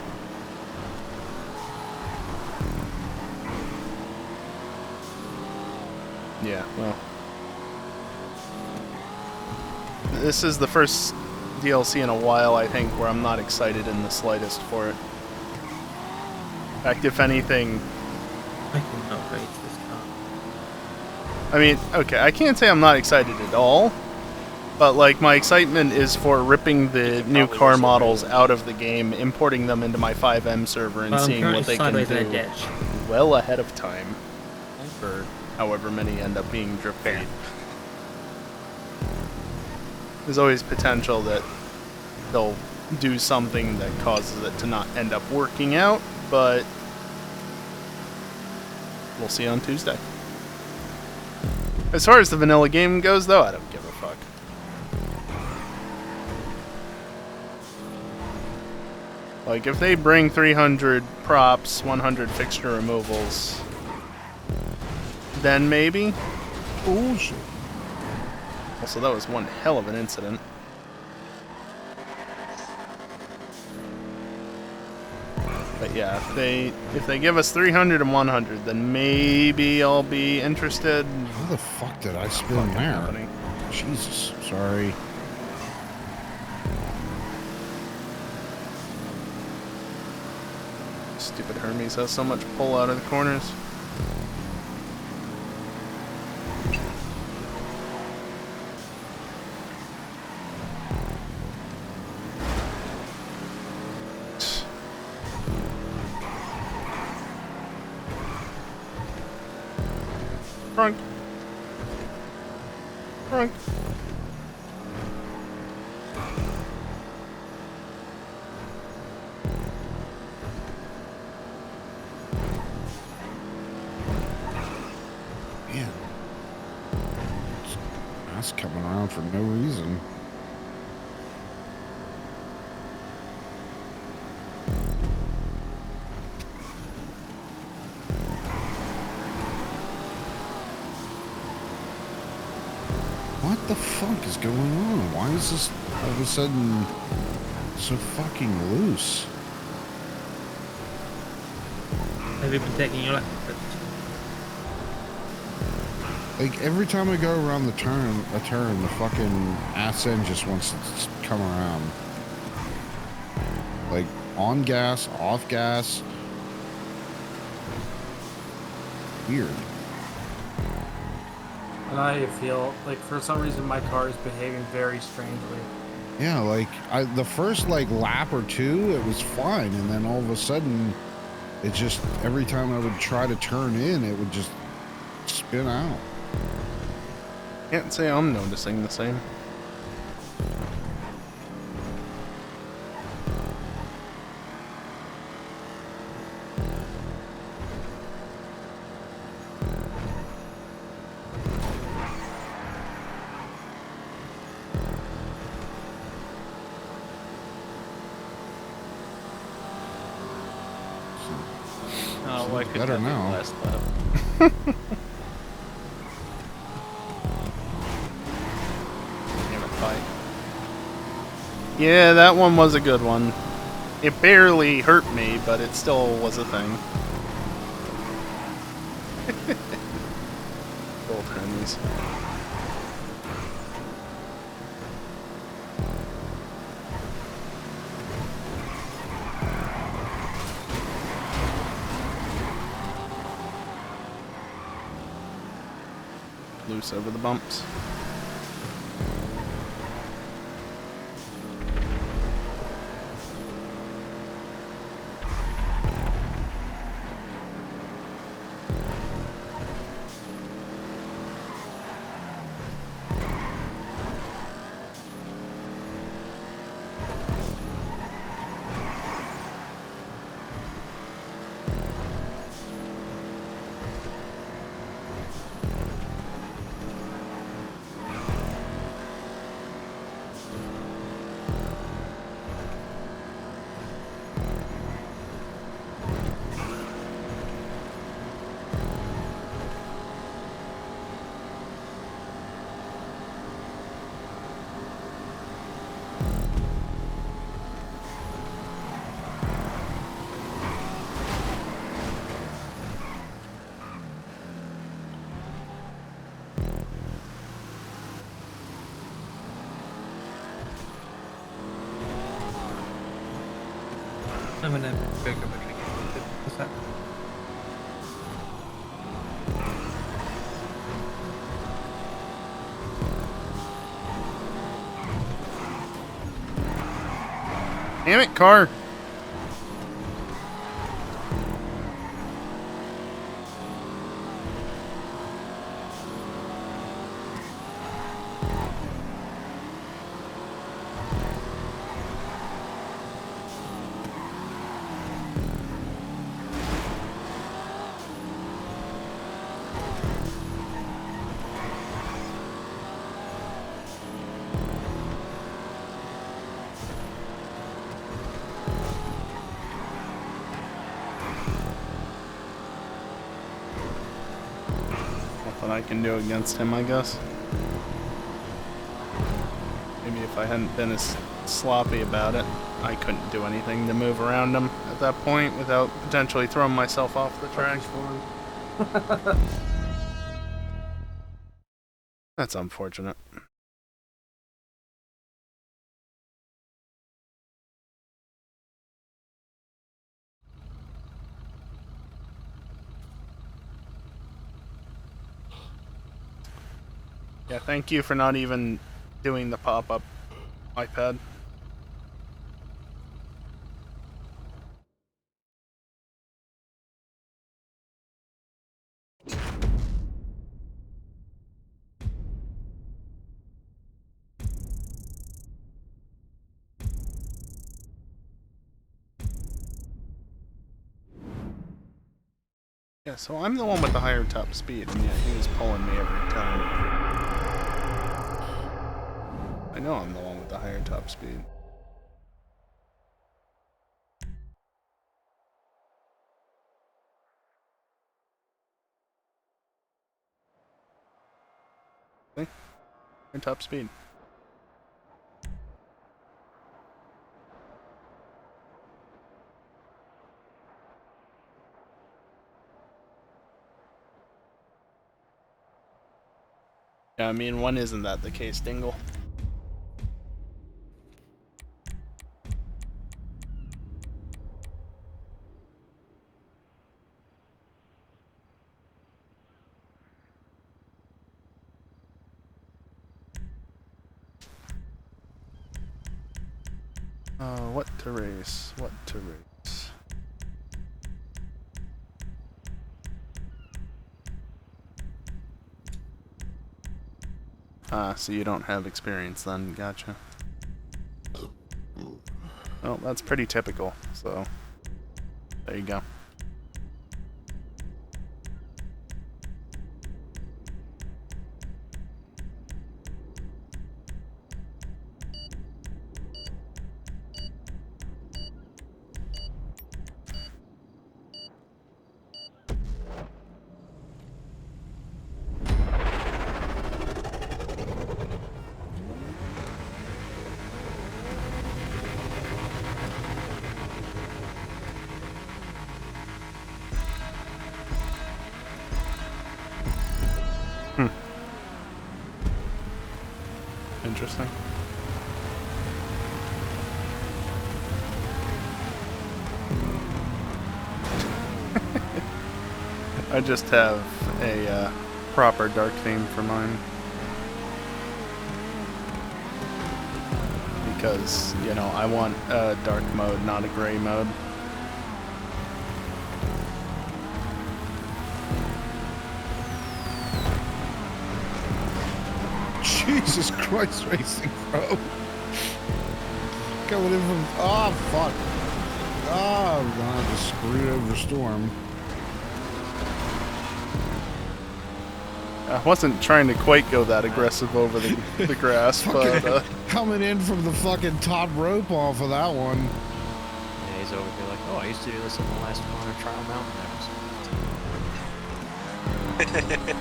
Yeah, well. This is the first DLC in a while, I think, where I'm not excited in the slightest for it. In fact, if anything... I cannot rate this car. I mean, okay, I can't say I'm not excited at all, but, like, my excitement is for ripping the new car models out of the game, importing them into my 5M server, and seeing what they can do well ahead of time, for however many end up being drip feed. There's always potential that they'll do something that causes it to not end up working out, but we'll see on Tuesday. As far as the vanilla game goes, though, I don't give a fuck. Like, if they bring 300 props, 100 fixture removals, then maybe. Oh shit. Also, that was one hell of an incident. But yeah, if they give us 300 and 100, then maybe I'll be interested. How the fuck did I spin there? Happening. Jesus, sorry. Stupid Hermes has so much pull out of the corners. Front. Front. Man. That's coming around for no reason. What the fuck is going on? Why is this all of a sudden so fucking loose? Have you been taking your lessons? Like every time I go around the turn, the fucking ass end just wants to come around. Like on gas, off gas. Weird. And I feel like for some reason my car is behaving very strangely. Yeah, like the first like lap or two, it was fine, and then all of a sudden, it just every time I would try to turn in, it would just spin out. Can't say I'm noticing the same. Oh, why couldn't Better that be the now. last lap? Damn it, fight. Yeah, that one was a good one. It barely hurt me, but it still was a thing. Old homies. Loose over the bumps. I'm gonna go back again. What's that? Damn it, car! Nothing I can do against him, I guess. Maybe if I hadn't been as sloppy about it, I couldn't do anything to move around him at that point without potentially throwing myself off the track. That's unfortunate. Yeah, thank you for not even doing the pop-up iPad. Yeah, so I'm the one with the higher top speed, and yet he was pulling me every time. I know I'm the one with the higher top speed. See? Higher top speed. Yeah, I mean, when isn't that the case, Dingle? What to race? What to race? Ah, so you don't have experience then, gotcha. Well, that's pretty typical, so there you go. Interesting. I just have a proper dark theme for mine. Because, you know, I want a dark mode, not a gray mode. Jesus Christ, racing, bro. Coming in from... Oh, fuck. Oh, I'm gonna have to screw over Storm. I wasn't trying to quite go that aggressive over the grass, but... Coming in from the fucking top rope off of that one. Yeah, he's over here like, oh, I used to do this in the last corner trial mountain there.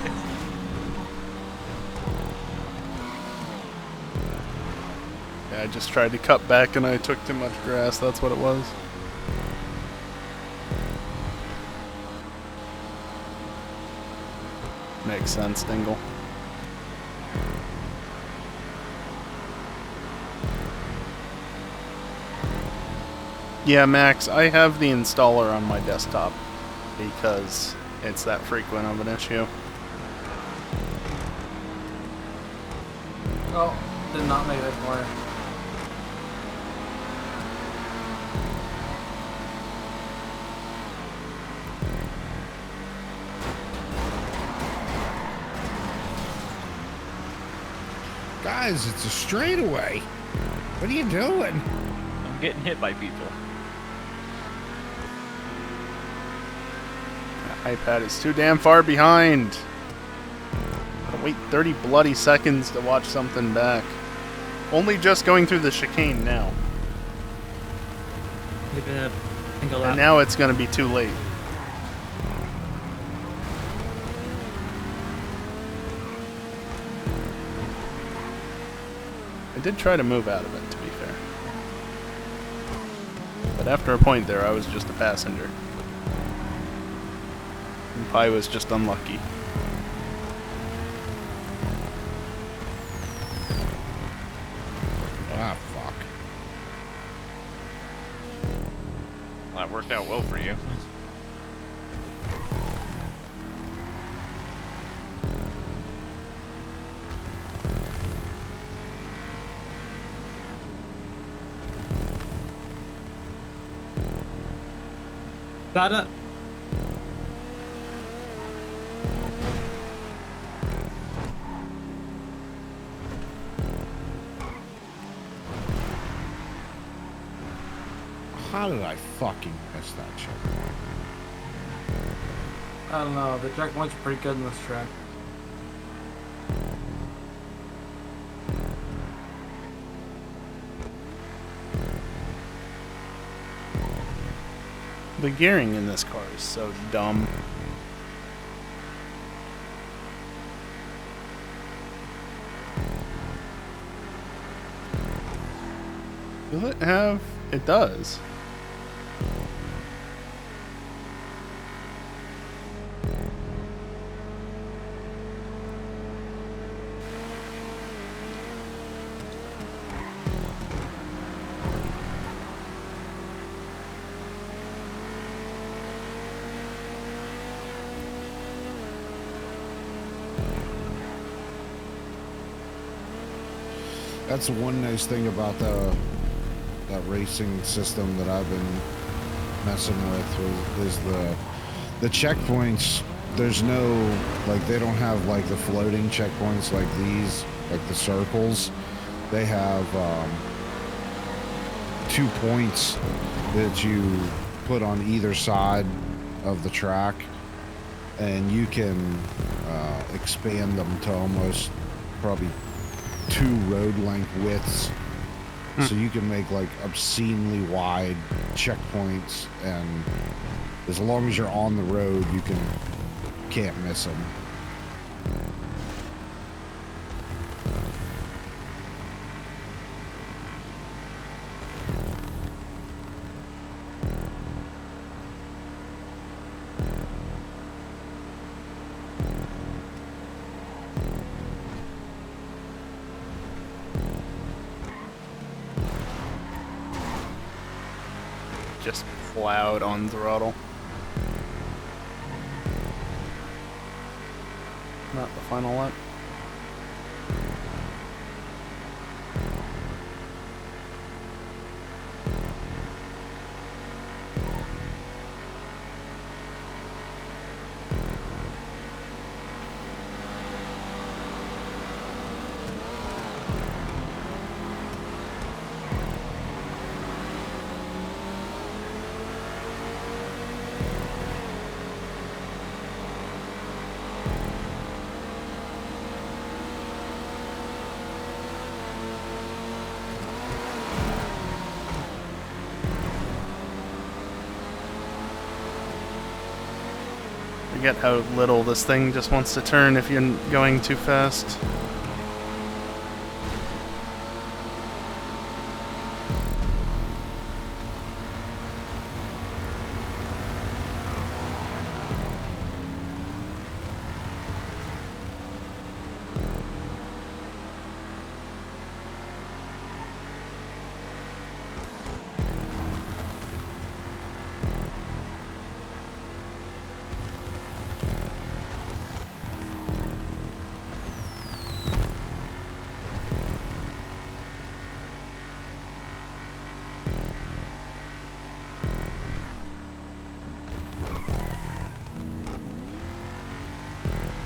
Yeah, I just tried to cut back and I took too much grass, that's what it was. Makes sense, Dingle. Yeah, Max, I have the installer on my desktop because it's that frequent of an issue. Oh, did not make that corner. Guys, it's a straightaway. What are you doing? I'm getting hit by people. The iPad is too damn far behind. Gotta wait 30 bloody seconds to watch something back. Only just going through the chicane now. And now it's gonna be too late. I did try to move out of it, to be fair. But after a point there, I was just a passenger. And Pi was just unlucky. Ah, fuck. Well, that worked out well for you. Got it. How did I fucking miss that shit? I don't know, the checkpoints are pretty good in this track. The gearing in this car is so dumb. Will it have? It does. that's one nice thing about that racing system that I've been messing with is the checkpoints. There's no, like, they don't have like the floating checkpoints like these, like the circles. They have 2 points that you put on either side of the track, and you can expand them to almost probably 2 road length widths. So you can make like obscenely wide checkpoints, and as long as you're on the road, you can't miss them. Just plowed on throttle. Not the final lap. Forget how little this thing just wants to turn if you're going too fast.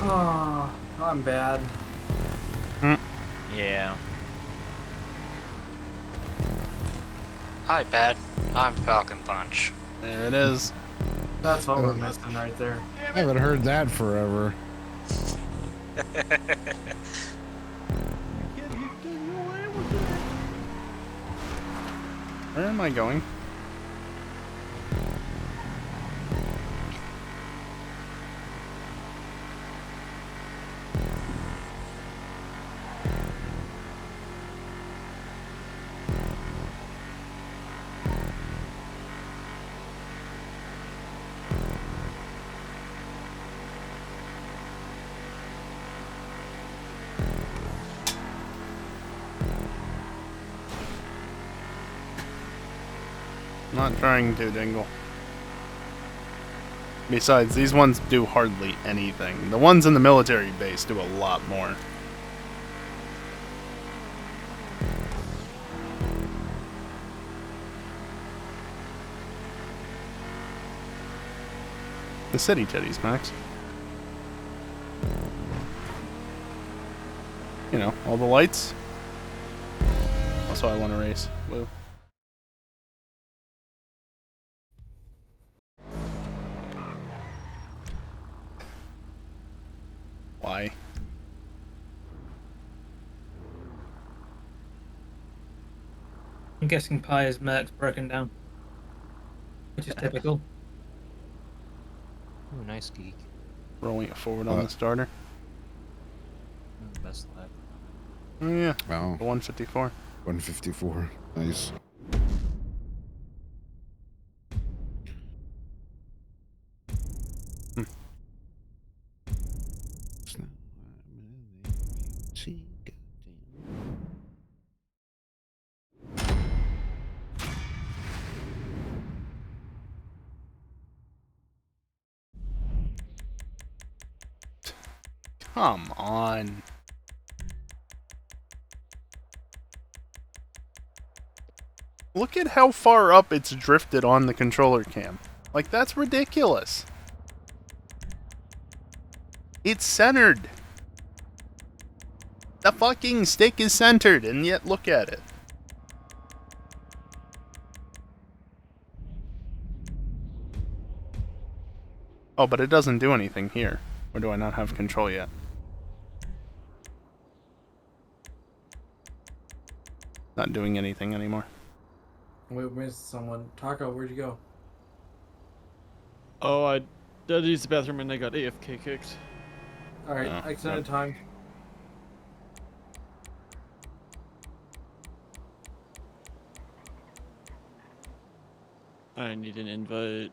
Oh, I'm bad. Yeah. Hi, bad. I'm Falcon Punch. There it is. That's what we're missing right there. I haven't heard that forever. Where am I going? Not trying to, Dingle. Besides, these ones do hardly anything. The ones in the military base do a lot more. The city titties, Max. You know, all the lights. Also, I want to race. Woo. Why? I'm guessing Pyre's Merc's broken down, which is typical. Ooh, nice geek. Rolling it forward on the starter. Best lap. Oh yeah. Wow. 154. 154. Nice. Come on. Look at how far up it's drifted on the controller cam. Like, that's ridiculous. It's centered. The fucking stick is centered, and yet look at it. Oh, but it doesn't do anything here. Or do I not have control yet? Not doing anything anymore. We missed someone. Taco, where'd you go? Oh, I did use the bathroom and I got AFK kicked. Alright, Oh, extended time. I need an invite.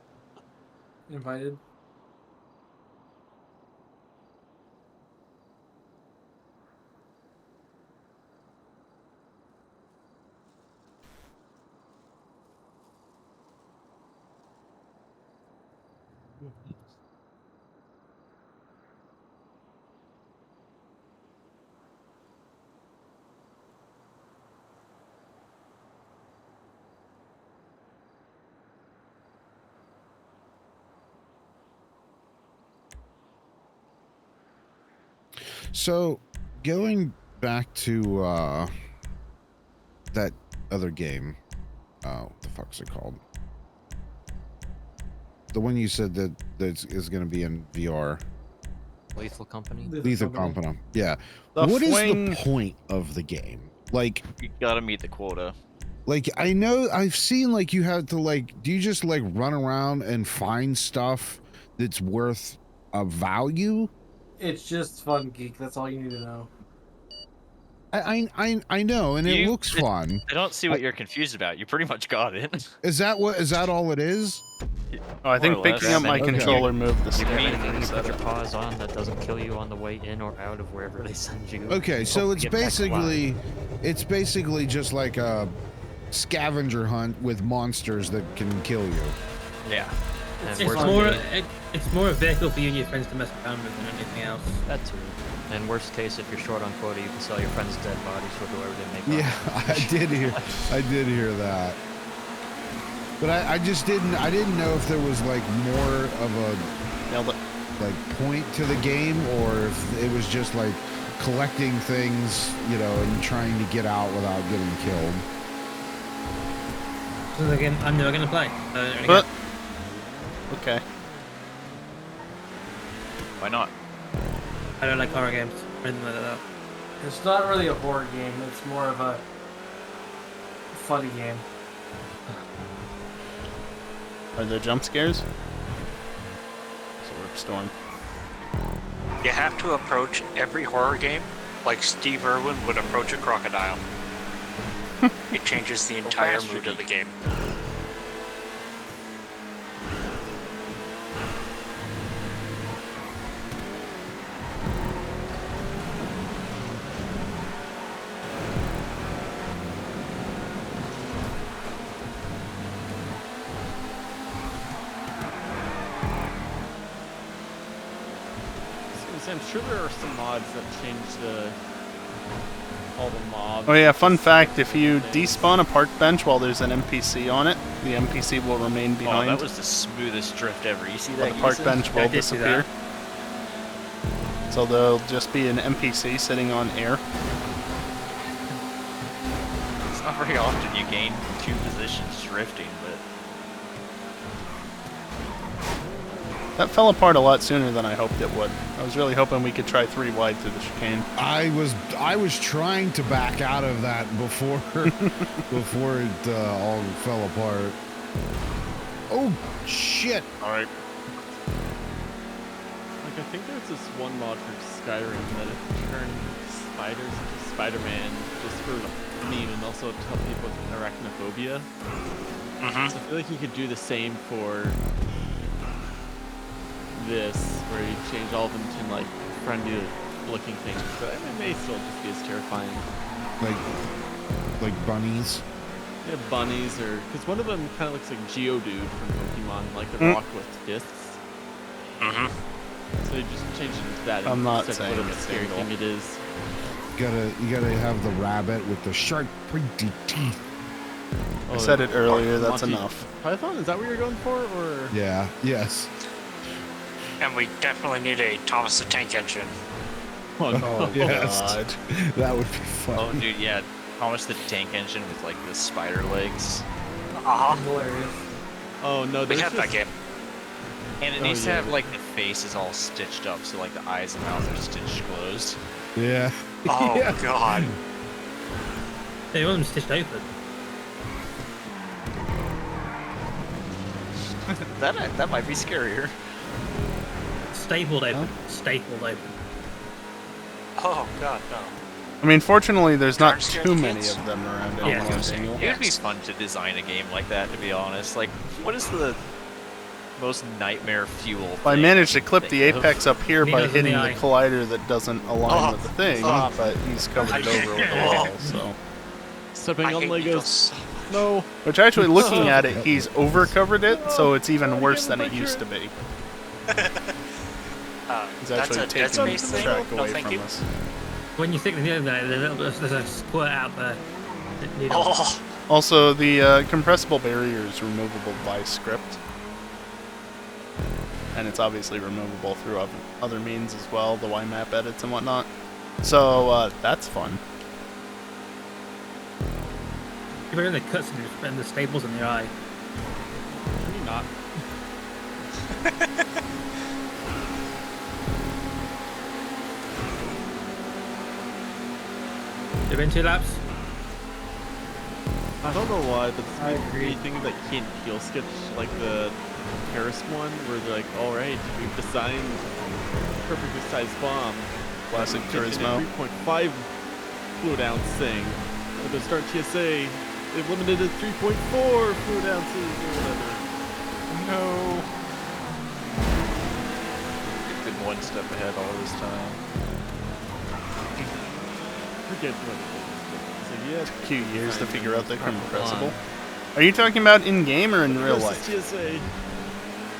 Invited. So, going back to that other game, what the fuck's it called? The one you said that is going to be in VR. Lethal Company. Lethal Company. Yeah. The What is fling- the point of the game? Like, You gotta meet the quota. like I know I've seen like you have to like, do you just like run around and find stuff that's worth a value? It's just fun, geek. That's all you need to know. I know, and it looks fun. I don't see what you're confused about. You pretty much got it. Is that all it is? Oh, I think More or less. picking up my Okay. controller moved the stick. Anything you Set put your it. paws on that doesn't kill you on the way in or out of wherever they send you. Okay, so Hope it's you get back alive. basically just like a scavenger hunt with monsters that can kill you. Yeah. And It's worst more, case, it's more a vehicle for you and your friends to mess around with than anything else. that too. And worst case, if you're short on quota, you can sell your friends' dead bodies for whoever didn't make Yeah, I did hear that. But I didn't know if there was like more of a Nailed it. like point to the game, or if it was just like collecting things, you know, and trying to get out without getting killed. So again, I'm never gonna play. But, okay. Why not? I don't like horror games or anything like that. It's not really a horror game. It's more of a funny game. Are there jump scares? Sword storm. You have to approach every horror game like Steve Irwin would approach a crocodile. It changes the entire mood of the game. I'm sure there are some mods that change all the mobs. Oh yeah, fun fact, if you despawn a park bench while there's an NPC on it, the NPC will remain Oh, behind. that was the smoothest drift ever. You see but that? the park Gieson? bench Yeah, I will did see disappear. So there'll just be an NPC sitting on air. It's not very often you gain 2 positions drifting, but That fell apart a lot sooner than I hoped it would. I was really hoping we could try 3 wide through the chicane. I was trying to back out of that before before it all fell apart. Oh shit! all right. Like, I think there's this one mod for Skyrim that it turned spiders into Spider-Man just for meme and also to help people with arachnophobia. So I feel like you could do the same for this, where you change all of them to like friendly looking things, but it may still just be as terrifying. Like bunnies. Yeah, bunnies, or because one of them kind of looks like Geodude from Pokemon, like the rock with discs. So you just change it to that. I'm not instead of saying what a it's scary legal. thing it is. You gotta have the rabbit with the sharp, pointy teeth. Yeah, That you looks can cool. I said it earlier, that's Monty enough. Python, is that what you're going for, or? Yeah. Yes. And we definitely need a Thomas the Tank Engine. Oh, no. Yes. God. That would be fun. Oh, dude, yeah. Thomas the Tank Engine with like the spider legs. Hilarious. Oh no, We there's have that just- game. And it Oh, needs to yeah, have but- like the face is all stitched up, so like the eyes and mouth are stitched closed. Yeah. Oh Yeah. god. They want them stitched open. that might be scarier. Stapled open. Stapled open. Oh god, no. I mean, fortunately, there's not Aren't scared too of many kids? of them around Yeah, anymore. I'm Daniel. It would be fun to design a game like that, to be honest. Like, what is the most nightmare fuel? I thing managed to clip think the of? apex up here by Needles in hitting the the eye. collider that doesn't align Oh, with the thing, oh. but he's covered it over with the wall, so... Stepping I on hate Legos. needles. No. Which actually, looking at it, he's over-covered it, so it's even worse than it used to be. He's That's actually a Dead taking Space the thing? track No, away thank from you. us. When you stick the needle there, there's a squirt out there. Needle. Oh, Also, the compressible barrier is removable by script. And it's obviously removable through other means as well, the YMAP edits and whatnot. So, that's fun. You're in the cuts and the staples in your eye. Maybe not. You've been 2 laps? I don't know why, but I this agree. makes me think that Key and Peele sketch, like the Paris one, where they're like, alright, we've designed a perfectly sized bomb. Classic It's in a Turismo. 3.5 fluid ounce thing. At the start TSA, they've limited it to 3.4 fluid ounces or whatever. No. You've been one step ahead all this time. Forget what it is. So yeah, A few years to figure out the compressible. Are you talking about in-game or in real life? TSA.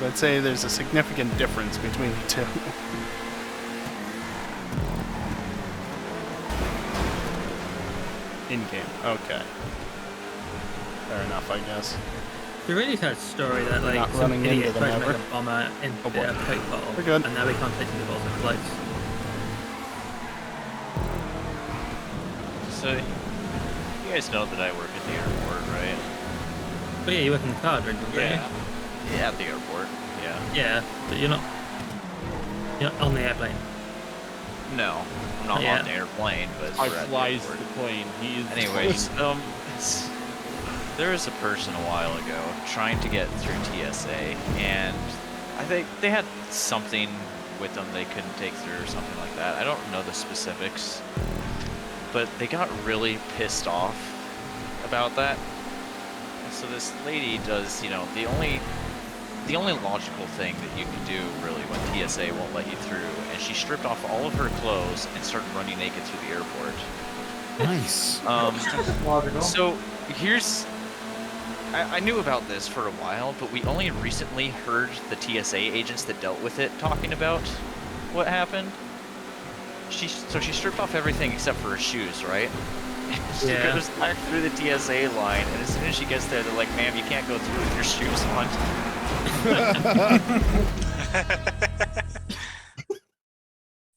I'd say there's a significant difference between the two. In-game, okay. Fair enough, I guess. You really heard a story that like Not some running idiot into them tried to make ever. a bomber in Oh, boy. a Coke bottle, We're good. and now we can't take the bottles in floats. So, you guys know that I work at the airport, right? But yeah, you work in the car, don't you? Yeah, at the airport. Yeah. Yeah, but you're not on the airplane. No, I'm not Yeah. on the airplane, but I we're at the flies airport. the plane. He's Anyways, there was a person a while ago trying to get through TSA, and I think they had something with them they couldn't take through or something like that. I don't know the specifics, but they got really pissed off about that. And so this lady does, you know, the only logical thing that you can do really when TSA won't let you through, and she stripped off all of her clothes and started running naked through the airport. Nice. Logical. So here's, I knew about this for a while, but we only recently heard the TSA agents that dealt with it talking about what happened. So she stripped off everything except for her shoes, right? She Yeah. goes back through the TSA line, and as soon as she gets there, they're like, "Ma'am, you can't go through with your shoes on."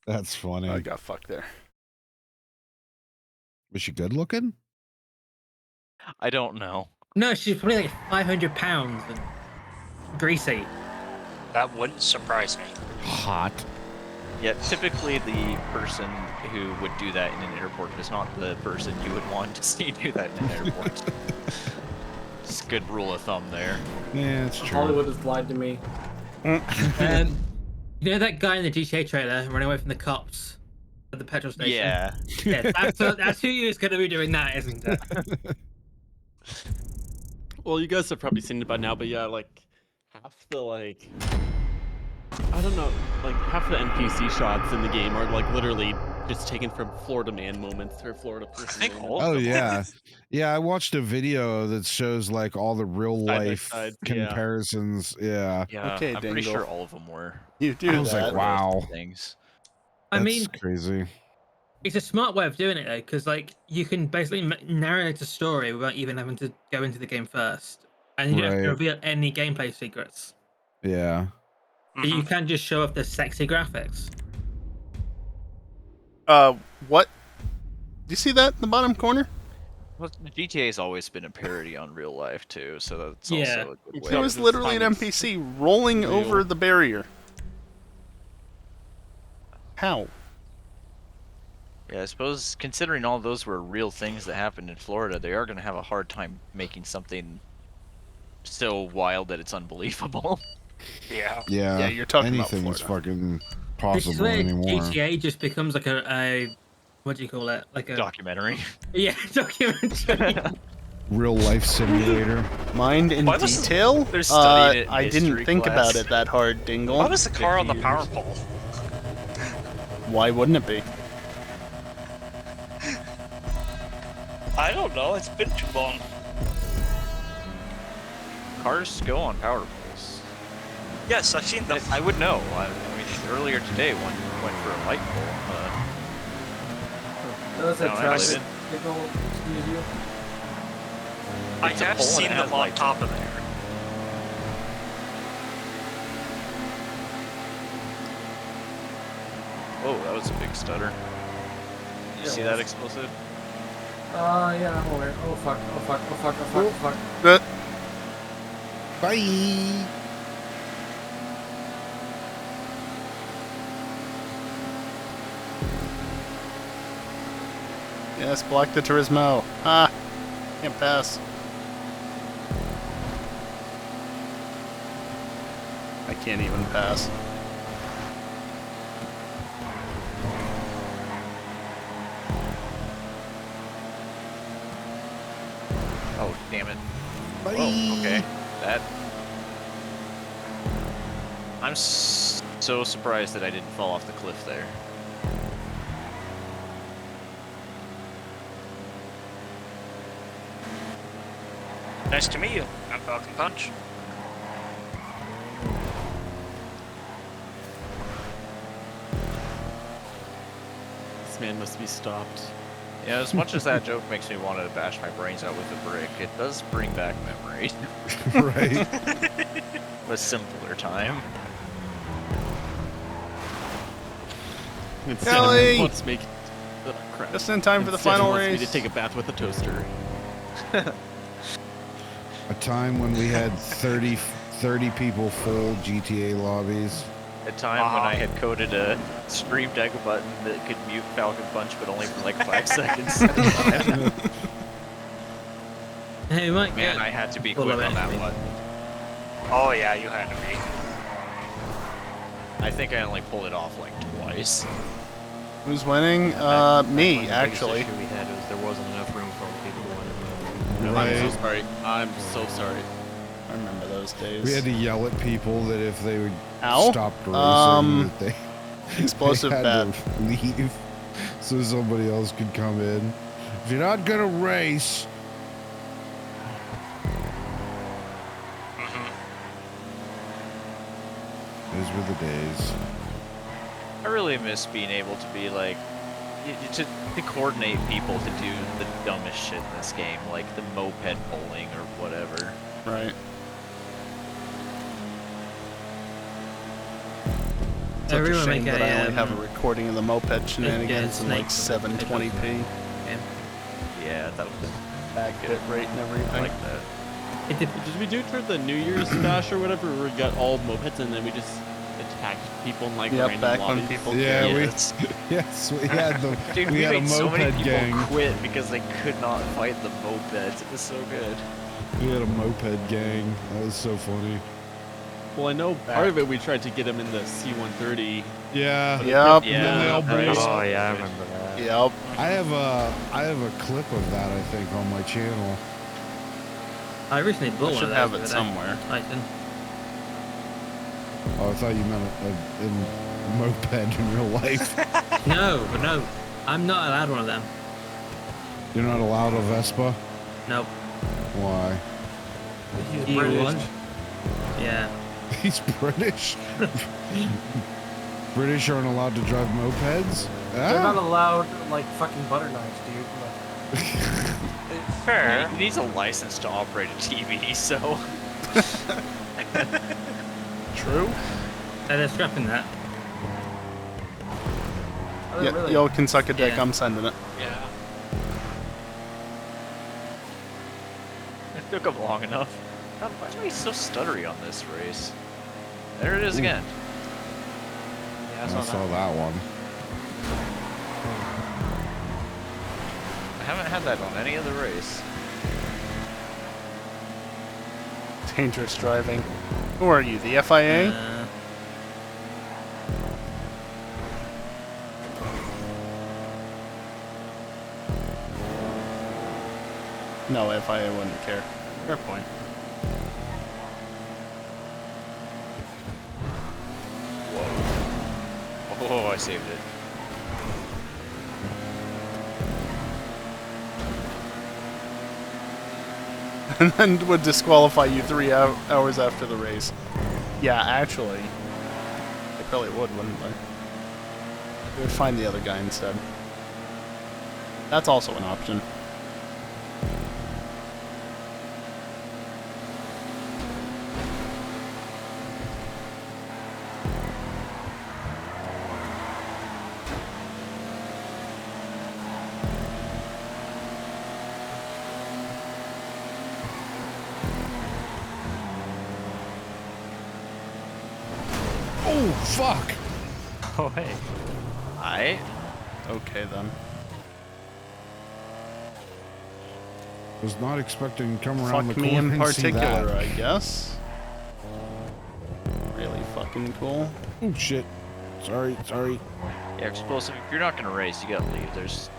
That's funny. I got fucked there. Was she good looking? I don't know. No, she's probably like 500 pounds and greasy. that wouldn't surprise me. Hot. Yeah, typically the person who would do that in an airport is not the person you would want to see do that in an airport. Just a good rule of thumb there. Yeah, it's true. Hollywood has lied to me. You know that guy in the GTA trailer running away from the cops at the petrol station? Yeah. Yeah, that's who is going to be doing that, isn't it? Well, you guys have probably seen it by now, but yeah, like half the I don't know, like half the NPC shots in the game are like literally just taken from Florida Man moments or Florida person. think moments. all of Oh them are. yeah, yeah. I watched a video that shows like all the real Side by life side, yeah. comparisons. Yeah, Yeah, Okay, I'm pretty Dingle. sure all of them were. You do I was that. like, wow, Things. I that's mean, crazy. It's a smart way of doing it though, because like you can basically narrate a story without even having to go into the game first, and you don't have to Right. reveal any gameplay secrets. Yeah. So you can just show off the sexy graphics. What? Do you see that in the bottom corner? Well, GTA's always been a parody on real life too, so that's Yeah. also a good way. There was This literally an time it's NPC rolling real. over the barrier. How? Yeah, I suppose considering all those were real things that happened in Florida, they are going to have a hard time making something so wild that it's unbelievable. Yeah. Yeah. Yeah, you're talking about anything is Florida. fucking This is possible where anymore. GTA just becomes like a what do you call it? Like a Documentary. yeah, documentary. Real life simulator. Mind in Why was- detail? they're studying it in I didn't history think class. about it that hard, Dingle. Why was the car on the 50 power years. pole? Why wouldn't it be? I don't know. It's been too long. Cars go on power poles. Yes, I've seen them. I would know. I mean, earlier today, one went for a light pole. That was a No, I traffic didn't. signal. Excuse you. I It's a have pole and seen it them has on lights top of there. Whoa, that was a big stutter. Did you Yeah, see it that was. explosive? Yeah, I'm aware. Oh fuck, oh fuck, oh fuck, oh fuck, oh fuck. Bye. Yes, block the Turismo. Ah, can't pass. I can't even pass. Oh, damn it. Bye. Whoa, okay. That. I'm so surprised that I didn't fall off the cliff there. Nice to meet you. I'm Falcon Punch. This man must be stopped. Yeah, as much as that joke makes me want to bash my brains out with a brick, it does bring back memories Right. of a simpler time. It's Kelly! wants to make. Oh, crap. Just in time for the Instead, he final wants me race. to take a bath with a toaster. A time when we had 30 people full GTA lobbies. A time when I had coded a Stream Deck button that could mute Falcon Punch, but only for like 5 seconds at a time. Hey, Mike. Man, I had to be Full quick of on that energy. one. Oh yeah, you had to be. I think I only pulled it off like twice. Who's winning? Me, When the biggest actually. issue we had was there wasn't enough room for people to win. I'm so sorry. I'm so sorry. I remember those days. We had to yell at people that if they would Ow. stop racing, that they, Explosive they had bat. to leave so somebody else could come in. If you're not gonna race, those were the days. I really miss being able to be like, to coordinate people to do the dumbest shit in this game, like the moped bowling or whatever. Right. Such a Everyone shame make that I a, only have a recording of the moped shenanigans in like snake 720p. Yeah, that was Back bit rate and I everything. like that. Did we do it for the New Year's bash or whatever? Where we got all mopeds and then we just attacked people in like Yep, random back when lobbies? people Yeah, came. we Yes. yes we had the Dude, we we had a made so many moped people gang. quit because they could not fight the mopeds. It was so good. We had a moped gang. That was so funny. Well, I know part of it we tried to get them in the C-130. Yeah. Yep. And then they all blew right. up. Oh yeah, I remember that. Yep. I have a clip of that I think on my channel. I recently bought I one should of those have the it other day. somewhere. Titan. Oh, I thought you meant a moped in real life. No, but no, I'm not allowed one of them. You're not allowed a Vespa? Nope. Why? He's You British. want? Yeah. He's British. British aren't allowed to drive mopeds? They're not Ah. allowed like fucking butter knives, dude. Fair. He needs a license to operate a TV, so. True. They're scrapping that. Are they Yeah, really? y'all can suck a dick. Yeah. I'm sending it. Yeah. It took him long enough. God, why is he so stuttery on this race? There it is again. Yeah, I saw that one. I haven't had that on any other race. Dangerous driving. Who are you, the FIA? No, FIA wouldn't care. Fair point. Oh, I saved it. And then would disqualify you 3 hours after the race. Yeah, actually. They probably would, wouldn't they? They would find the other guy instead. That's also an option. Oh, fuck! Oh, hey. Alright. Okay, then. Was not expecting to come around Fuck the me corner in and see particular, that. I guess. Really fucking cool. Oh, shit. Sorry. Yeah, explosive. If you're not gonna race, you gotta leave. There's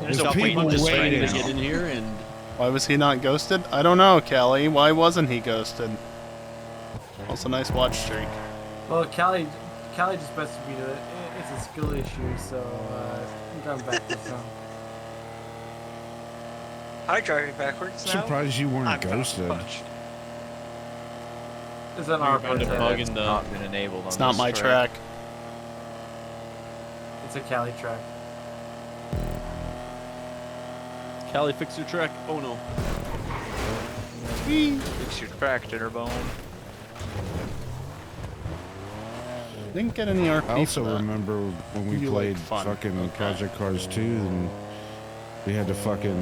There's no people point in just waiting. trying to get in here and Why was he not ghosted? I don't know, Kelly. Why wasn't he ghosted? Also, nice watch streak. Well, Callie just bested me to it. It's a skill issue, so I'm going back to some. Hi, driving backwards now. Surprised you weren't I'm not ghosted. much. Is that we our found a part? bug it's in the. not been enabled. It's on not this my track. It's a Callie track. Callie, fix your track. Oh no. Fix your track, Dinnerbone. Didn't get any RP I also for that. remember when we You played like fun. fucking Okay. Project Cars 2 and we had to fucking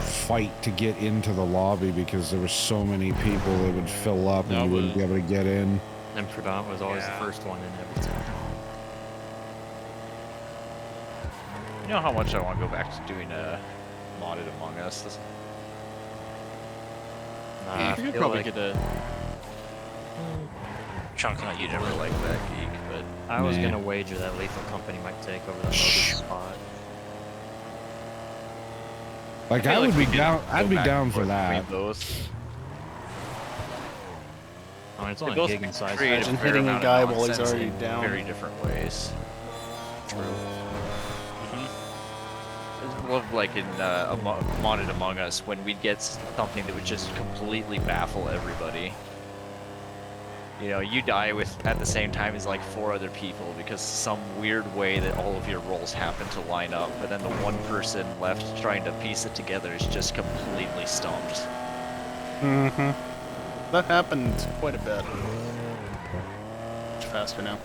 fight to get into the lobby because there were so many people that would fill up and That you wouldn't be was- able to get in. And Predom was always Yeah. the first one in every time. You know how much I want to go back to doing modded Among Us. You could feel probably like get a. Chunk, you never liked that geek, but I was Nah. gonna wager that Lethal Company might take over the Lotus spot. Like I I feel would like we be could down. go I'd be back down and for forth that. between those. I mean, it's They only both gig in size. create Imagine a fair hitting a amount guy of while he's nonsense already in down. very different ways. True. I love like in modded Among Us when we'd get something that would just completely baffle everybody. You know, you die with at the same time as like 4 other people because some weird way that all of your rolls happen to line up, but then the one person left trying to piece it together is just completely stumped. Mm-hmm. That happened quite a bit. Much faster now.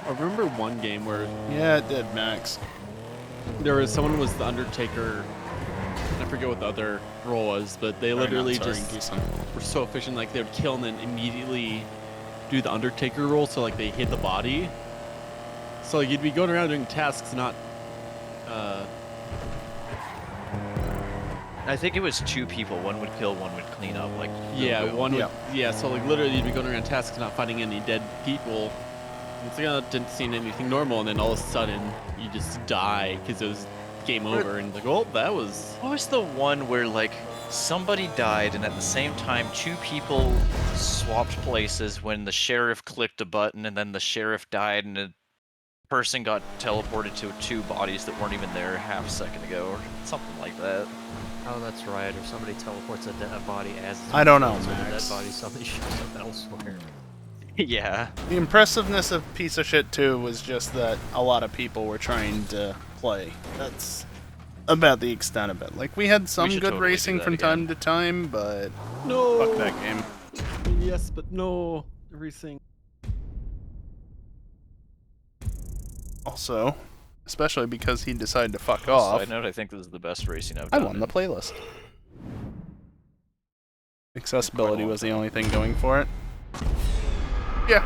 I remember one game where Yeah, it did, Max. there was someone was the Undertaker. I forget what the other role was, but they literally just were so efficient. Like they would kill and then immediately do the Undertaker role. So like they hit the body. So like, you'd be going around doing tasks, not. I think it was 2 people. One would kill, one would clean up. Like Yeah, boom. one would. Yeah. Yeah, so like literally you'd be going around tasks, not finding any dead people. It's like, didn't see anything normal, and then all of a sudden you just die because it was game over, and like, oh, that was. What was the one where like Somebody died, and at the same time, 2 people swapped places when the sheriff clicked a button, and then the sheriff died, and a person got teleported to 2 bodies that weren't even there half a second ago, or something like that. Oh, that's right. Or somebody teleports a dead body as it's I don't know, with a Max. dead body, somebody shows up elsewhere. Yeah. The impressiveness of Piece of Shit 2 was just that a lot of people were trying to play. That's about the extent of it. Like, we had some should good totally do racing that from again. time to time, but No. fuck that game. I mean, yes, but no. Everything. Also, especially because he decided to fuck Side off, note, I think this is the best racing I've I done. won the in- playlist. Accessibility long was the time. only thing going for it. Yeah.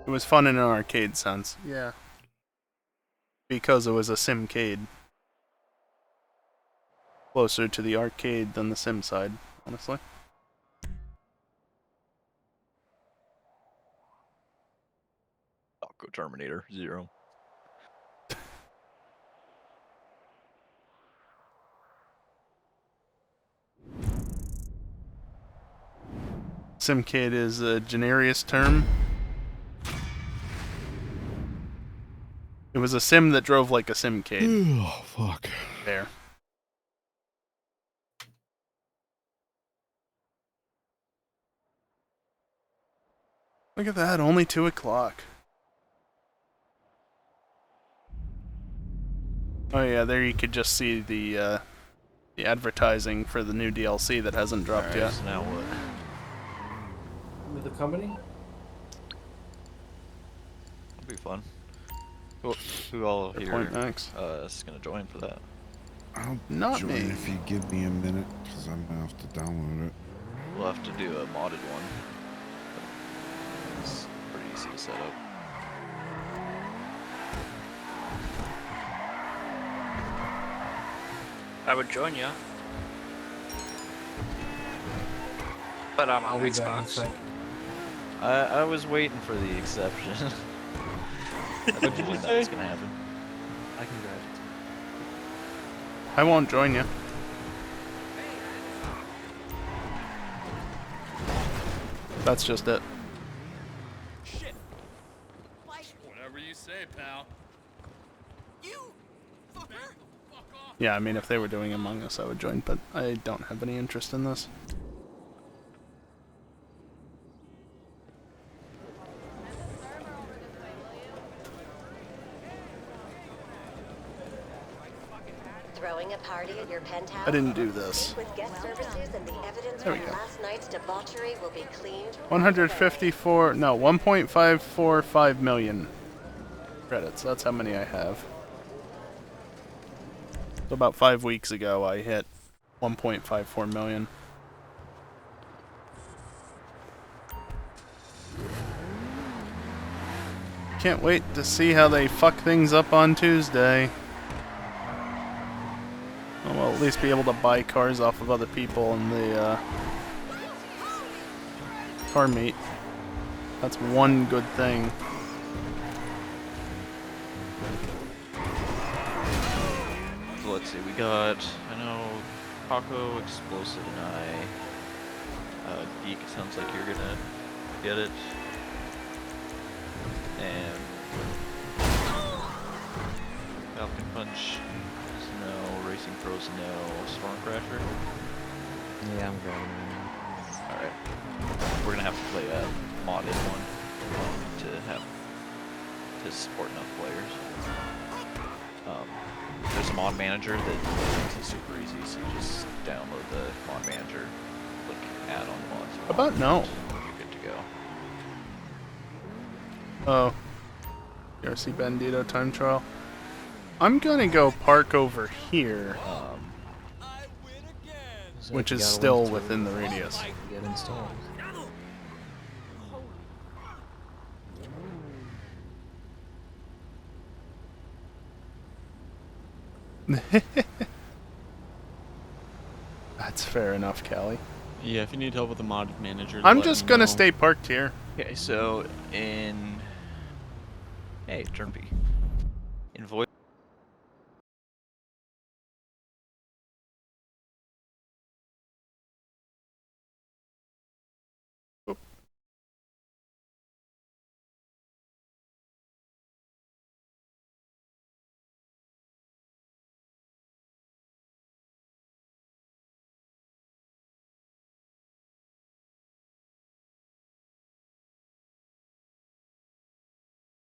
It was fun in an arcade sense. Yeah. Because it was a simcade. Closer to the arcade than the sim side, honestly. Taco Terminator 0. Simcade is a generious term. It was a sim that drove like a simcade. Oh, fuck. There. Look at that, only 2 o'clock. Oh yeah, there you could just see the advertising for the new DLC that hasn't dropped Alright, yet. so now what? With the company? It'll be fun. Who all Fair here point, Max. is gonna join for that? I'll Not join me. if you give me a minute, because I'm going to have to download it. We'll have to do a modded one. It's pretty easy to set up. I would join you. But I'm I'll on be back in a Xbox. sec. I was waiting for the exception. What did you say? That's gonna happen. I can drive it. I won't join you. That's just it. Whatever you say, pal. Yeah, I mean, if they were doing Among Us, I would join, but I don't have any interest in this. Throwing a party at your penthouse? I didn't do this. With guest services and the evidence There we from go. last night's debauchery will be cleaned. 154, no, 1.545 million credits. That's how many I have. So about 5 weeks ago, I hit 1.54 million. Can't wait to see how they fuck things up on Tuesday. We'll at least be able to buy cars off of other people in the car meet. That's one good thing. So let's see, we got, I know, Paco, Explosive, and Geek, it sounds like you're gonna get it. And Falcon Punch is no, Racing Pros no, Stormcrasher. Yeah, I'm driving right now. Alright. We're gonna have to play a modded one to support enough players. There's a mod manager that makes it super easy, so you just download the mod manager, click add on mods. How about no? You're good to go. Oh. RC Bandito time trial. I'm gonna go park over here, So which if you is got a still link to within the radius. Get installed. That's fair enough, Callie. Yeah, if you need help with the mod manager, I'm let just me gonna know. stay parked here. Okay, so in... Hey, turn B. In voice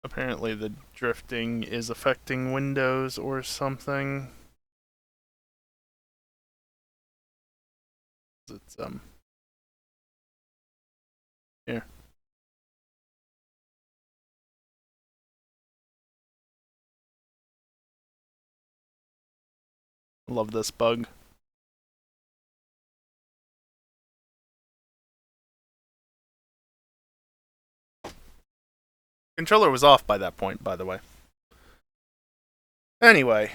Apparently the drifting is affecting Windows or something. It's here. Love this bug. Controller was off by that point, by the way. Anyway,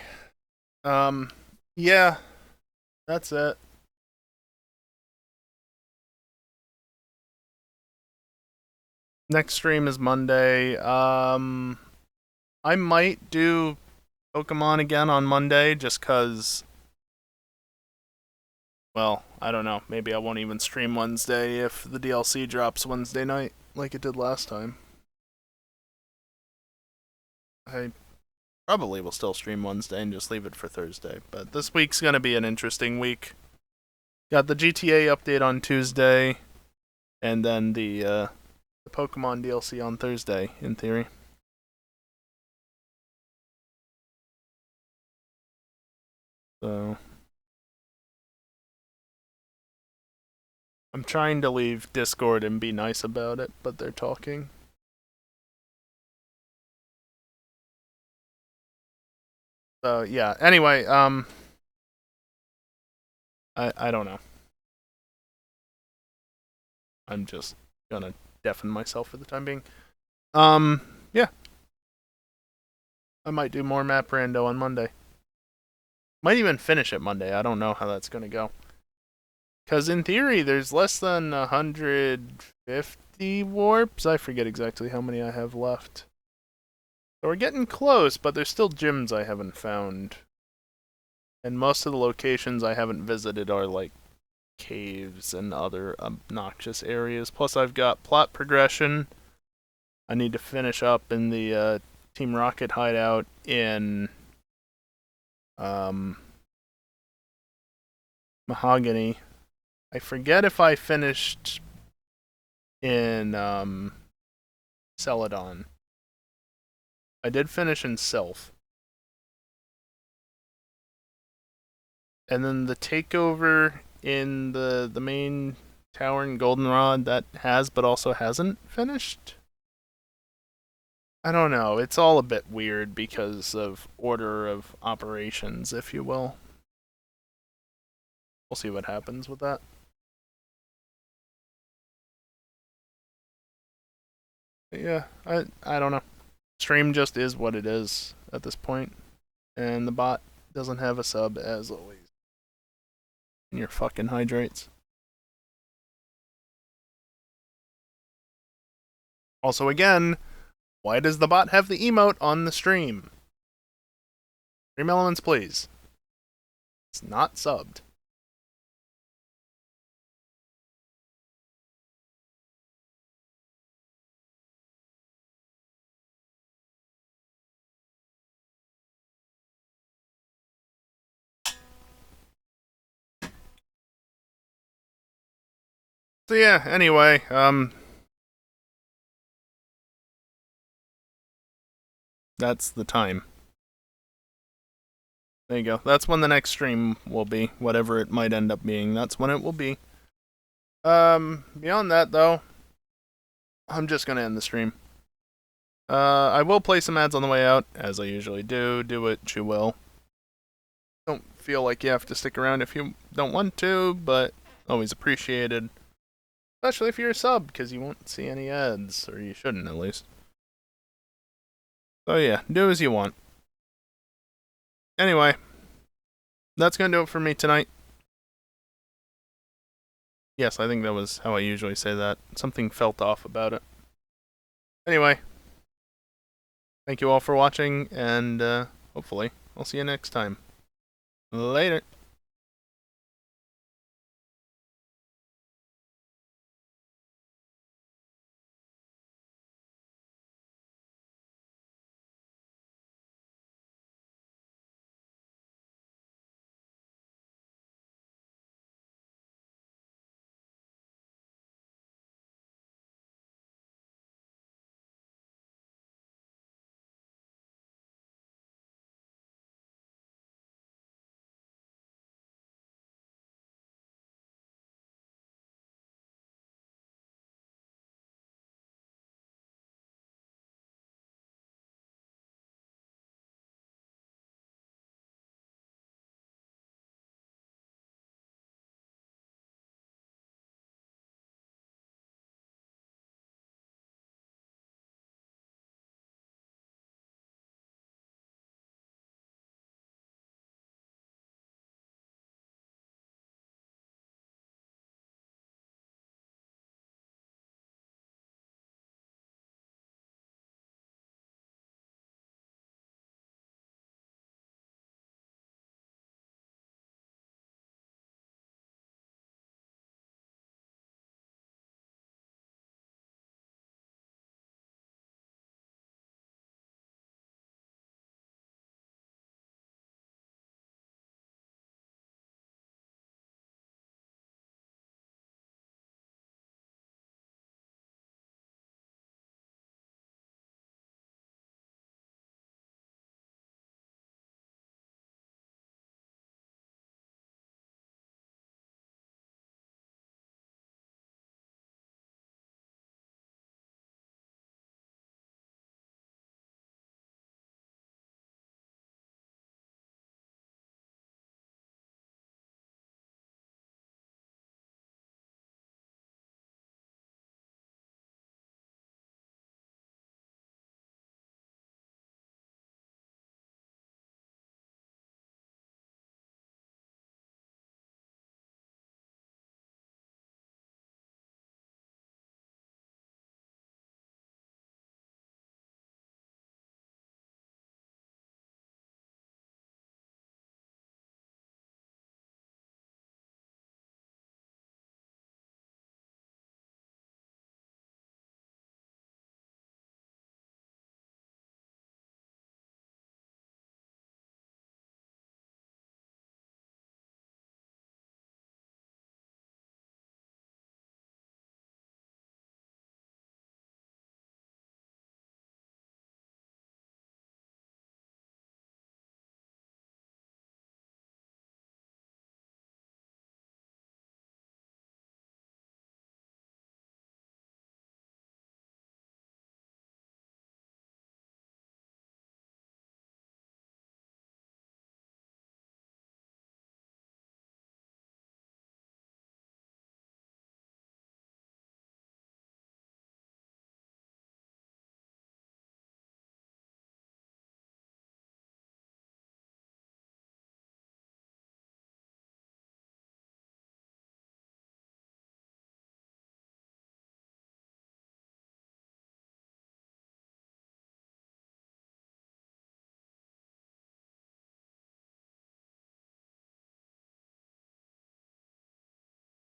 yeah, that's it. Next stream is Monday. I might do Pokemon again on Monday just cause, well, I don't know. Maybe I won't even stream Wednesday if the DLC drops Wednesday night like it did last time. I probably will still stream Wednesday and just leave it for Thursday, but this week's gonna be an interesting week. Got the GTA update on Tuesday, and then the Pokemon DLC on Thursday, in theory. So I'm trying to leave Discord and be nice about it, but they're talking. So yeah, anyway, I don't know. I'm just gonna deafen myself for the time being. Yeah. I might do more Map Rando on Monday. Might even finish it Monday. I don't know how that's gonna go. Because in theory, there's less than 150 warps. I forget exactly how many I have left. So we're getting close, but there's still gyms I haven't found. And most of the locations I haven't visited are like caves and other obnoxious areas. Plus I've got plot progression. I need to finish up in the Team Rocket hideout in Mahogany. I forget if I finished in Celadon. I did finish in Self. And then the takeover in the main tower in Goldenrod, that has but also hasn't finished. I don't know. It's all a bit weird because of order of operations, if you will. We'll see what happens with that. But yeah, I don't know. Stream just is what it is at this point. And the bot doesn't have a sub, as always. And your fucking hydrates. Also, again, why does the bot have the emote on the stream? Stream elements, please. It's not subbed. So yeah, anyway, that's the time. There you go. That's when the next stream will be. Whatever it might end up being, that's when it will be. Beyond that, though, I'm just gonna end the stream. I will play some ads on the way out, as I usually do. Do it, you will. Don't feel like you have to stick around if you don't want to, but always appreciated. Especially if you're a sub, because you won't see any ads, or you shouldn't at least. So yeah, do as you want. Anyway, that's gonna do it for me tonight. Yes, I think that was how I usually say that. Something felt off about it. Anyway, thank you all for watching, and hopefully I'll see you next time. Later.